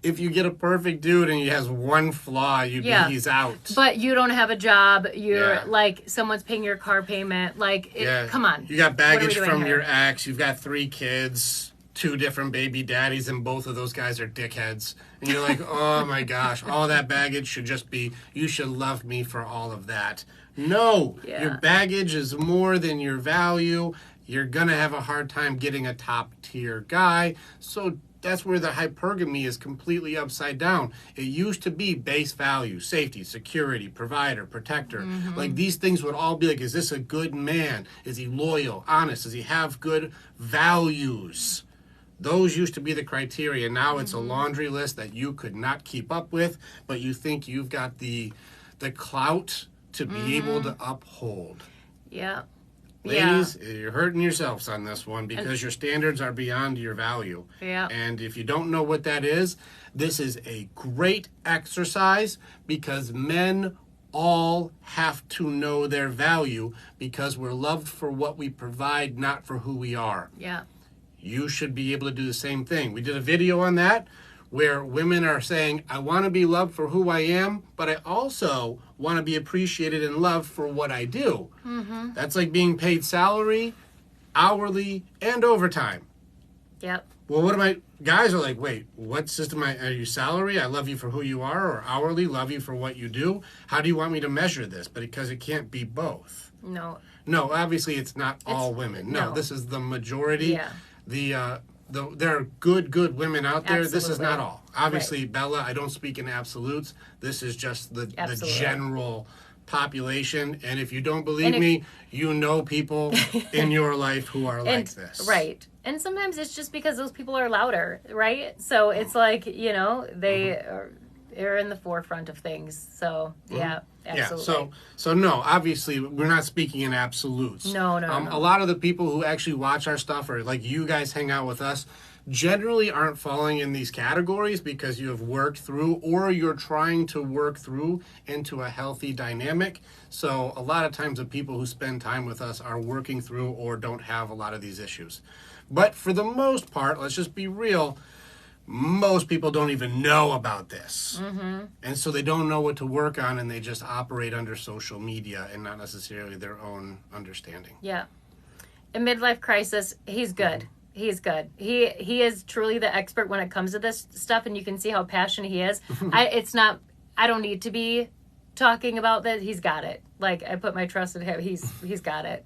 If you get a perfect dude and he has one flaw, he's out. But you don't have a job. You're like, someone's paying your car payment. Like, come on. You got baggage from here? your ex. You've got 3 kids, 2 different baby daddies, and both of those guys are dickheads. And you're like, oh my gosh, all that baggage should just be, you should love me for all of that. No, your baggage is more than your value. You're going to have a hard time getting a top tier guy. So that's where the hypergamy is completely upside down. It used to be base value, safety, security, provider, protector. Mm-hmm. Like, these things would all be like, is this a good man? Is he loyal, honest? Does he have good values? Those used to be the criteria. Now it's a laundry list that you could not keep up with, but you think you've got the clout to be able to uphold. Yeah. Ladies, you're hurting yourselves on this one because your standards are beyond your value. Yeah. And if you don't know what that is, this is a great exercise, because men all have to know their value, because we're loved for what we provide, not for who we are. Yeah. You should be able to do the same thing. We did a video on that where women are saying, I want to be loved for who I am, but I also want to be appreciated and loved for what I do. Mm-hmm. That's like being paid salary, hourly, and overtime. Yep. Well, what am I? Guys are like, wait, what system are you salary? I love you for who you are, or hourly, love you for what you do? How do you want me to measure this? But because it can't be both. No. No, obviously it's not all women. No, this is the majority. Yeah. There are good women out there. Absolutely. This is not all. Obviously, right. Bella, I don't speak in absolutes. This is just the general population. And if you don't believe me, you know people in your life who are like this. Right. And sometimes it's just because those people are louder, right? So it's like, they are in the forefront of things. So, yeah. Absolutely. Yeah, so no, obviously we're not speaking in absolutes. No. A lot of the people who actually watch our stuff, or like you guys hang out with us, generally aren't falling in these categories because you have worked through, or you're trying to work through into a healthy dynamic. So a lot of times the people who spend time with us are working through or don't have a lot of these issues. But for the most part, let's just be real, most people don't even know about this. Mm-hmm. And so they don't know what to work on, and they just operate under social media and not necessarily their own understanding. Yeah. In midlife crisis, he's good. Mm-hmm. He's good. He is truly the expert when it comes to this stuff, and you can see how passionate he is. I don't need to be talking about that. He's got it. Like, I put my trust in him. He's got it.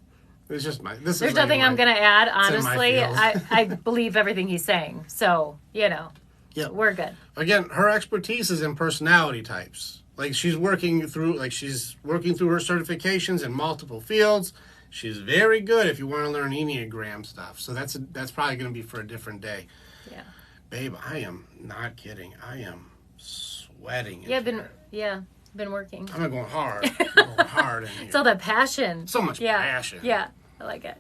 It's just There's nothing I'm going to add, honestly. I believe everything he's saying. So, we're good. Again, her expertise is in personality types. Like, she's working through her certifications in multiple fields. She's very good if you want to learn Enneagram stuff. So that's probably going to be for a different day. Yeah. Babe, I am not kidding. I am sweating. Been working. I'm going hard. I'm going hard in here. It's all that passion. So much passion. Yeah, I like it.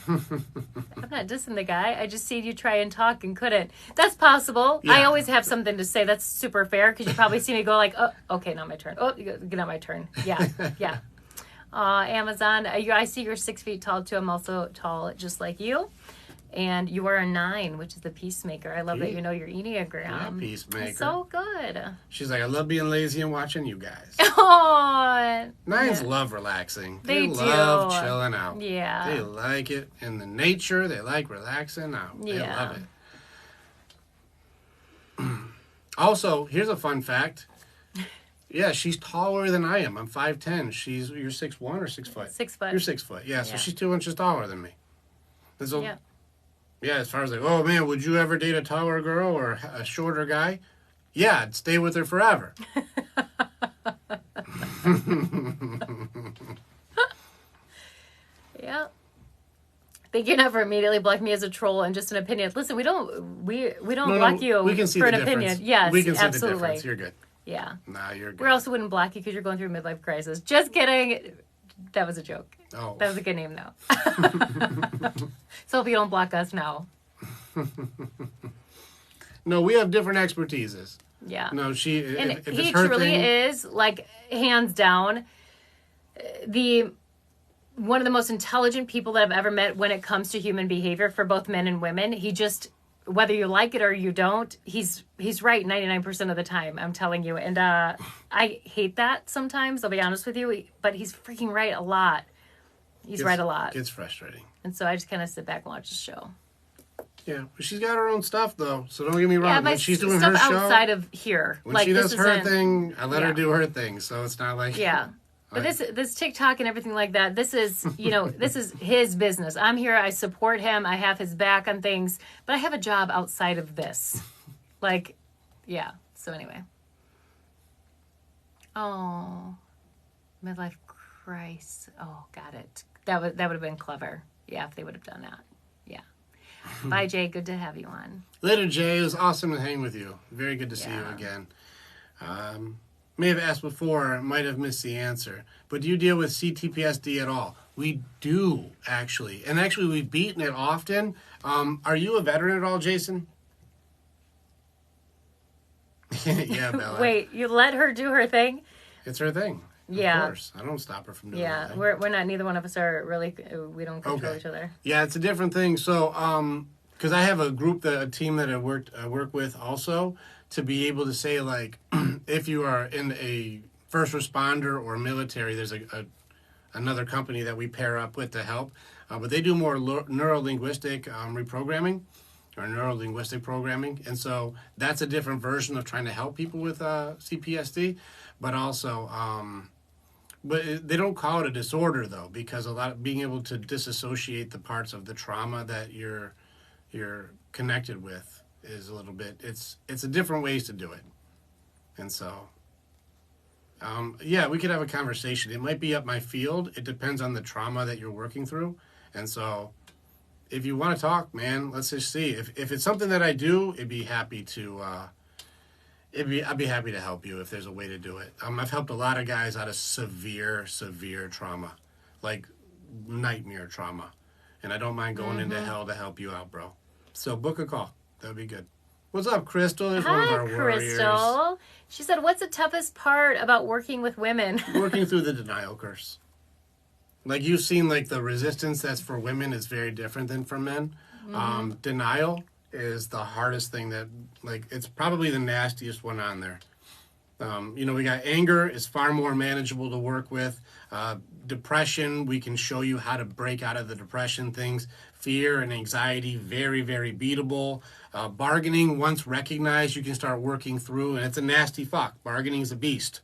I'm not dissing the guy. I just seen you try and talk and couldn't. That's possible. Yeah. I always have something to say. That's super fair because you probably see me go like, oh, okay, not my turn. Oh, not my turn. Yeah, yeah. Amazon, I see you're 6 feet tall too. I'm also tall, just like you. And you are a 9, which is the peacemaker. I love that you know your Enneagram. Yeah, peacemaker. It's so good. She's like, I love being lazy and watching you guys. Oh, 9s love relaxing. They love do. chilling out. Yeah. They like it in the nature. They like relaxing out. They Yeah. love it. Also, here's a fun fact. Yeah, she's taller than I am. I'm 5'10". You're 6'1" or 6 foot? 6 foot. You're 6 foot. Yeah, so she's 2 inches taller than me. And so, Yeah. yeah, as far as like, oh man, would you ever date a taller girl or a shorter guy? Yeah, I'd stay with her forever. Yeah. Think you never immediately block me as a troll and just an opinion. Listen, we don't block you we can see for the an difference. opinion. Yes, we can see absolutely. the difference. You're good. Yeah. Nah, you're good. We also wouldn't block you because you're going through a midlife crisis. Just kidding. That was a joke. Oh. That was a good name, though. So if you don't block us now. No, we have different expertises. Yeah. No, And if he it's her truly thing, is, like, hands down, one of the most intelligent people that I've ever met when it comes to human behavior for both men and women. He just, whether you like it or you don't, he's right 99% of the time, I'm telling you. And I hate that sometimes, I'll be honest with you, but he's freaking right a lot. He's right a lot. It's frustrating. And so I just kind of sit back and watch the show. Yeah, but she's got her own stuff though, so don't get me wrong. Yeah, my when she's doing stuff her show, outside of here. when like, she does this her isn't- thing, I let her do her thing. So it's not like Yeah. But this TikTok and everything like that, this is, this is his business. I'm here. I support him. I have his back on things. But I have a job outside of this. Like, yeah. So anyway. Oh. Midlife crisis. Oh, got it. That would have been clever. Yeah, if they would have done that. Yeah. Bye, Jay. Good to have you on. Later, Jay. It was awesome to hang with you. Very good to see you again. May have asked before, might have missed the answer. But do you deal with CTPSD at all? We do, actually. And actually, we've beaten it often. Are you a veteran at all, Jason? Yeah, Bella. Wait, you let her do her thing? It's her thing. Yeah. Of course. I don't stop her from doing Yeah, anything. we're not. Neither one of us are really. We don't control each other. Yeah, it's a different thing. So, because I have a team that I work with also, to be able to say, like, if you are in a first responder or military, there's another company that we pair up with to help, but they do more neuro-linguistic reprogramming or neuro-linguistic programming, and so that's a different version of trying to help people with CPSD, but also. But they don't call it a disorder though, because being able to disassociate the parts of the trauma that you're connected with is a little bit. It's a different ways to do it, and so. Yeah, we could have a conversation. It might be up my field. It depends on the trauma that you're working through, and so. If you want to talk, man, let's just see. If it's something that I do, I'd be happy to. I'd be happy to help you if there's a way to do it. I've helped a lot of guys out of severe trauma, like nightmare trauma, and I don't mind going into hell to help you out, bro. So book a call. That'd be good. What's up, Crystal? There's one of our warriors. Crystal. She said, "What's the toughest part about working with women?" Working through the denial curse. Like you've seen, like the resistance that's for women is very different than for men. Denial is the hardest thing that, like, it's probably the nastiest one on there. We got anger is far more manageable to work with. Depression, we can show you how to break out of the depression things. Fear and anxiety, very, very beatable. Bargaining, once recognized, you can start working through, and it's a nasty fuck. Bargaining is a beast.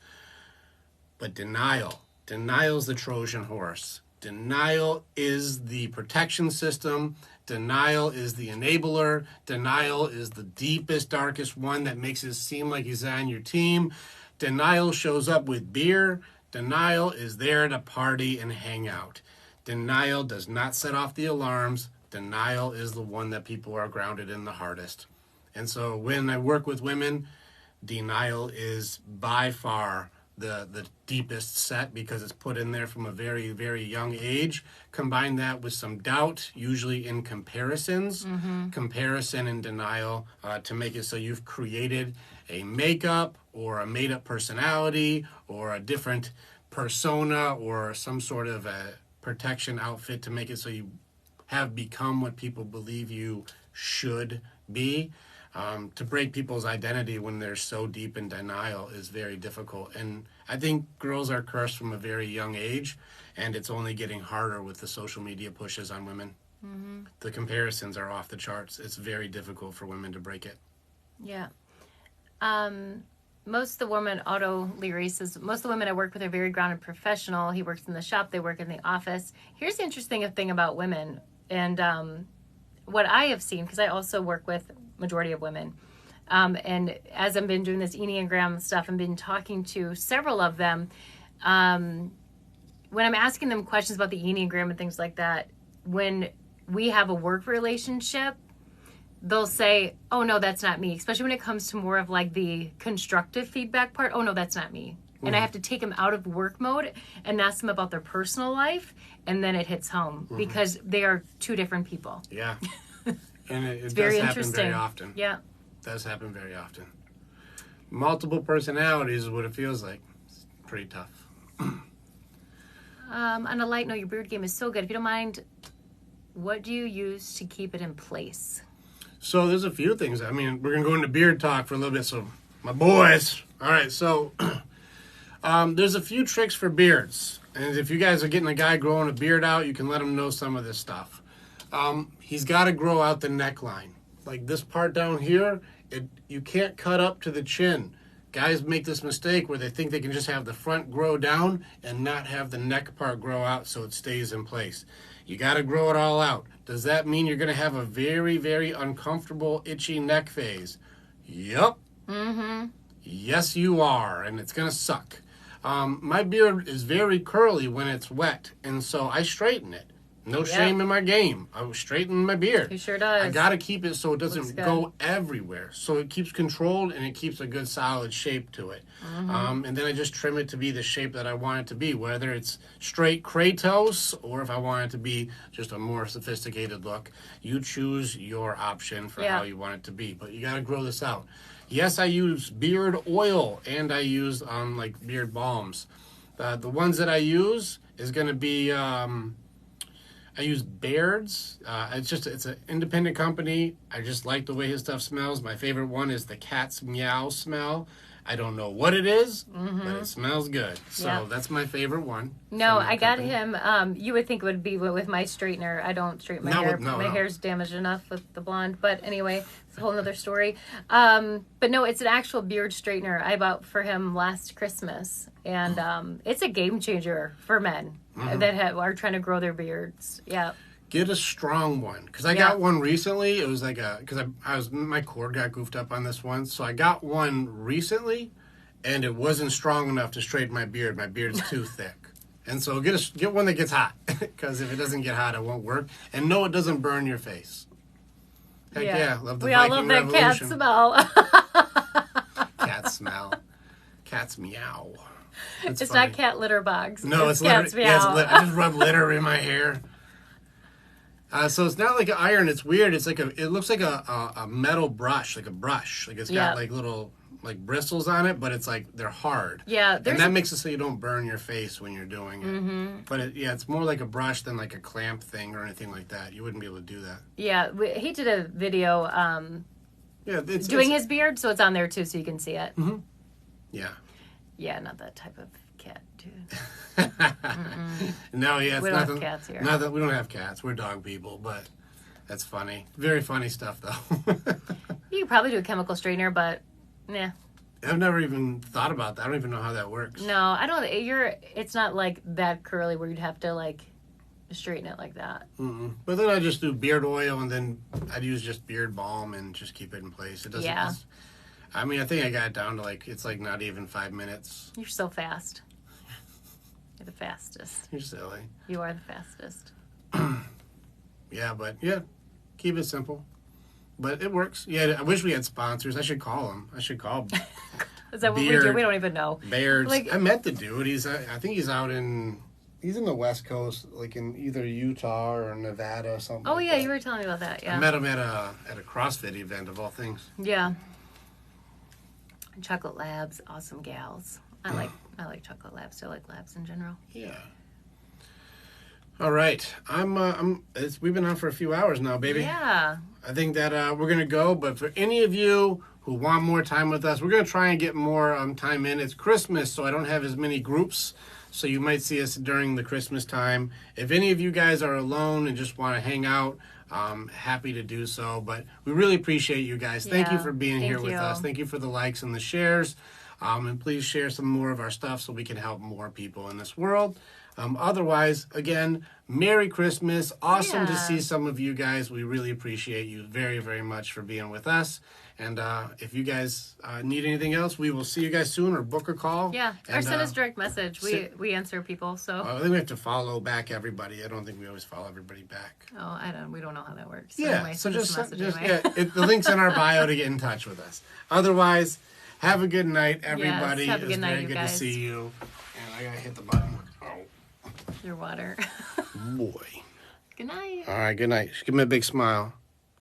But denial's the Trojan horse. Denial is the protection system. Denial is the enabler. Denial is the deepest, darkest one that makes it seem like he's on your team. Denial shows up with beer. Denial is there to party and hang out. Denial does not set off the alarms. Denial is the one that people are grounded in the hardest. And so when I work with women, denial is by far the deepest set because it's put in there from a very, very young age. Combine that with some doubt, usually in comparisons, comparison and denial, to make it so you've created a makeup or a made-up personality or a different persona or some sort of a protection outfit to make it so you have become what people believe you should be. To break people's identity when they're so deep in denial is very difficult. And I think girls are cursed from a very young age, and it's only getting harder with the social media pushes on women. The comparisons are off the charts. It's very difficult for women to break it. Yeah. Most of the women, Otto Leary says, most of the women I work with are very grounded professional. He works in the shop, they work in the office. Here's the interesting thing about women, and what I have seen, because I also work with majority of women, and as I've been doing this Enneagram stuff and been talking to several of them, when I'm asking them questions about the Enneagram and things like that, when we have a work relationship, they'll say, oh no, that's not me, especially when it comes to more of like the constructive feedback part. Oh no, that's not me. And I have to take them out of work mode and ask them about their personal life, and then it hits home because they are two different people. Yeah. And it does very happen interesting. very often. Yeah. It does happen very often. Multiple personalities is what it feels like. It's pretty tough. On a light note, your beard game is so good. If you don't mind, what do you use to keep it in place? So there's a few things. I mean, we're going to go into beard talk for a little bit. So my boys. All right. So there's a few tricks for beards. And if you guys are getting a guy growing a beard out, you can let him know some of this stuff. He's got to grow out the neckline. Like this part down here, you can't cut up to the chin. Guys make this mistake where they think they can just have the front grow down and not have the neck part grow out so it stays in place. You got to grow it all out. Does that mean you're going to have a very, very uncomfortable, itchy neck phase? Yup. Yes, you are, and it's going to suck. My beard is very curly when it's wet, and so I straighten it. No shame in my game. I straighten my beard. He sure does. I got to keep it so it doesn't go everywhere. So it keeps controlled and it keeps a good solid shape to it. And then I just trim it to be the shape that I want it to be, whether it's straight Kratos or if I want it to be just a more sophisticated look. You choose your option for how you want it to be. But you got to grow this out. Yes, I use beard oil and I use like beard balms. The ones that I use is going to be... I use Baird's. It's an independent company. I just like the way his stuff smells. My favorite one is the cat's meow smell. I don't know what it is, but it smells good. So that's my favorite one. No, I got him. You would think it would be with my straightener. I don't straighten my hair. My hair's damaged enough with the blonde. But anyway, it's a whole other story. But no, it's an actual beard straightener I bought for him last Christmas. And it's a game changer for men that are trying to grow their beards. Yeah. Get a strong one, because I got one recently. It was like my cord got goofed up on this one, so I got one recently, and it wasn't strong enough to straighten my beard. My beard's too thick, and so get one that gets hot, because if it doesn't get hot, it won't work. And no, it doesn't burn your face. Heck yeah, love the we Viking all love that Revolution. cat smell. Cat smell. Cats meow. It's funny. Not cat litter box. No, it's cats litter. meow. Yeah, I just rub litter in my hair. So it's not like an iron. It's weird. It's like it looks like a metal brush, like a brush. Like it's got like little like bristles on it, but it's like they're hard. Yeah, and that makes it so you don't burn your face when you're doing it. But it's more like a brush than like a clamp thing or anything like that. You wouldn't be able to do that. Yeah, he did a video. It's doing his beard, so it's on there too, so you can see it. Yeah. Yeah, not that type of cat, dude. No, it's we don't have cats here. We don't have cats. We're dog people, but that's funny. Very funny stuff, though. You could probably do a chemical straightener, but nah. I've never even thought about that. I don't even know how that works. No, I don't. It's not like that curly where you'd have to like straighten it like that. But then I just do beard oil, and then I'd use just beard balm and just keep it in place. It doesn't. Yeah. I mean, I think I got it down to it's not even 5 minutes. You're so fast. You're the fastest. You're silly. You are the fastest. Keep it simple. But it works. Yeah, I wish we had sponsors. I should call them. I should call Is that what we do? We don't even know. Beards. Like, I met the dude. I think he's out in. He's in the West Coast, like in either Utah or Nevada or something. Oh like yeah, that. you were telling me about that. Yeah. I met him at a CrossFit event of all things. Yeah. Chocolate Labs, awesome gals. I like Chocolate Labs. I like labs in general. Yeah. All right. We've been on for a few hours now, baby. Yeah. I think that we're gonna go. But for any of you who want more time with us, we're gonna try and get more time in. It's Christmas, so I don't have as many groups. So you might see us during the Christmas time. If any of you guys are alone and just want to hang out, happy to do so. But we really appreciate you guys. Thank you for being here with us. Thank you for the likes and the shares. And please share some more of our stuff so we can help more people in this world. Otherwise, again, Merry Christmas. Awesome to see some of you guys. We really appreciate you very, very much for being with us. And if you guys need anything else, we will see you guys soon or book a call. Yeah, or send us direct message. We answer people. So I think we have to follow back everybody. I don't think we always follow everybody back. Oh, we don't know how that works. So yeah, anyway, so just the link's in our bio to get in touch with us. Otherwise, have a good night, everybody. Yes, have a good night, very good guys. to see you. And I gotta hit the button. Oh, your water. boy. Good night. All right, good night. Just give me a big smile.